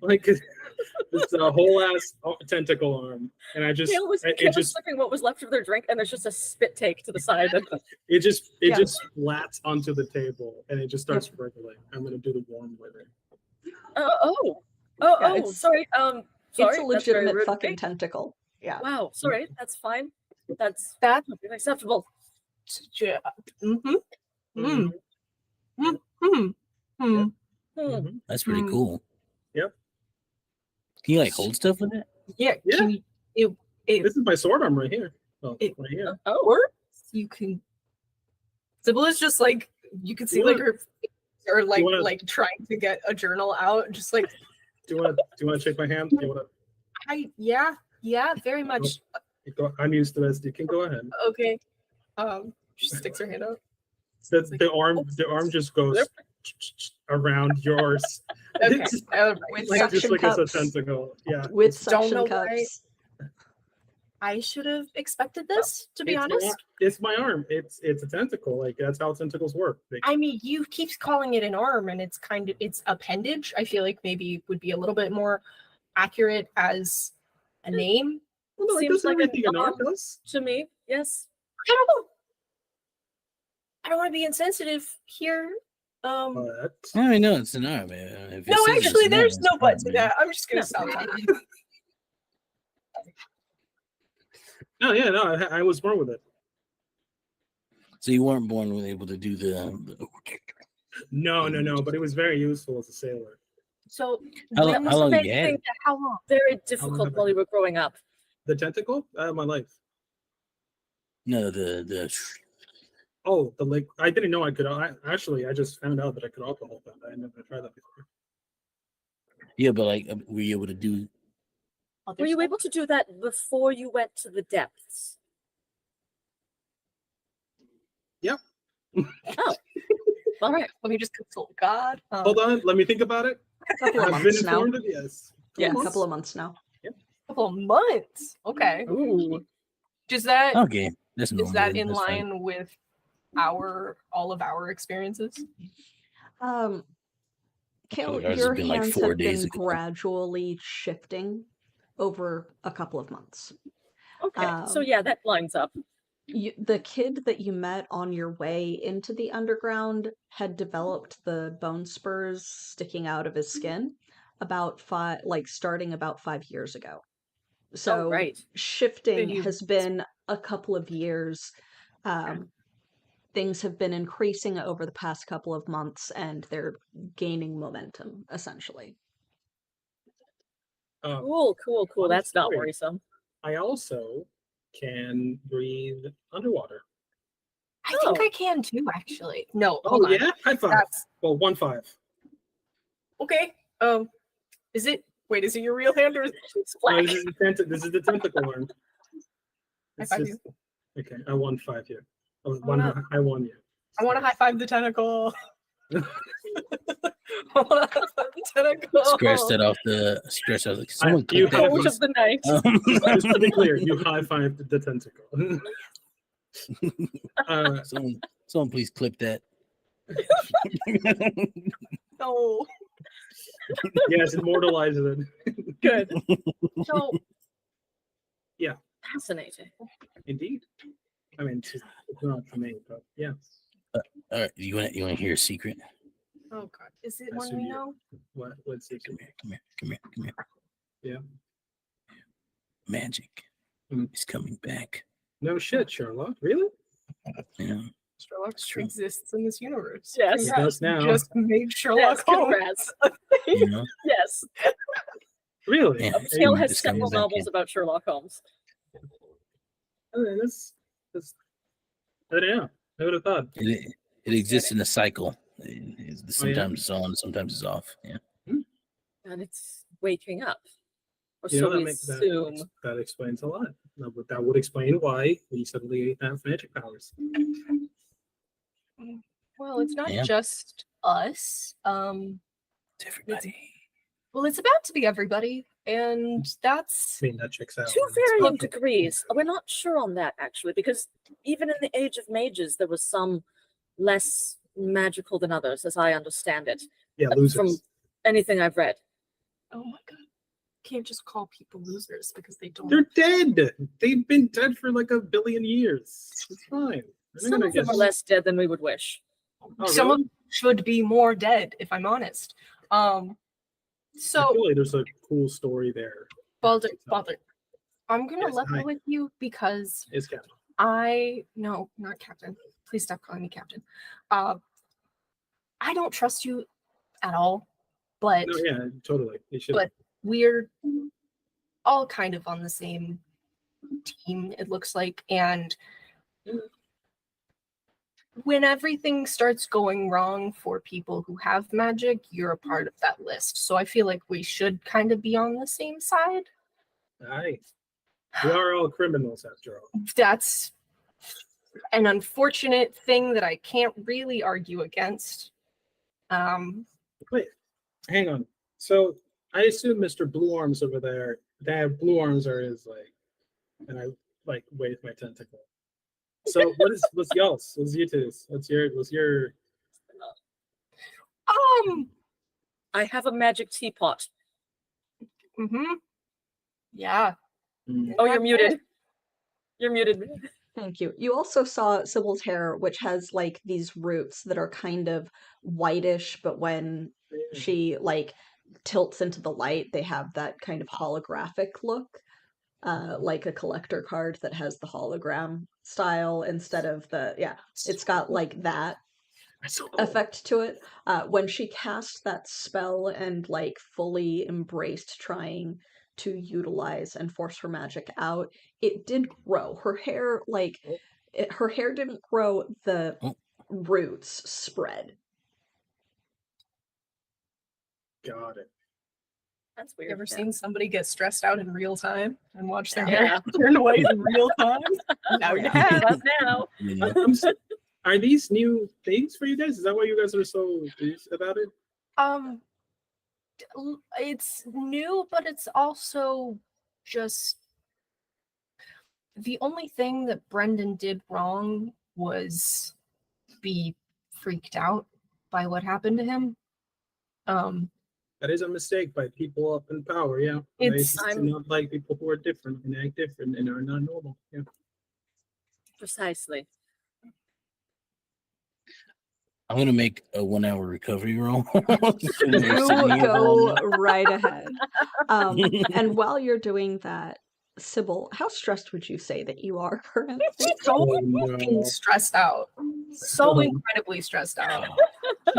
Like it's a whole ass tentacle arm, and I just Kale was sucking what was left of their drink, and there's just a spit take to the side. it just Yeah. splats onto the table, and it just starts wriggling. I'm gonna do the worm with it. Yeah, it's- Sorry. It's Sorry, a that's very legitimate rude of fucking me. tentacle. Yeah. Wow, sorry, that's fine. That's That. acceptable. Mm-hmm. Mhm. Mm-hmm. Hmm. Mhm. That's pretty Hmm. cool. Yep. Can you like hold stuff with it? Yeah. Yeah. Can you, it This is my sword arm right here. Well, It- right here. Oh, works? You can. Sybil is just like you can see You like wanna- her or like wanna- like trying to get a journal out, just like Do you want to shake my hand? You want yeah, very much. to? I'm used to this. You can go ahead. Okay. She sticks her hand out. The arm just goes around yours. Okay. It's With like just suction like it's a cups. tentacle. Yeah. With Don't know suction why. cups. I should have expected this, to be It's honest. it's my arm. It's a tentacle. Like that's how tentacles work. I mean, you keep calling it an arm, and it's appendage. I feel like maybe would be a little bit more accurate as a name. Well, no, it seems does like everything an an arm arm. does. to me, yes. I don't want to be insensitive here. But I mean, no, it's an arm. If it No, says it's actually, an arm, there's it's no an but arm, to man. that. I'm just gonna No. stop talking. no, yeah, no, I was born with it. So you weren't born with able to do the No, but it was very useful as a sailor. So How when was long the you big had thing? it? How long? Very difficult while you were growing up. The tentacle? My life. no the Oh, the lake. I didn't know I could. I just found out that I could alcohol that. I never tried that before. Yeah, but like, were you able to do? Were you able to do that before you went to the depths? Yep. Oh, all right. Let me just consult God. Hold on, let me think about it. A couple of I've been months now. informed of yes. Yeah, a Months. couple of months now. A couple of months. Okay. Ooh. Does that Okay, that's is normal. that then, in that's fine. line with all of our experiences? Kale, Ours has your been like hands 4 have days been ago. gradually shifting over a couple of months. Okay, so yeah, that lines up. The kid that you met on your way into the underground had developed the bone spurs sticking out of his skin starting about 5 years ago. So right. shifting Then has been a couple of years. Things have been increasing over the past couple of months, and they're gaining momentum, essentially. Cool. fun That's not story. worrisome. I also can breathe underwater. I think I can too, actually. No, Oh hold on. yeah, high five. That's Well, 1-5. okay. Is it your real hand or is it It's No, black. this is the tentacle arm. It's High five just, okay, I won 5 here. I no. won you. I want to high five the tentacle. I want to high five the tentacle. Scratch that off the scratch out. Someone you click that, have- Coach please. of the night. Just to be clear, you high fived the tentacle. Someone please clip that. No. Yes, immortalize it. Good. So Fascinating. Indeed. I mean, it's not for me, but yeah. All right, you want to hear a secret? oh god. Is it I one assume we you- know? What's it? Come here. Yeah. Magic Mhm. is coming back. No shit, Sherlock. Really? Yeah. Sherlock It's true. exists in this universe. Yes. It Congrats. does now. Just made Sherlock Yes, Holmes. congrats. You know? Yes. Really? Yeah. Kale It's has coming several back novels in. about Sherlock Holmes. I mean, that's I don't know. I would have thought. It exists in a cycle. Sometimes Oh, yeah? it's on, sometimes it's off. Yeah. And it's waking up. Or You so know, that we makes assume. that explains a lot. That would explain why we suddenly have magic powers. Well, it's not Yeah. just us. It's everybody. Well, it's about to be everybody, and that's I mean, that checks out. To varying degrees. We're not sure on that, actually, because even in the Age of Mages, there was some less magical than others, as I understand it, Yeah, from losers. anything I've read. oh my god. Can't just call people losers because they don't. They're dead. They've been dead for like 1 billion years. It's fine. They're Some gonna of them get- are less dead than we would wish. Oh, Some of really? them should be more dead, if I'm honest. I So feel like there's a cool story there. Baldur, I'm gonna Yes, level hi. with you because It's Captain. no, not Captain. Please stop calling me Captain. I don't trust you at all, but No, yeah, totally. You should. But- we're all kind of on the same team, it looks like, and when everything starts going wrong for people who have magic, you're a part of that list. So I feel like we should kind of be on the same side. Aye. We are all criminals after all. That's an unfortunate thing that I can't really argue against. Wait, hang on. So I assume Mr. Blue Arms over there, that Blue Arms are his and I wave my tentacle. So what's y'all's? What's you two's? What's your I have a magic teapot. Yeah. Oh, you're muted. You're muted. Thank you. You also saw Sybil's hair, which has like these roots that are kind of whitish, but when she tilts into the light, they have that kind of holographic look, like a collector card that has the hologram style instead of it's got like that effect to it. When she cast that spell and fully embraced trying to utilize and force her magic out, it did grow. Her hair her hair didn't grow, the Oh. roots spread. Got it. That's You weird. ever yeah. seen somebody get stressed out in real time and watch their Yeah. hair turn white in real time? Now you have. But now, You know? Are these new things for you guys? Is that why you guys are so enthused about it? It's new, but it's also just the only thing that Brendan did wrong was be freaked out by what happened to him. That is a mistake by people up in power, yeah. It's- They do not like people who are different and act different and are not normal. Yeah. precisely. I'm gonna make a 1 hour recovery roll. You go right ahead. And while you're doing that, Sybil, how stressed would you say that you are currently? So no. fucking stressed out. So incredibly stressed out.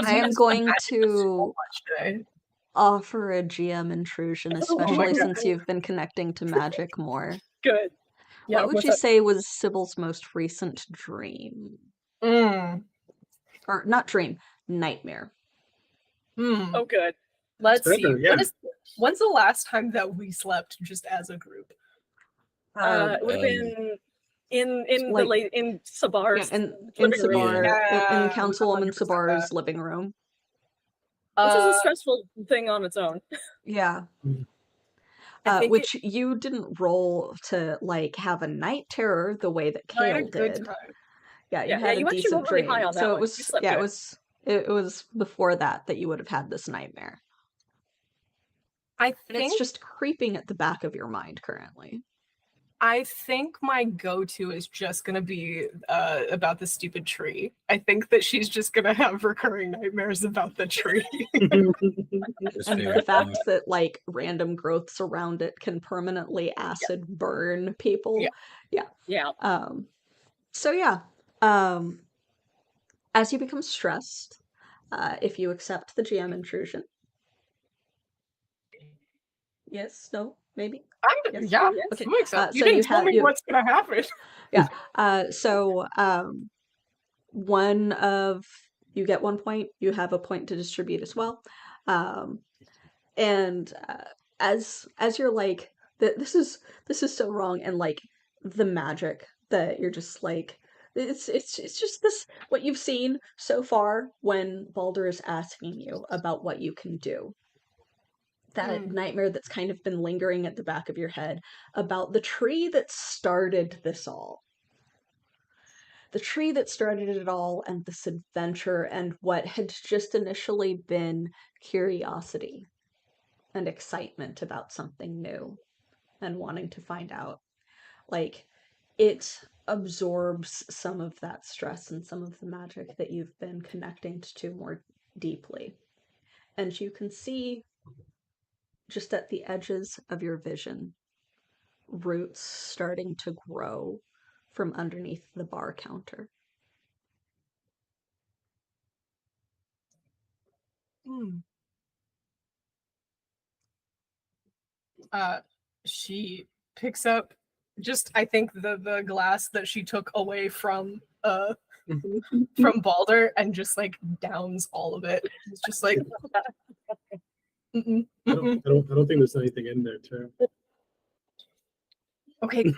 I am going so to much today. offer a GM intrusion, especially God. since you've been connecting to magic more. Good. Yeah, What would what's you up? say was Sybil's most recent dream? Or not dream, nightmare. Oh, good. Let's Better, see. yeah. When's the last time that we slept just as a group? It would have been in like- the late in Sabar's in living room, Sabar, Yeah, in Councilwoman 100% Sabar's that. living room. which is a stressful thing on its own. Yeah. I think Which you didn't roll to like have a night terror the way that I had a Kale good did. time. Yeah, you Yeah, had you a actually decent rolled really dream. high on that So one. it You was slept yeah, good. it was before that you would have had this nightmare. I And think it's just creeping at the back of your mind currently. I think my go-to is just gonna be about the stupid tree. I think that she's just gonna have recurring nightmares about the tree. That's And fair. the fact that like random growths around it can permanently acid burn people. Yeah. So yeah. As you become stressed, if you accept the GM intrusion. Yes, no, maybe. Yes. Yeah, Okay. I'm excited. You So didn't you tell have- me you- what's gonna happen. One of you get 1 point, you have a point to distribute as well. And as you're like this is so wrong, and like the magic that you're just like it's just this what you've seen so far when Baldur is asking you about what you can do. That nightmare that's kind of been lingering at the back of your head about the tree that started this all. The tree that started it all, and this adventure, and what had just initially been curiosity and excitement about something new and wanting to find out. Like, it absorbs some of that stress and some of the magic that you've been connecting to more deeply. And you can see just at the edges of your vision, roots starting to grow from underneath the bar counter. She picks up just I think the glass that she took away from Baldur and just like downs all of it. It's just like I don't think there's anything in there too. okay,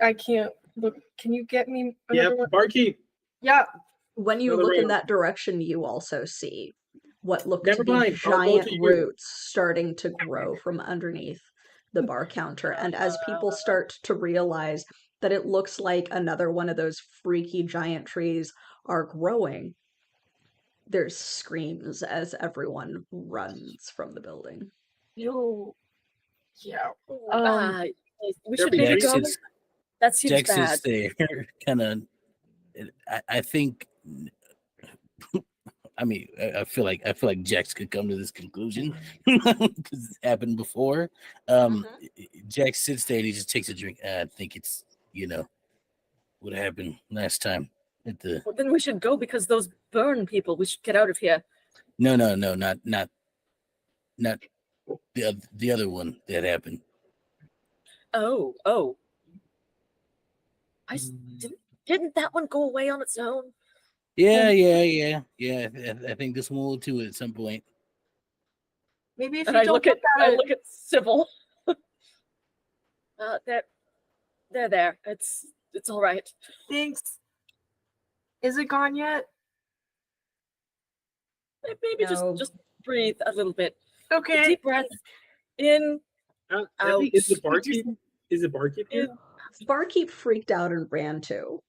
I can't look. Can you get me Yeah, another one? barkeep. Yeah. When you Another look in room. that direction, you also see what look Never to be mind, I'll go giant to you. roots starting to grow from underneath the bar counter. And as people start to realize that it looks like another one of those freaky giant trees are growing, there's screams as everyone runs from the building. Yo. Yeah. We should maybe Jax go. is, That seems Jax bad. is there, kind of. I think. I mean, I feel like Jax could come to this conclusion because it's happened before. Jax sits there and he just takes a drink. I think it's what happened last time at the. Well, then we should go because those burn people. We should get out of here. No, not the other one that happened. Oh. Didn't that one go away on its own? Yeah. I think this one will too at some point. Maybe if And you I don't look at it. Sybil. They're there. It's all right. Thanks. Is it gone yet? Maybe No. just breathe a little bit. Okay. Deep breath in. Abby, is the barkeep here? Barkeep freaked out and ran too.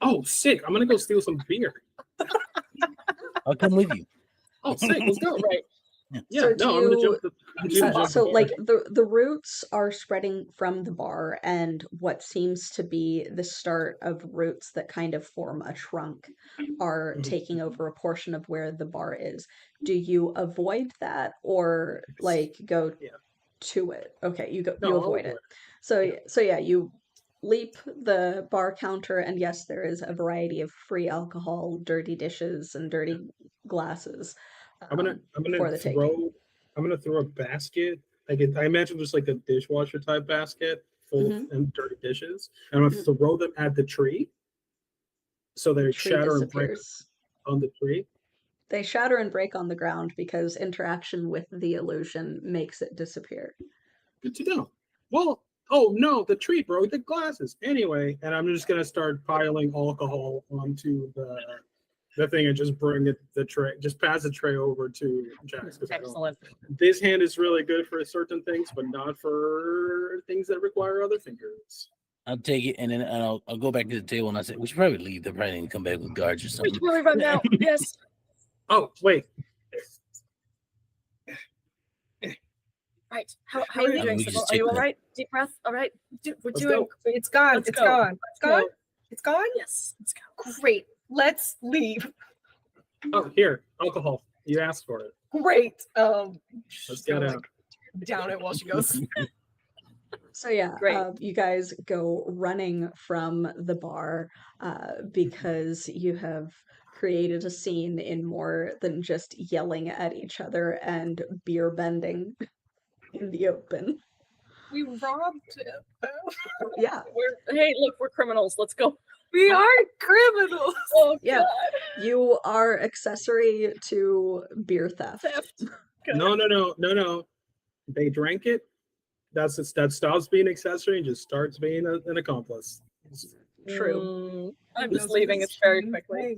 Oh, sick! I'm gonna go steal some beer. I'll come with you. Oh, sick! Let's go. Right. Yeah, So no, I'm gonna jump the. I'm just gonna jump so the bar. like the roots are spreading from the bar, and what seems to be the start of roots that kind of form a trunk are taking over a portion of where the bar is. Do you avoid that or like go Yeah. to it? Okay, you No, I'll avoid it. So yeah, you leap the bar counter, and yes, there is a variety of free alcohol, dirty dishes, and dirty glasses. I'm gonna for the taking. I'm gonna throw a basket. I imagine just like a dishwasher type basket full of dirty dishes. And I'm gonna throw them at the tree, so they shatter and break on the tree. They shatter and break on the ground because interaction with the illusion makes it disappear. Good to know. Well, oh no, the tree broke the glasses. Anyway, and I'm just gonna start piling alcohol onto the thing and just bring it the tray, just pass the tray over to Jax. Excellent. This hand is really good for certain things, but not for things that require other fingers. I'll take it, and then I'll go back to the table, and I say we should probably leave. They're probably gonna come back with guards or We something. should really run now. Yes. Oh wait. Right. How are you doing, Sybil? Are you all right? Deep breath. All right. We're doing. It's gone. Let's It's go. gone. It's gone. It's gone. Yes. Let's go. Great. Let's leave. Oh, here, alcohol. You asked for it. Great. Let's get out. Down it while she goes. So yeah, Great. you guys go running from the bar because you have created a scene in more than just yelling at each other and beer bending in the open. We robbed him. Yeah. Hey, look, we're criminals. Let's go. We aren't criminals. Oh, Yeah. God. You are accessory to beer theft. No. They drank it. That stops being accessory and just starts being an accomplice. True. I'm just leaving it very quickly.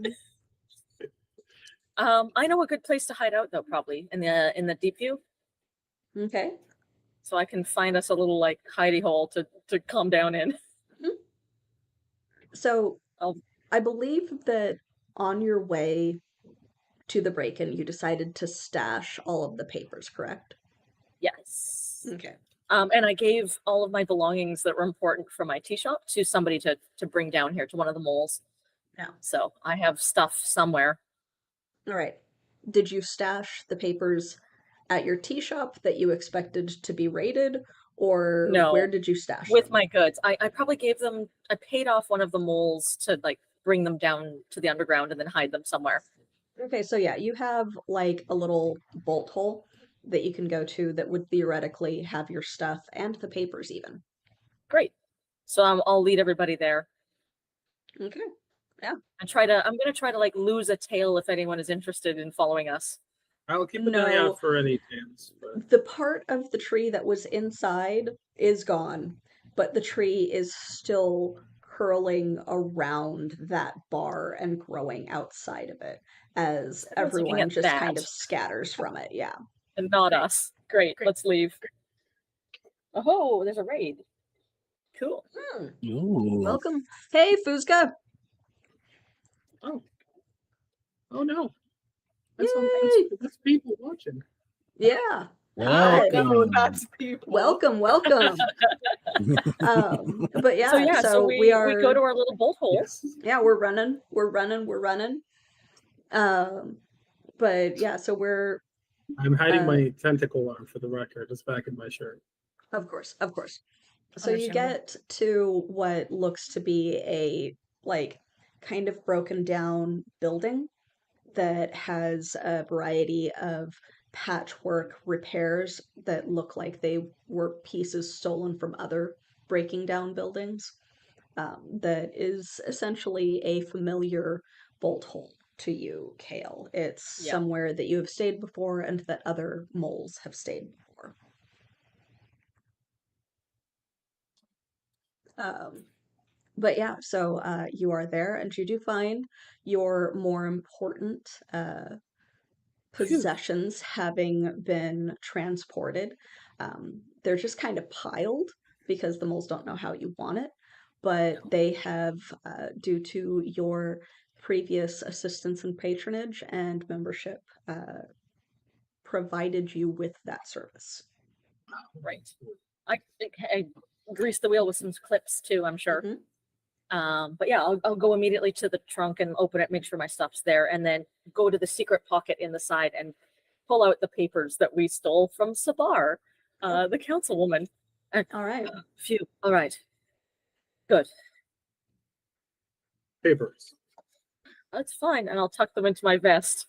I know a good place to hide out though, probably in the deep view. Okay. So I can find us a little like hidey hole to calm down in. So I believe that on your way to the break-in, you decided to stash all of the papers, correct? Yes. Okay. And I gave all of my belongings that were important for my tea shop to somebody to bring down here to one of the moles. Yeah. So I have stuff somewhere. All right. Did you stash the papers at your tea shop that you expected to be raided, or No, where did you stash with them? my goods? I probably gave them. I paid off one of the moles to like bring them down to the underground and then hide them somewhere. Okay, so yeah, you have like a little bolt hole that you can go to that would theoretically have your stuff and the papers even. Great. So I'll lead everybody there. Okay. I'm gonna try to like lose a tail if anyone is interested in following us. I'll keep an eye out for any hands. The part of the tree that was inside is gone, but the tree is still curling around that bar and growing outside of it as everyone just kind of scatters from it. Yeah. And not us. Great. Let's leave. Oh, there's a raid. Cool. Welcome. Hey, Fuzka. Oh no. That's people watching. Yeah. Welcome. That's people. Welcome. But yeah, so we go to our little bolt hole. Yes. Yeah, we're running. But yeah, so I'm hiding my tentacle arm for the record. It's back in my shirt. Of course. So you get to what looks to be a like kind of broken down building that has a variety of patchwork repairs that look like they were pieces stolen from other breaking down buildings. that is essentially a familiar bolt hole to you, Kale. It's somewhere that you have stayed before and that other moles have stayed before. But yeah, so you are there, and you do find your more important possessions having been transported. They're just kind of piled because the moles don't know how you want it, but they have, due to your previous assistance and patronage and membership, provided you with that service. Right. I grease the wheel with some clips too, I'm sure. But yeah, I'll go immediately to the trunk and open it, make sure my stuff's there, and then go to the secret pocket in the side and pull out the papers that we stole from Sapphire, the councilwoman. And, all right. Phew. All right. Good. Papers. That's fine, and I'll tuck them into my vest.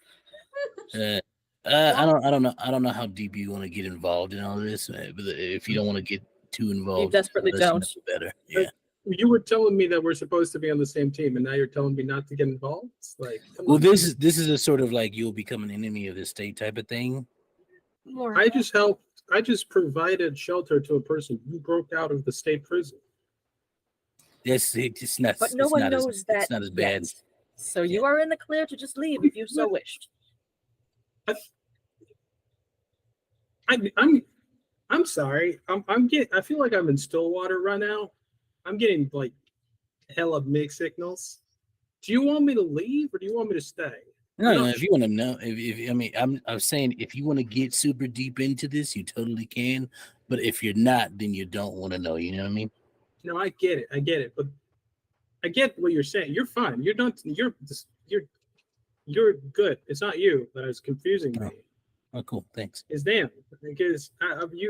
I don't know how deep you want to get involved in all this, but if you don't want to get too involved, you desperately don't. Better. Yeah. You were telling me that we're supposed to be on the same team, and now you're telling me not to get involved. It's like, well, this is a sort of like you'll become an enemy of the state type of thing. I just helped. I just provided shelter to a person who broke out of the state prison. Yes, it's not. But no one knows that. It's not as bad. Yet. So you are in the clear to just leave if you so wished. I'm sorry. I feel like I'm in Stillwater right now. I'm getting like hella mixed signals. Do you want me to leave or do you want me to stay? No, if you want to know, I'm saying if you want to get super deep into this, you totally can. But if you're not, then you don't want to know. You know what I mean? No, I get it. But I get what you're saying. You're fine. You're not. You're good. It's not you that is confusing me. Oh, cool. Thanks. It's them. Because when we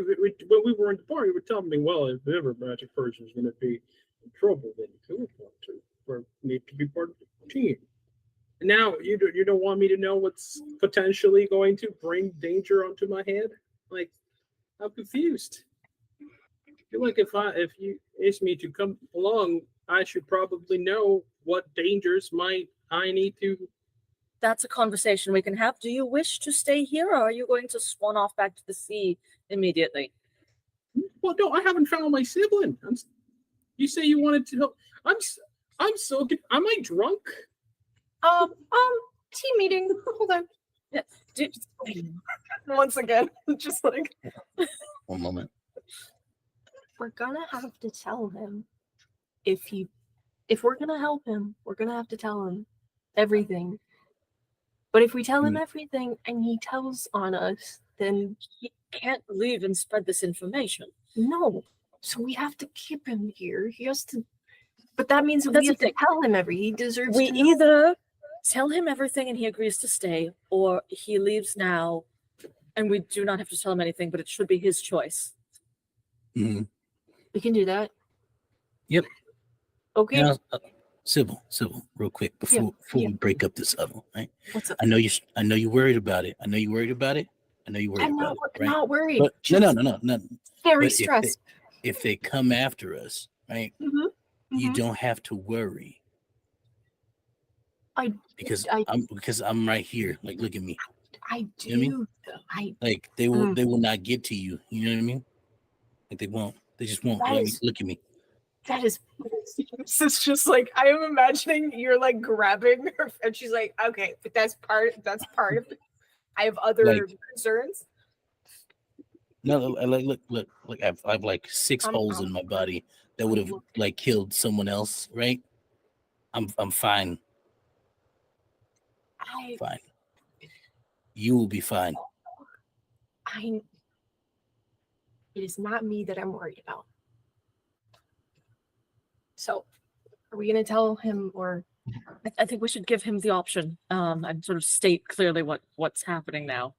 were in the bar, you were telling me, well, if ever magic person is going to be in trouble, then you would want to, or need to be part of the team. And now you don't want me to know what's potentially going to bring danger onto my head. Like, I'm confused. I feel like if you ask me to come along, I should probably know what dangers I need to. That's a conversation we can have. Do you wish to stay here, or are you going to swan off back to the sea immediately? Well, no, I haven't found my sibling. You say you wanted to help. I'm so good. Am I drunk? Team meeting. Hold on. Yeah. Once again, just like 1 moment. We're gonna have to tell him if we're gonna help him, we're gonna have to tell him everything. But if we tell him everything and he tells on us, then he can't leave and spread this information. No. So we have to keep him here. He has to. But that means we have to tell him he deserves. We either tell him everything and he agrees to stay, or he leaves now, and we do not have to tell him anything. But it should be his choice. Mm-hmm. We can do that. Yep. Okay. Now, Sybil, real quick before we break up this level, right? What's up? I know you're worried about it. I'm not worried. But no. Very stressed. If they come after us, right? Mm-hmm. You don't have to worry. Because I'm right here. Like, look at me. I do. You know what I mean? Like they will not get to you. You know what I mean? Like they won't. They just won't. Look at me. That is. It's just like I am imagining you're like grabbing her, and she's like, "Okay, but that's part of it. I have other concerns." No, look. I've like 6 holes in my body that would have like killed someone else, right? I'm fine. Fine. You will be fine. It is not me that I'm worried about. So, are we going to tell him, or? I think we should give him the option, and sort of state clearly what's happening now.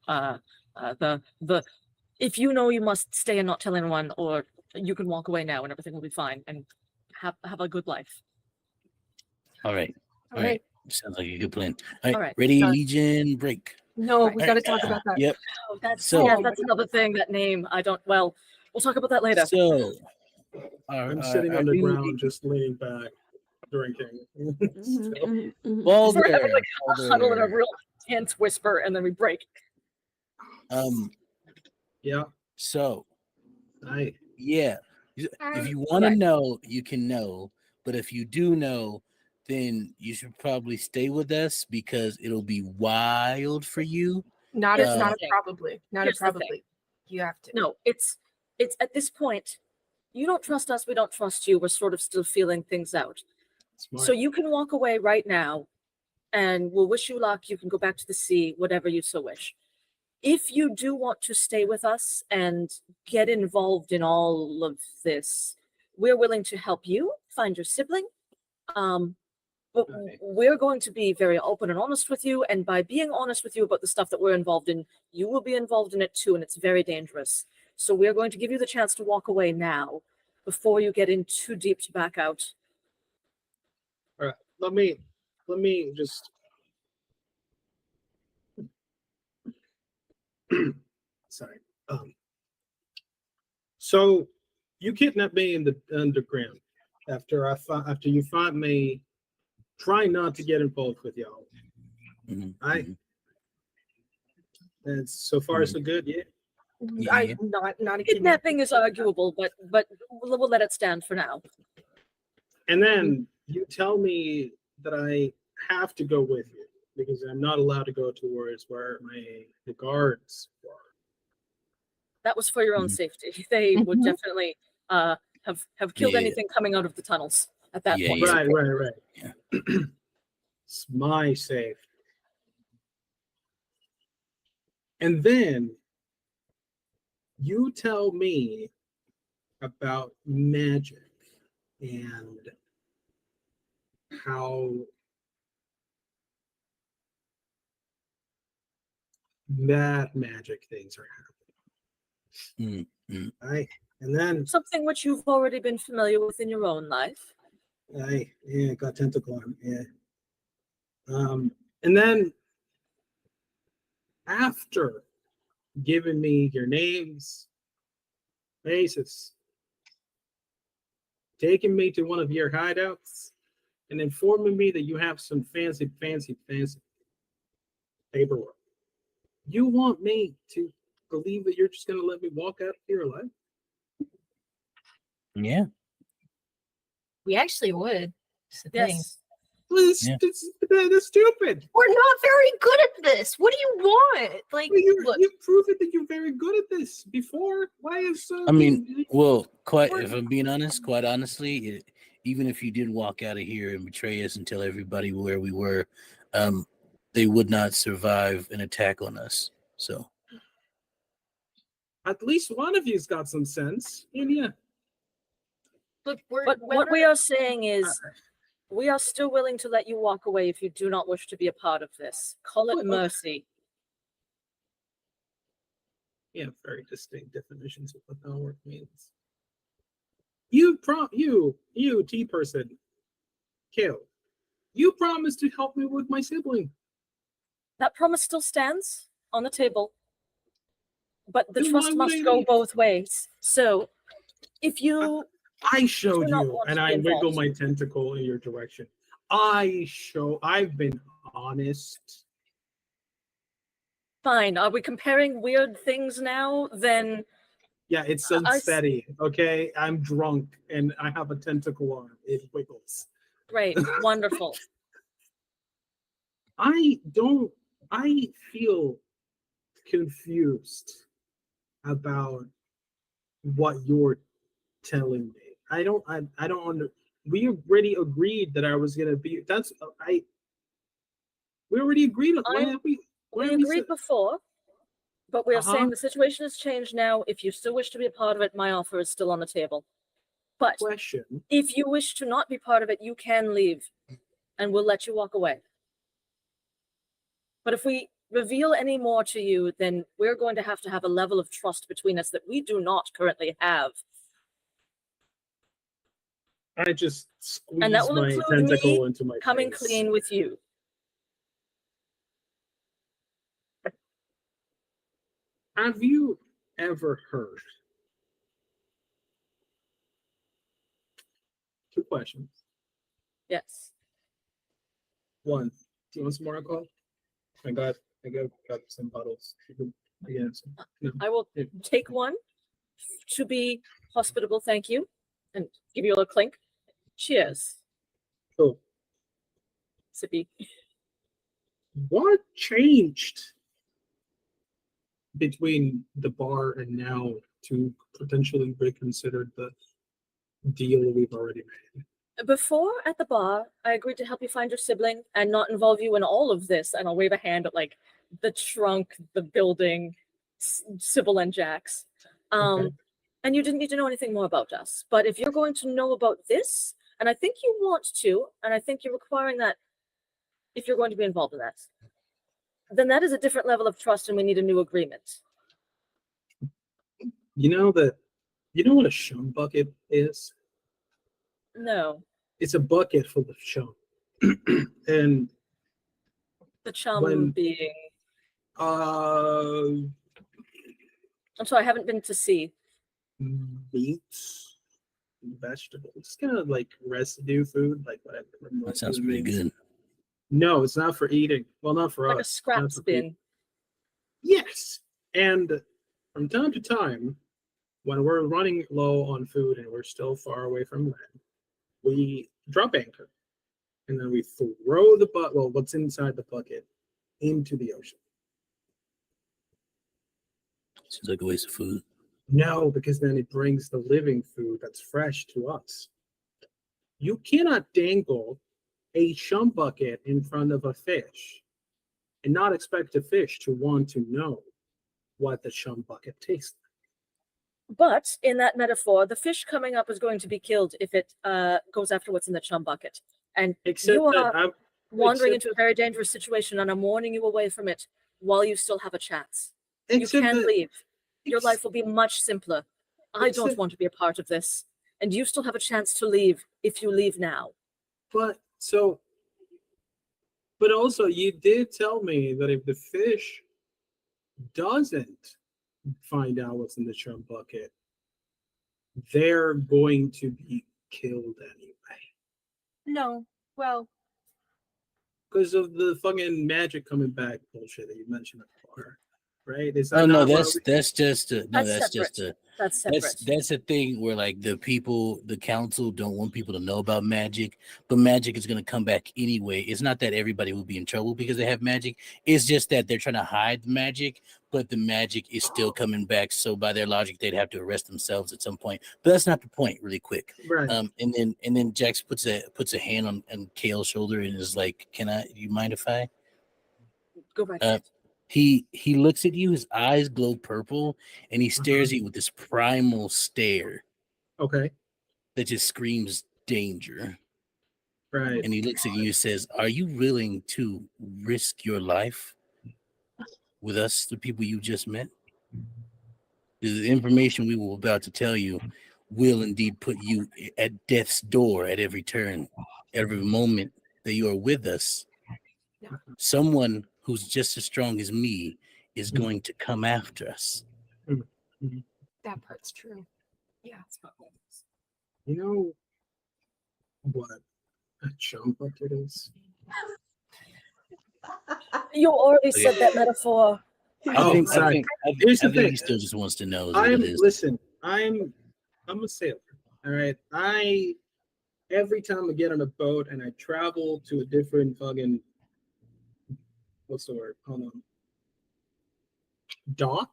If you know you must stay and not tell anyone, or you can walk away now and everything will be fine and have a good life. All right. Sounds like a good plan. All right. All right. Ready, Legion, break. No, we got to talk about that. Yep. Oh, that's another thing. That name. We'll talk about that later. So I'm sitting on the ground, just leaning back, drinking. Still. So we're having like a huddle in a real tense whisper, and then we break. Yeah. So, Yeah. if you want to know, you can know. But if you do know, then you should probably stay with us because it'll be wild for you. Not Here's a the thing. probably. Not Here's a the thing. probably. You have to. No, it's at this point, you don't trust us, we don't trust you. We're sort of still feeling things out. Smart. So you can walk away right now, and we'll wish you luck. You can go back to the sea, whatever you so wish. If you do want to stay with us and get involved in all of this, we're willing to help you find your sibling. But we're going to be very open and honest with you. And by being honest with you about the stuff that we're involved in, you will be involved in it too. And it's very dangerous. So we're going to give you the chance to walk away now before you get in too deep to back out. All right. Let me just sorry. So you kidnapped me in the underground after you find me. Try not to get involved with y'all. And so far so good, yeah. Not a Kidnapping is arguable, but we'll let it stand for now. And then you tell me that I have to go with you because I'm not allowed to go towards where the guards were. That was for your own safety. They would definitely have killed anything coming out of the tunnels at that point. Right. Yeah. It's my safety. And then you tell me about magic and how bad magic things are happening. Right. And then something which you've already been familiar with in your own life. Got tentacle arm. Yeah. And then after giving me your names, faces, taking me to one of your hideouts, and informing me that you have some fancy paperwork. You want me to believe that you're just going to let me walk out here alive? Yeah. We actually would. Yes. That's stupid. We're not very good at this. What do you want? Like, you've proven that you're very good at this before. Why is so? I mean, well, if I'm being honest, quite honestly, even if you did walk out of here and betray us and tell everybody where we were, they would not survive an attack on us. So, at least one of you's got some sense. Yeah. But what we are saying is, we are still willing to let you walk away if you do not wish to be a part of this. Call it mercy. Yeah, very distinct definitions of what that word means. You T person, Kale. You promised to help me with my sibling. That promise still stands on the table. But the trust must go both ways. So if you I showed you, and I wiggle my tentacle in your direction. I've been honest. Fine. Are we comparing weird things now? Then yeah, it's unsteady. Okay, I'm drunk and I have a tentacle arm. It wiggles. Great, wonderful. I feel confused about what you're telling me. I don't we already agreed that I was gonna be. We already agreed. We agreed before, but we are saying the situation has changed now. If you still wish to be a part of it, my offer is still on the table. But if you wish to not be part of it, you can leave, and we'll let you walk away. But if we reveal any more to you, then we're going to have a level of trust between us that we do not currently have. I just squeeze my tentacle into my coming face. Clean with you. Have you ever heard questions. Yes. One, do you want some more alcohol? I got some bottles. Again, no. I will take one to be hospitable, thank you, and give you a little clink. Cheers. Cool. Sippy. What changed between the bar and now to potentially reconsider the deal we've already made? Before at the bar, I agreed to help you find your sibling and not involve you in all of this. And I'll wave a hand at like the trunk, the building, Sybil and Jax. Okay. And you didn't need to know anything more about us. But if you're going to know about this, and I think you want to, and I think you're requiring that if you're going to be involved in that, then that is a different level of trust and we need a new agreement. You know what a shum bucket is? No. It's a bucket full of chum. And The chum when- being... I'm sorry, I haven't been to sea. meats, vegetables, kind of like residue food, like whatever. That sounds pretty good. No, it's not for eating. Well, not for Like us. a scrap not for bin. people. Yes. And from time to time, when we're running low on food and we're still far away from land, we drop anchor. And then we throw what's inside the bucket into the ocean. Seems like a waste of food. No, because then it brings the living food that's fresh to us. You cannot dangle a chum bucket in front of a fish and not expect a fish to want to know what the chum bucket tastes like. But in that metaphor, the fish coming up is going to be killed if it goes after what's in the chum bucket. And Except you that are wandering into a very dangerous situation, and I'm warning you away from it while you still have a chance. You can leave. Your life will be much simpler. I don't want to be a part of this. And you still have a chance to leave if you leave now. But also you did tell me that if the fish doesn't find out what's in the chum bucket, they're going to be killed anyway. No, well, because of the fucking magic coming back bullshit that you mentioned before, right? Is Oh that no, not what that's just That's separate. that's a thing where like the council don't want people to know about magic, but magic is gonna come back anyway. It's not that everybody will be in trouble because they have magic. It's just that they're trying to hide the magic, but the magic is still coming back. So by their logic, they'd have to arrest themselves at some point. But that's not the point, really quick. right? And then Jax puts a hand on Kale's shoulder and is like, you mind if I? Go right ahead. He looks at you, his eyes glow purple, and he stares at you with this primal stare Okay, that just screams danger. right. And he looks at you and says, "Are you willing to risk your life with us, the people you just met? The information we were about to tell you will indeed put you at death's door at every turn, every moment that you are with us. Someone who's just as strong as me is going to come after us." that part's true. Yeah. You know what a chum bucket is? You already said that metaphor. Oh, I think Here's the thing. he still just wants to know what it is. Listen, I'm a sailor. All right. Every time I get on a boat and I travel to a different fucking, what's the word? Hold on. Dock?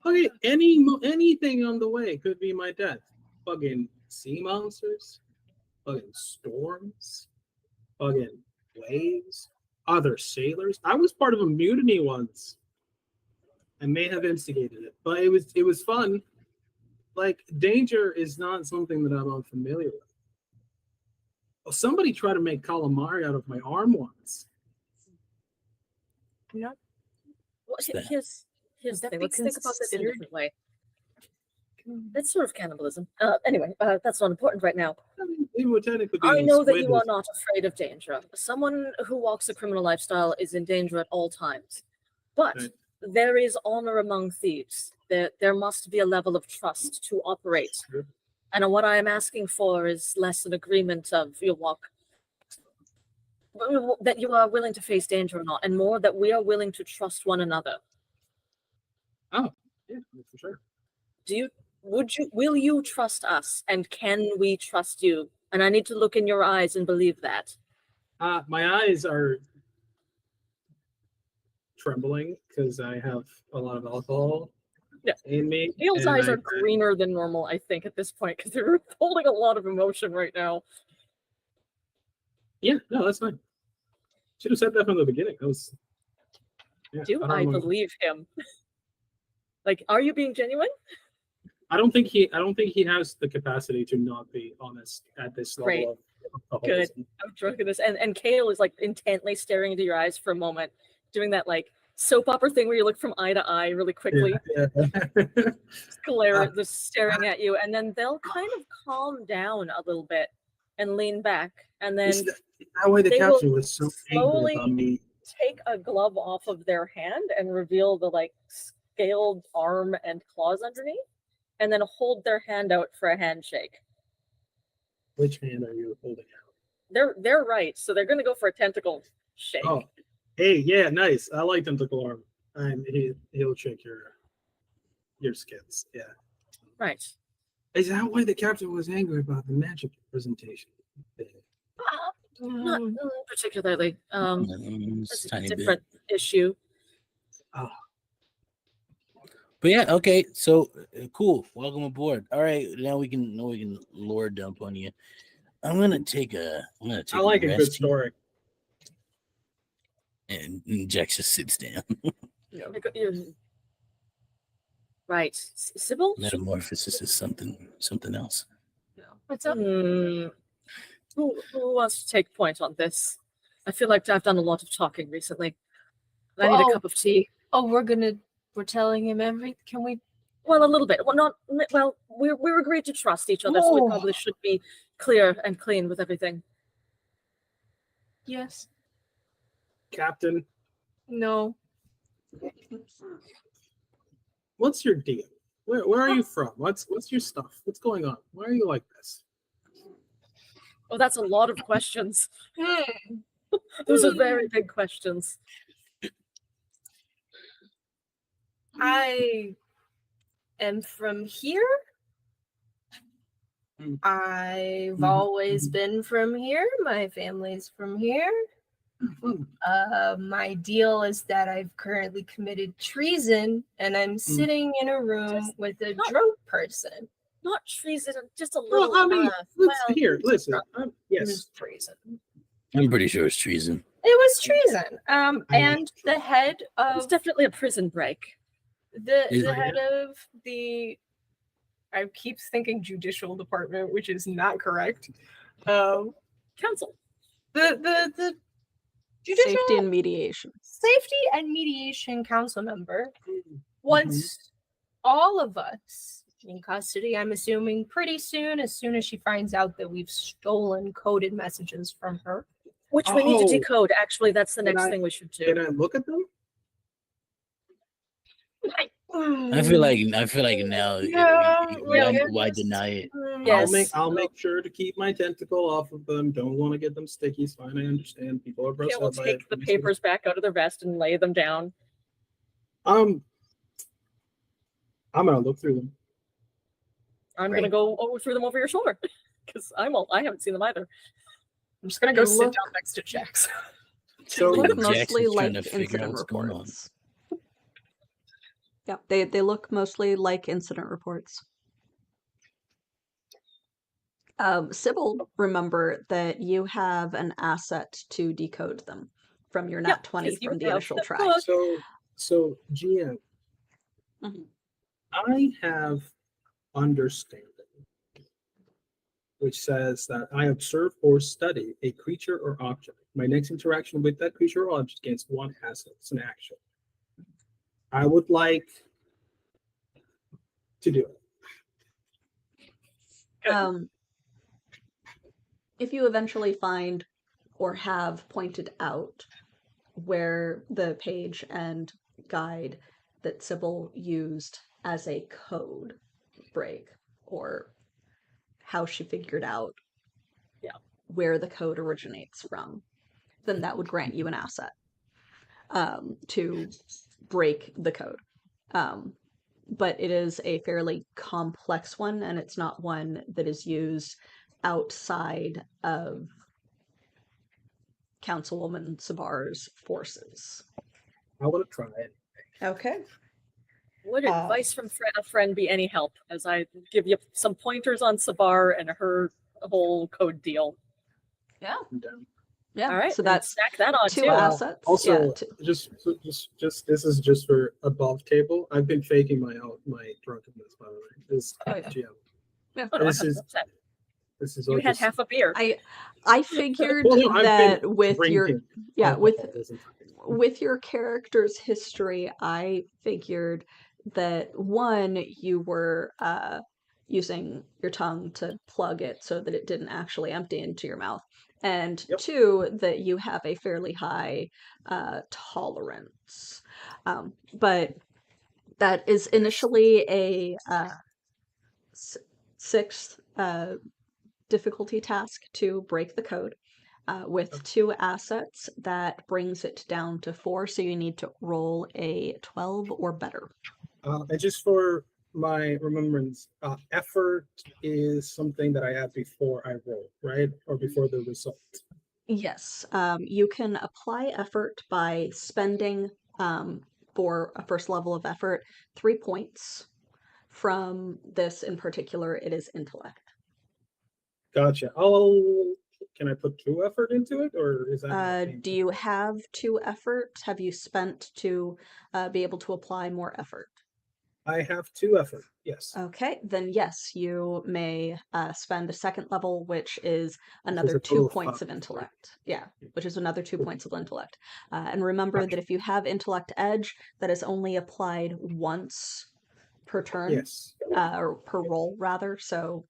Okay, anything on the way could be my death. Fucking sea monsters, fucking storms, fucking waves, other sailors. I was part of a mutiny once. I may have instigated it, but it was fun. Like, danger is not something that I'm unfamiliar with. Well, somebody tried to make calamari out of my arm once. Well, What's that? here's the that thing. be Let's think about this in a considered- different way. It's sort of cannibalism. Anyway, that's not important right now. I mean, it would technically be I know that squid you are with- not afraid of danger. Someone who walks a criminal lifestyle is in danger at all times. But Right. there is honor among thieves. There must be a level of trust to operate. True. And what I am asking for is less an agreement of your walk, that you are willing to face danger or not, and more that we are willing to trust one another. Oh, yeah, for sure. Will you trust us, and can we trust you? And I need to look in your eyes and believe that. My eyes are trembling because I have a lot of alcohol in me. Neil's eyes are greener than normal, I think, at this point, because they're holding a lot of emotion right now. Yeah, no, that's fine. Should have said that from the beginning. That was. Yeah, I believe him? Like, are you being genuine? I don't think he has the capacity to not be honest at this level of Good. I'm drunk in this. And Kale is like intently staring into your eyes for a moment, doing that like soap opera thing where you look from eye to eye really quickly. Yeah. Just staring at you, and then they'll kind of calm down a little bit and lean back, and then that way the captain was so angry about me. Take a glove off of their hand and reveal the like scaled arm and claws underneath, and then hold their hand out for a handshake. Which hand are you holding out? They're right, so they're gonna go for a tentacle shake. Oh, hey, yeah, nice. I like tentacle arm. And he'll shake your skins. Yeah. Right. Is that why the captain was angry about the magic presentation? Not particularly. It's a different issue. Oh. But yeah, okay. So cool. Welcome aboard. All right, now we can lore dump on you. I'm gonna take a like a good story. And Jax just sits down. Right, Sybil. Metamorphosis is something else. What's up? Who wants to take point on this? I feel like I've done a lot of talking recently. I need a cup of tea. Oh, we're telling him everything. Can we? Well, a little bit. We're agreed to trust each other, so we probably should be clear and clean with everything. Yes. Captain. No. What's your deal? Where are you from? What's your stuff? What's going on? Why are you like this? Oh, that's a lot of questions. Those are very big questions. I am from here. I've always been from here. My family's from here. My deal is that I've currently committed treason, and I'm sitting in a room with a drunk person. Not treason, just a little. Well, I mean, listen. Yes, treason. I'm pretty sure it's treason. It was treason. And the head of it's definitely a prison break. The head of the, I keep thinking judicial department, which is not correct. Council. The judicial safety and mediation council member wants all of us in custody. I'm assuming pretty soon, as soon as she finds out that we've stolen coded messages from her. Which we need to decode. Actually, that's the next thing we should do. Can I look at them? I feel like now why deny it? Yes. I'll make sure to keep my tentacle off of them. Don't want to get them sticky. It's fine. I understand. People are grossed out. We'll take the papers back out of their vest and lay them down. I'm gonna look through them. I'm gonna go through them over your shoulder because I haven't seen them either. I'm just gonna go sit down next to Jax. So look mostly like incident reports. Yeah, they look mostly like incident reports. Sybil, remember that you have an asset to decode them from your nat 20 from the initial try. So GM, I have understanding, which says that I observe or study a creature or object. My next interaction with that creature or object gains one asset. It's an action. I would like to do it. If you eventually find or have pointed out where the page and guide that Sybil used as a code break or how she figured out Yeah. where the code originates from, then that would grant you an asset to break the code. But it is a fairly complex one, and it's not one that is used outside of Councilwoman Sabar's forces. I want to try it. Okay. Would advice from a friend be any help as I give you some pointers on Sabar and her whole code deal? I'm down. Yeah. All right. So then that's stack that on 2 too. assets. Also, Yeah, just this is just for above table. I've been faking my drunkenness, by the way. This GM. Yeah. Oh, no, This is 100%. this is You all had just- half a beer. I figured Well, no, I've that been with your drinking with alcohol this entire time. with your character's history, I figured that one, you were using your tongue to plug it so that it didn't actually empty into your mouth, and Yep. 2, that you have a fairly high tolerance. But that is initially a 6th difficulty task to break the code. With 2 assets, that brings it down to 4, so you need to roll a 12 or better. And just for my remembrance, effort is something that I have before I roll, right? Or before the result. Yes, you can apply effort by spending, for a first level of effort, 3 points. From this in particular, it is intellect. Gotcha. Can I put 2 effort into it, or is that? Do you have 2 effort? Have you spent to be able to apply more effort? I have 2 effort. Yes. Okay, then yes, you may spend a 2nd level, which is another a 2 total of points 5, of right? intellect. Yeah, which is another 2 points of intellect. And remember that Gotcha. if you have intellect edge, that is only applied once per turn, Yes. or per roll rather. So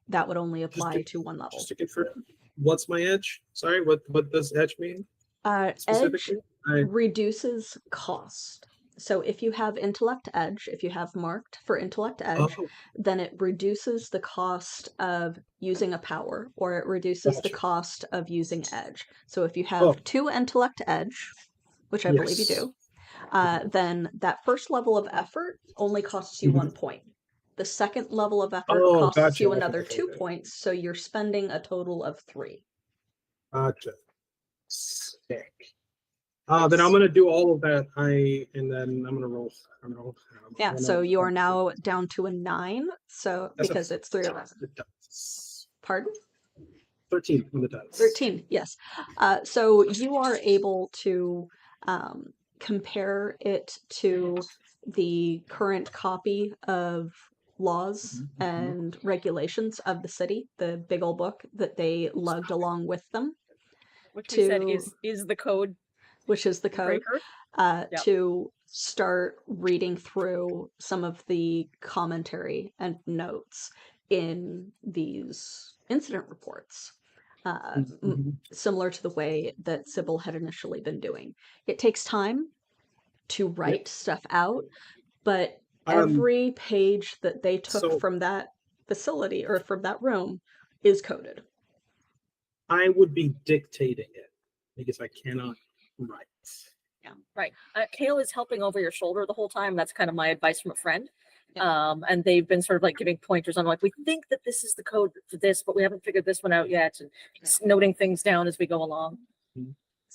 that would only apply to 1 level. Just to confirm, what's my edge? Sorry, what does edge mean Edge specifically? reduces cost. So if you have intellect edge, if you have marked for intellect edge, Oh, then it reduces the cost of using a power, or it reduces the Gotcha. cost of using edge. So if you have Oh. 2 intellect edge, which I believe you yes. do, then that first level of effort only costs you Mhm. 1 point. The 2nd level of effort Oh, costs gotcha. you Okay, another okay, 2 okay. points, so you're spending a total of 3. Gotcha. Sick. Then I'm gonna do all of that. And then I'm gonna roll. Yeah, so you are now down to a 9, so That's because it's 3 of us. Pardon? 13 on the dice. 13, yes. So you are able to compare it to the current copy of laws Mhm. and regulations of the city, the big old book that they lugged along with them, Which we said to is the code which is the code, breaker. Yep. to start reading through some of the commentary and notes in these incident reports, Mhm. similar to the way that Sybil had initially been doing. It takes time to write stuff out, but every page that they took so- from that facility or from that room is coded. I would be dictating it because I cannot write. Yeah, right. Kale is helping over your shoulder the whole time. That's kind of my advice from a friend. Yeah. And they've been sort of like giving pointers on like, we think that this is the code for this, but we haven't figured this one out yet, and noting things down as we go along.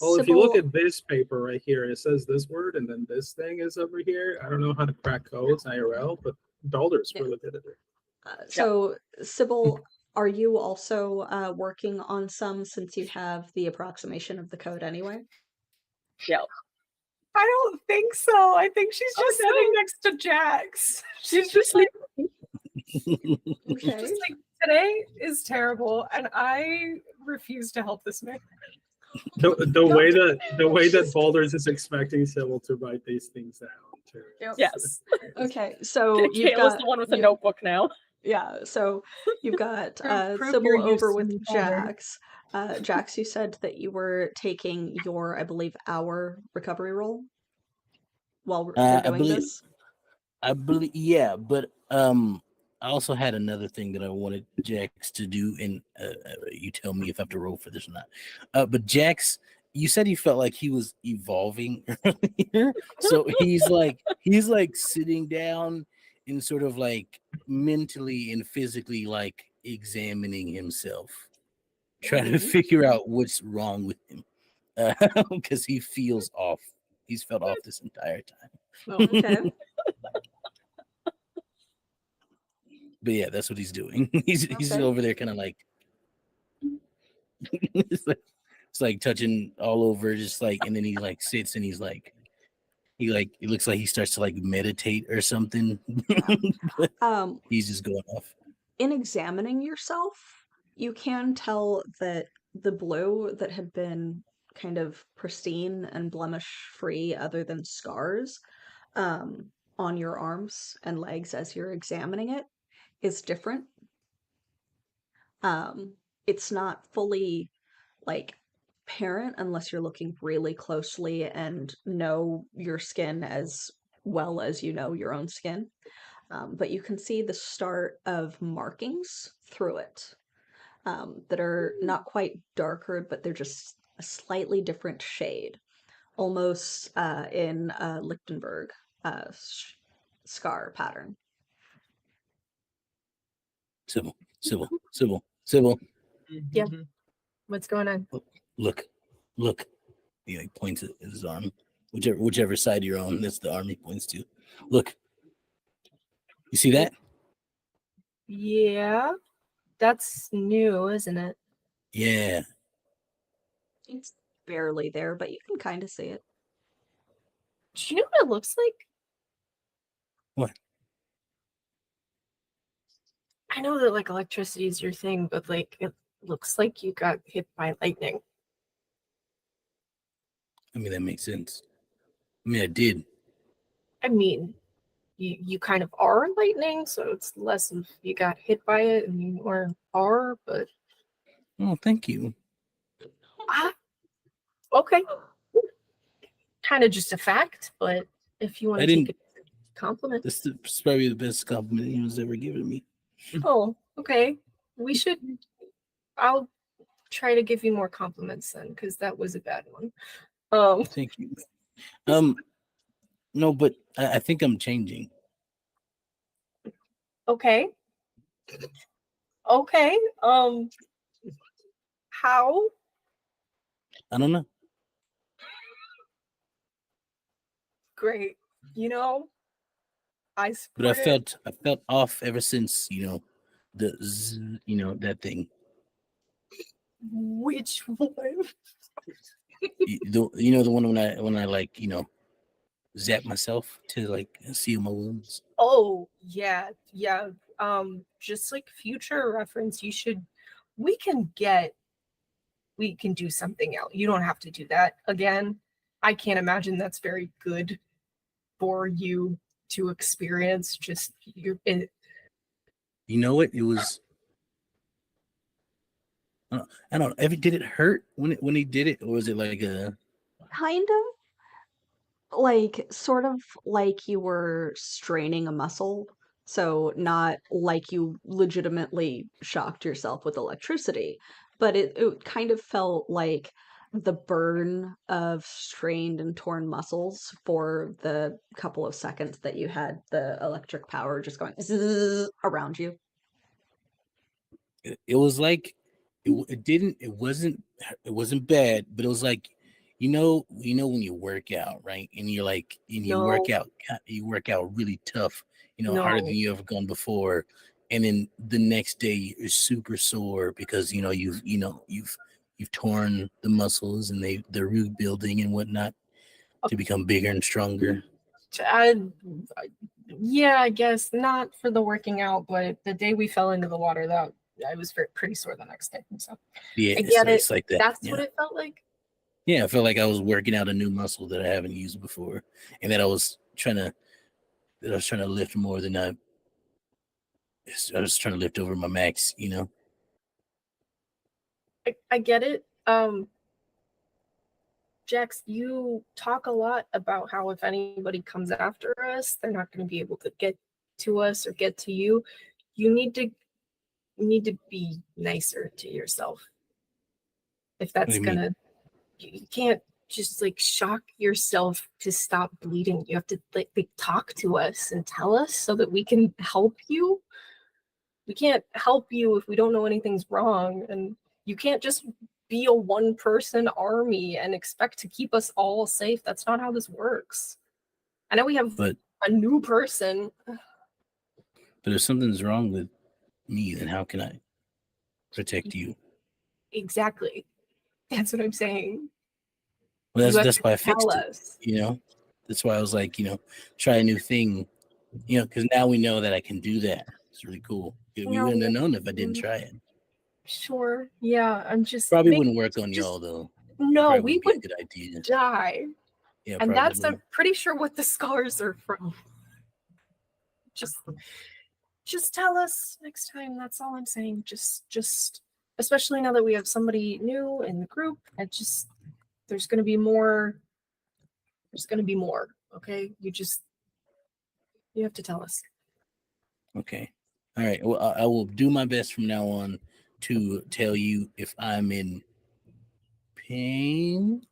Well, if you look Sybil- at this paper right here, it says this word, and then this thing is over here. I don't know how to crack codes IRL, but Balder's really good at it. So, Sybil, are you also working on some, since you have the approximation of the code anyway? Yeah. I don't think so. I think she's just no. sitting next to Jax. She's just like, Okay. just like, today is terrible, and I refuse to help this man. The way that Baldur's is expecting Sybil to write these things down too. Yes. Okay, so you've Kale is got the one with the notebook now. Yeah, so you've got Prove Sybil your over use with in Baldur. Jax. Jax, you said that you were taking your, I believe, hour recovery roll while we're doing this. I believe, yeah, but I also had another thing that I wanted Jax to do, and you tell me if I have to roll for this or not. But Jax, you said he felt like he was evolving earlier, so he's like sitting down and sort of like mentally and physically like examining himself, trying to figure out what's wrong with him, because he feels off. He's felt off this entire time. Oh, okay. But yeah, that's what he's doing. He's Okay. over there kind of like it's like touching all over, just like, and then he like sits and he's like it looks like he starts to like meditate or something. He's just going off. In examining yourself, you can tell that the blue that had been kind of pristine and blemish free, other than scars, on your arms and legs as you're examining it, is different. It's not fully like parent unless you're looking really closely and know your skin as well as you know your own skin. But you can see the start of markings through it, that are not quite darker, but they're just a slightly different shade, almost in Lichtenberg scar pattern. Sybil. Yeah. What's going on? Look. He like points at his arm, whichever side you're on. That's the arm he points to. Look. You see that? Yeah, that's new, isn't it? Yeah. It's barely there, but you can kind of see it. Do you know what it looks like? What? I know that like electricity is your thing, but like it looks like you got hit by lightning. I mean, that makes sense. I mean, I did. I mean, you kind of are lightning, so it's less of you got hit by it and you are, but Oh, thank you. Okay. Kind of just a fact, but if you want to take it as a compliment. This is probably the best compliment anyone's ever given me. Oh, okay. I'll try to give you more compliments then, because that was a bad one. Thank you. No, but I think I'm changing. Okay. How? I don't know. Great. I But I felt off ever since, the that thing. Which one? The one when I like, zap myself to like seal my wounds. Oh, yeah. Just like future reference, we can do something else. You don't have to do that again. I can't imagine that's very good for you to experience. Just you know what? It was. I don't know. Did it hurt when he did it, or was it like a Kind of like, sort of like you were straining a muscle. So not like you legitimately shocked yourself with electricity, but it kind of felt like the burn of strained and torn muscles for the couple of seconds that you had the electric power just going zzz around you. It was like it wasn't bad, but it was like when you work out, right? And you're like you work out really tough, harder than you ever gone before, and then the next day you're super sore because you've torn the muscles and they're rebuilding and whatnot to become bigger and stronger. Yeah, I guess not for the working out, but the day we fell into the water, that I was pretty sore the next day. So yeah, I get it's like that. That's what it felt like. Yeah, I felt like I was working out a new muscle that I haven't used before, and that I was trying to lift more than I was trying to lift over my max. I get it. Jax, you talk a lot about how if anybody comes after us, they're not going to be able to get to us or get to you. you need to be nicer to yourself. If that's gonna, you can't just like shock yourself to stop bleeding. You have to like talk to us and tell us so that we can help you. We can't help you if we don't know anything's wrong, and you can't just be a one-person army and expect to keep us all safe. That's not how this works. I know we have a new person. But if something's wrong with me, then how can I protect you? Exactly. That's what I'm saying. Well, that's why I fixed it. You know, that's why I was like, try a new thing. Because now we know that I can do that. It's really cool. We wouldn't have known if I didn't try it. Sure. Yeah. I'm just probably wouldn't work on y'all though. No, we would be a good idea. Die. Yeah, and probably. that's I'm pretty sure what the scars are from. Just tell us next time. That's all I'm saying. Just especially now that we have somebody new in the group. There's gonna be more. There's gonna be more. Okay, you have to tell us. Okay. All right. Well, I will do my best from now on to tell you if I'm in pain.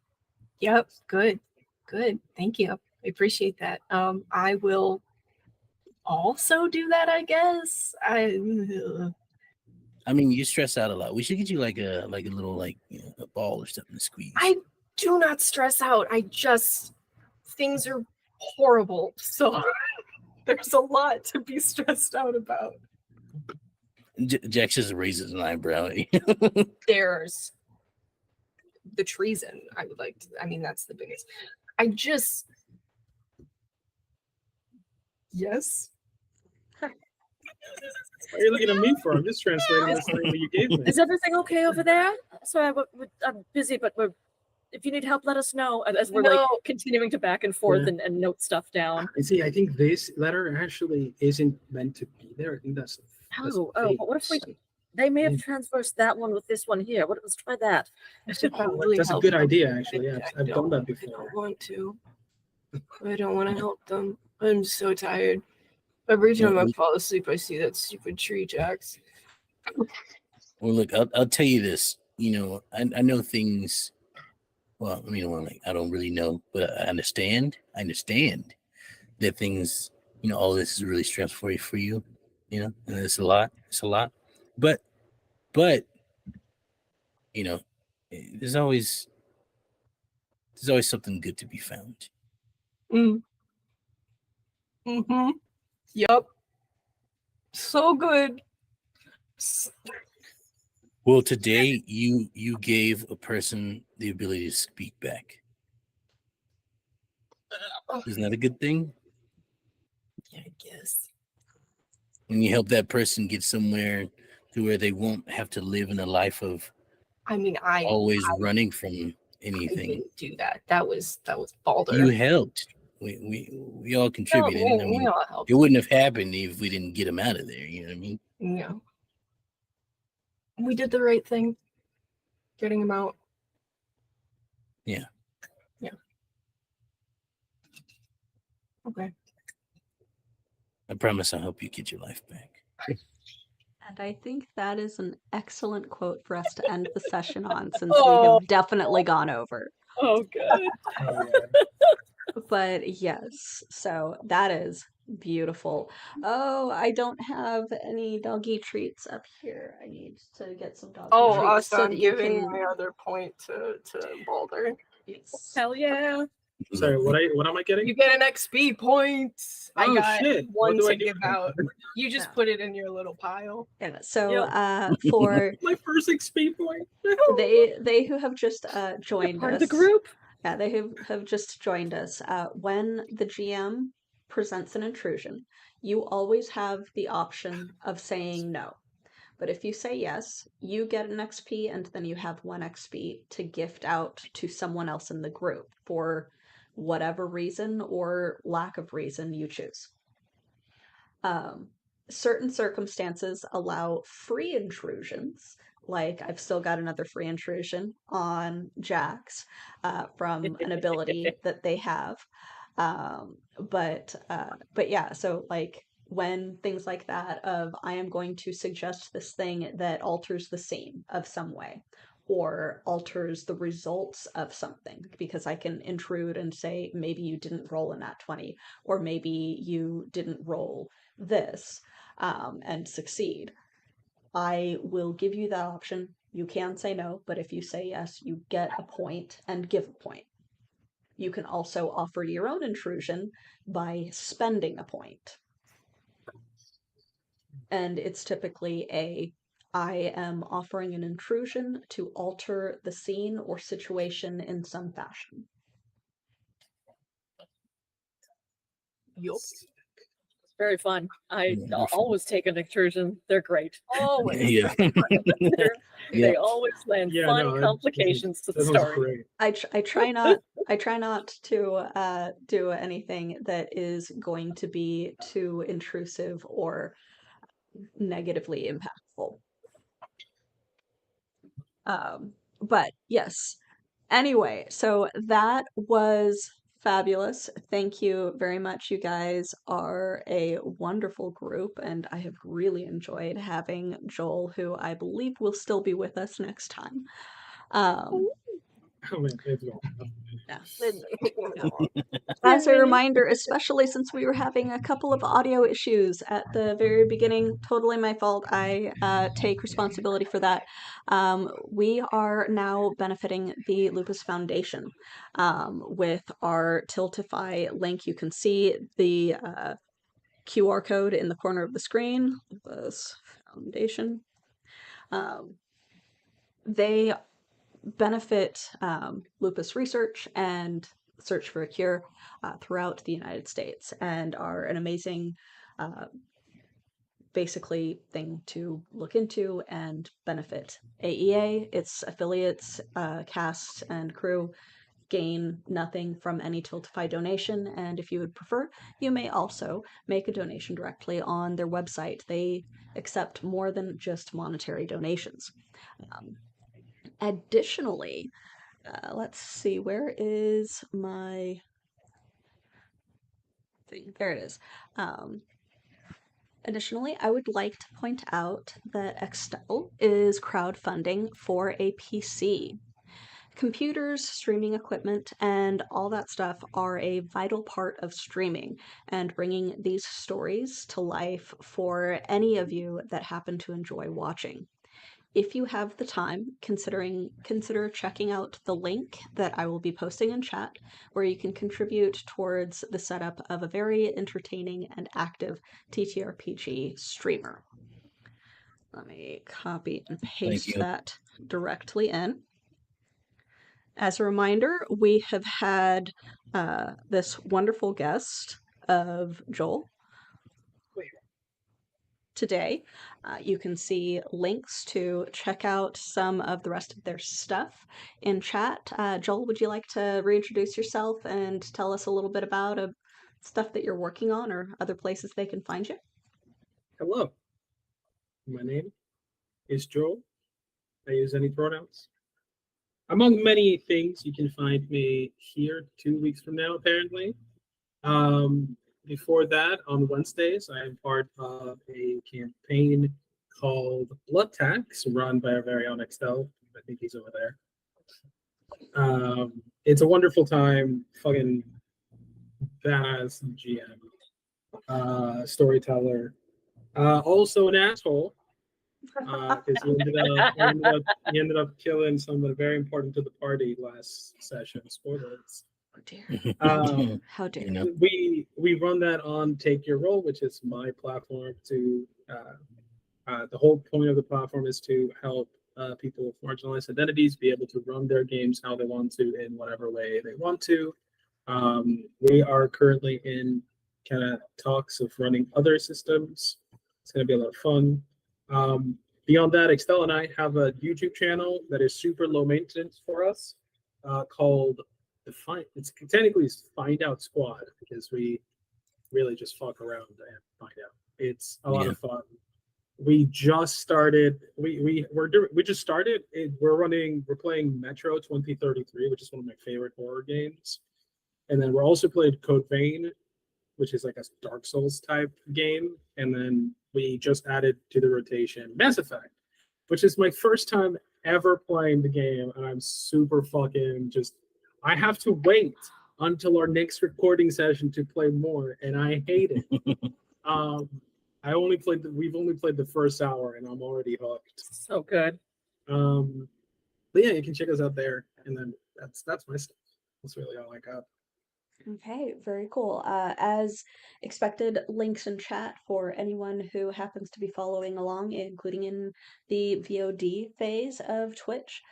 Yep. Good. Thank you. I appreciate that. I will also do that, I guess. I mean, you stress out a lot. We should get you like a little a ball or something to squeeze. I do not stress out. Things are horrible. So there's a lot to be stressed out about. Jack just raises an eyebrow. There's the treason. That's the biggest. Yes. What are you looking at me for? I'm just translating this thing that you gave me. Is everything okay over there? Sorry, I'm busy, but if you need help, let us know as we're like continuing to back and forth and note stuff down. And see, I think this letter actually isn't meant to be there. I think that's but what if they may have transversed that one with this one here. Let's try that. That's a good idea, actually. Yeah, I've done that before. I don't want to. I don't want to help them. I'm so tired. Every time I fall asleep, I see that stupid tree, Jax. Well, look, I'll tell you this. I know things. Well, I don't really know, but I understand. I understand that things, all this is really stressful for you, and it's a lot. It's a lot. But, there's always something good to be found. Mm-hmm. Yep. So good. Well, today you gave a person the ability to speak back. Isn't that a good thing? Yeah, I guess. And you help that person get somewhere to where they won't have to live in a life of always running from anything. I didn't do that. That was Balder. You helped. We all contributed. We all helped. It wouldn't have happened if we didn't get him out of there. You know what I mean? Yeah. We did the right thing. Getting him out. Yeah. Yeah. Okay. I promise I'll help you get your life back. And I think that is an excellent quote for us to end the session on, since we have definitely gone over. Oh, good. But yes, so that is beautiful. Oh, I don't have any doggy treats up here. I need to get some doggy treats. So I'm giving my other point to Balder. Yes. Hell yeah. Sorry, what am I getting? You get an XP point. I got shit. one to give out. You just put it in your little pile. Yeah, so for my first XP point. they who have just joined part us. Of the group. Yeah, they have just joined us. When the GM presents an intrusion, you always have the option of saying no. But if you say yes, you get an XP, and then you have 1 XP to gift out to someone else in the group for whatever reason or lack of reason you choose. Certain circumstances allow free intrusions. Like, I've still got another free intrusion on Jax from an ability that they have. But yeah, so like when things like that of I am going to suggest this thing that alters the scene of some way or alters the results of something, because I can intrude and say maybe you didn't roll a nat 20 or maybe you didn't roll this and succeed. I will give you that option. You can say no, but if you say yes, you get a point and give a point. You can also offer your own intrusion by spending a point. And it's typically I am offering an intrusion to alter the scene or situation in some fashion. Yup. It's very fun. I they're fun. always take an intrusion. They're great. Always. Yeah. They always land fun complications to the story. Great. I try not to do anything that is going to be too intrusive or negatively impactful. But yes. Anyway, so that was fabulous. Thank you very much. You guys are a wonderful group, and I have really enjoyed having Joel, who I believe will still be with us next time. Oh, man, it's all. As a reminder, especially since we were having a couple of audio issues at the very beginning, totally my fault. I take responsibility for that. We are now benefiting the Lupus Foundation with our Tiltify link. You can see the QR code in the corner of the screen. Lupus Foundation. They benefit lupus research and search for a cure throughout the United States, and are an amazing basically thing to look into and benefit. AEA, its affiliates, cast and crew gain nothing from any Tiltify donation, and if you would prefer, you may also make a donation directly on their website. They accept more than just monetary donations. Additionally, let's see, where is my thing? There it is. Additionally, I would like to point out that Extel is crowdfunding for a PC. Computers, streaming equipment, and all that stuff are a vital part of streaming and bringing these stories to life for any of you that happen to enjoy watching. If you have the time, consider checking out the link that I will be posting in chat, where you can contribute towards the setup of a very entertaining and active TTRPG streamer. Let me copy and paste that directly in. As a reminder, we have had this wonderful guest of Joel today. You can see links to check out some of the rest of their stuff in chat. Joel, would you like to reintroduce yourself and tell us a little bit about stuff that you're working on or other places they can find you? Hello. My name is Joel. I use any pronouns. Among many things, you can find me here 2 weeks from now, apparently. Before that, on Wednesdays, I am part of a campaign called Blood Tax, run by our very own Extel. I think he's over there. It's a wonderful time, fucking badass GM, storyteller, also an asshole, because he ended up killing someone very important to the party last session. Spoilers. Oh dear. How dare you? We run that on Take Your Role, which is my platform. To the whole point of the platform is to help people with marginalized identities be able to run their games how they want to in whatever way they want to. We are currently in kind of talks of running other systems. It's going to be a lot of fun. Beyond that, Extel and I have a YouTube channel that is super low maintenance for us, called it's technically Find Out Squad, because we really just fuck around and find out. It's a lot of fun. We just started. We're playing Metro 2033, which is one of my favorite horror games, and then we're also playing Code Vein. which is like a Dark Souls type game. And then we just added to the rotation Mass Effect, which is my first time ever playing the game. And I'm super fucking just, I have to wait until our next recording session to play more. And I hate it. We've only played the first hour and I'm already hooked. So good. But yeah, you can check us out there. And then that's my stuff. That's really all I got. Okay, very cool. As expected, links in chat for anyone who happens to be following along, including in the VOD phase of Twitch.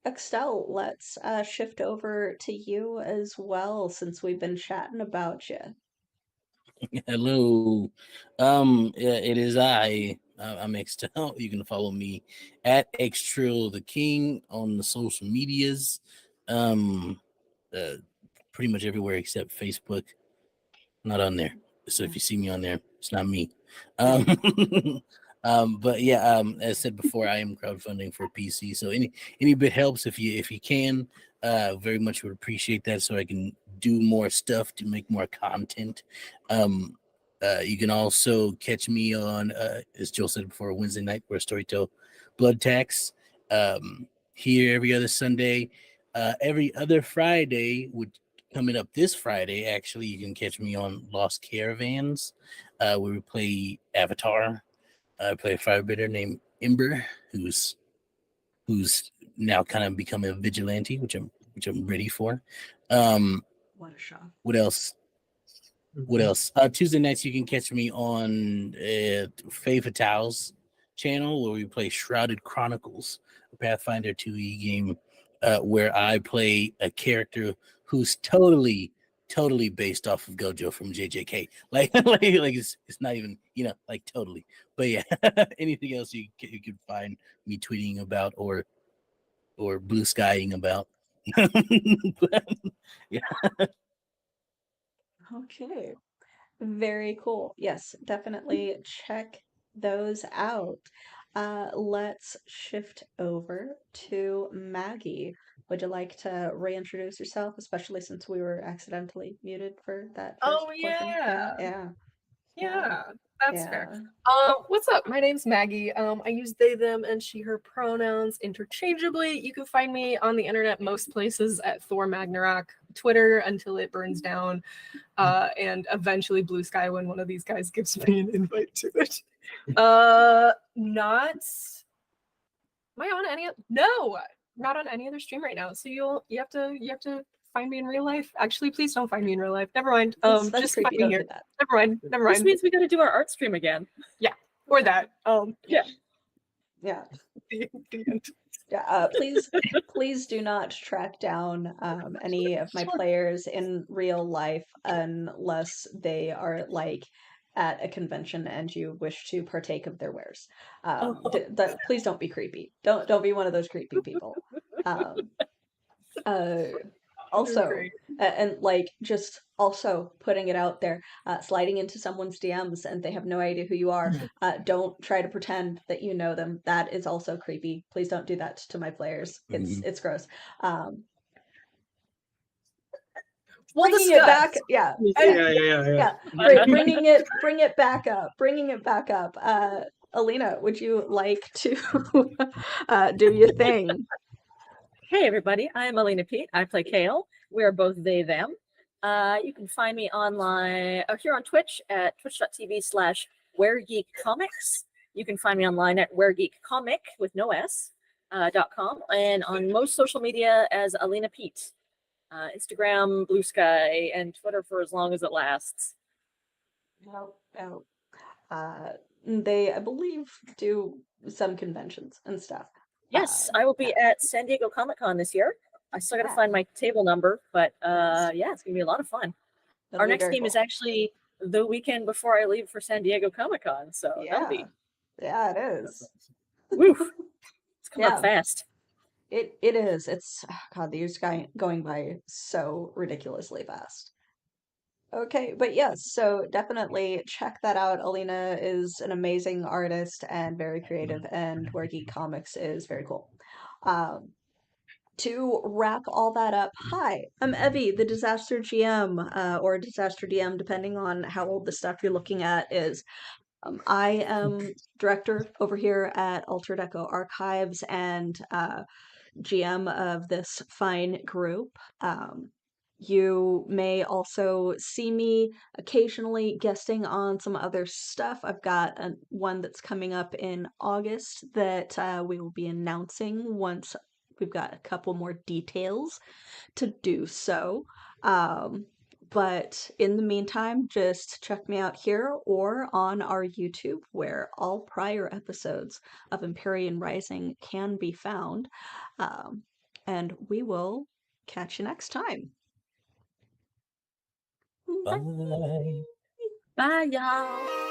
Excel, let's shift over to you as well, since we've been chatting about you. Hello. Yeah, it is I'm Xtel. You can follow me at Xtrill the King on the social medias. Pretty much everywhere except Facebook. Not on there. So if you see me on there, it's not me. But yeah, as said before, I am crowdfunding for PC. So any bit helps if you can. Very much would appreciate that, so I can do more stuff to make more content. You can also catch me on, as Joel said before, Wednesday night where Storytell Blood Tax. Here every other Sunday, every other Friday. Coming up this Friday, actually, you can catch me on Lost Caravans, where we play Avatar. I play a firebender named Ember, who's now kind of become a vigilante, which I'm ready for. What a shock. What else? Tuesday nights you can catch me on Faye Fatale's channel, where we play Shrouded Chronicles, a Pathfinder 2e game, where I play a character who's totally based off of Gojo from JJK. Like it's not even, like totally. But yeah, anything else you could find me tweeting about or blue skying about. Yeah. Okay. Very cool. Yes, definitely check those out. Let's shift over to Maggie. Would you like to reintroduce yourself, especially since we were accidentally muted for that first portion? Yeah, that's fair. What's up? My name's Maggie. I use they, them, and she, her pronouns interchangeably. You can find me on the internet most places at Thor Magnarok, Twitter until it burns down, and eventually Blue Sky when one of these guys gives me an invite to it. Not on any other stream right now. So you have to find me in real life. Actually, please don't find me in real life. Never mind. That's Just creepy. find me here. Never mind. This means we got to do our art stream again. Yeah, or that. Yeah. The end. Yeah. Please do not track down any of my players in real life unless they are like at a convention and you wish to partake of their wares. Please don't be creepy. Don't be one of those creepy people. Also, and like just also putting it out there, sliding into someone's DMs and they have no idea who you are. Don't try to pretend that you know them. That is also creepy. Please don't do that to my players. It's gross. Bringing it back, yeah. Bring it back up. Alina, would you like to do your thing? Hey everybody, I'm Alina Pete. I play Kale. We are both they, them. You can find me online here on Twitch at twitch.tv/wheregeekcomics. You can find me online at wheregeekcomic with no s .com, and on most social media as Alina Pete. Instagram, Blue Sky, and Twitter for as long as it lasts. They, I believe, do some conventions and stuff. Yes, I will be at San Diego Comic-Con this year. I still got to find my table number, but yeah, it's going to be a lot of fun. Our next game is actually the weekend before I leave for San Diego Comic-Con, so that'll be... Yeah, it is. Woof. It's coming up fast. It is. It's, God, the year's going by so ridiculously fast. Okay, but yes, so definitely check that out. Alina is an amazing artist and very creative, and Where Geek Comics is very cool. to wrap all that up, hi, I'm Evie, the Disaster GM, or Disaster DM, depending on how old the stuff you're looking at is. I am director over here at Altered Echo Archives and GM of this fine group. You may also see me occasionally guesting on some other stuff. I've got one that's coming up in August that we will be announcing once we've got a couple more details to do so. But in the meantime, just check me out here or on our YouTube, where all prior episodes of Empyrean Rising can be found. And we will catch you next time. Bye. Bye, y'all.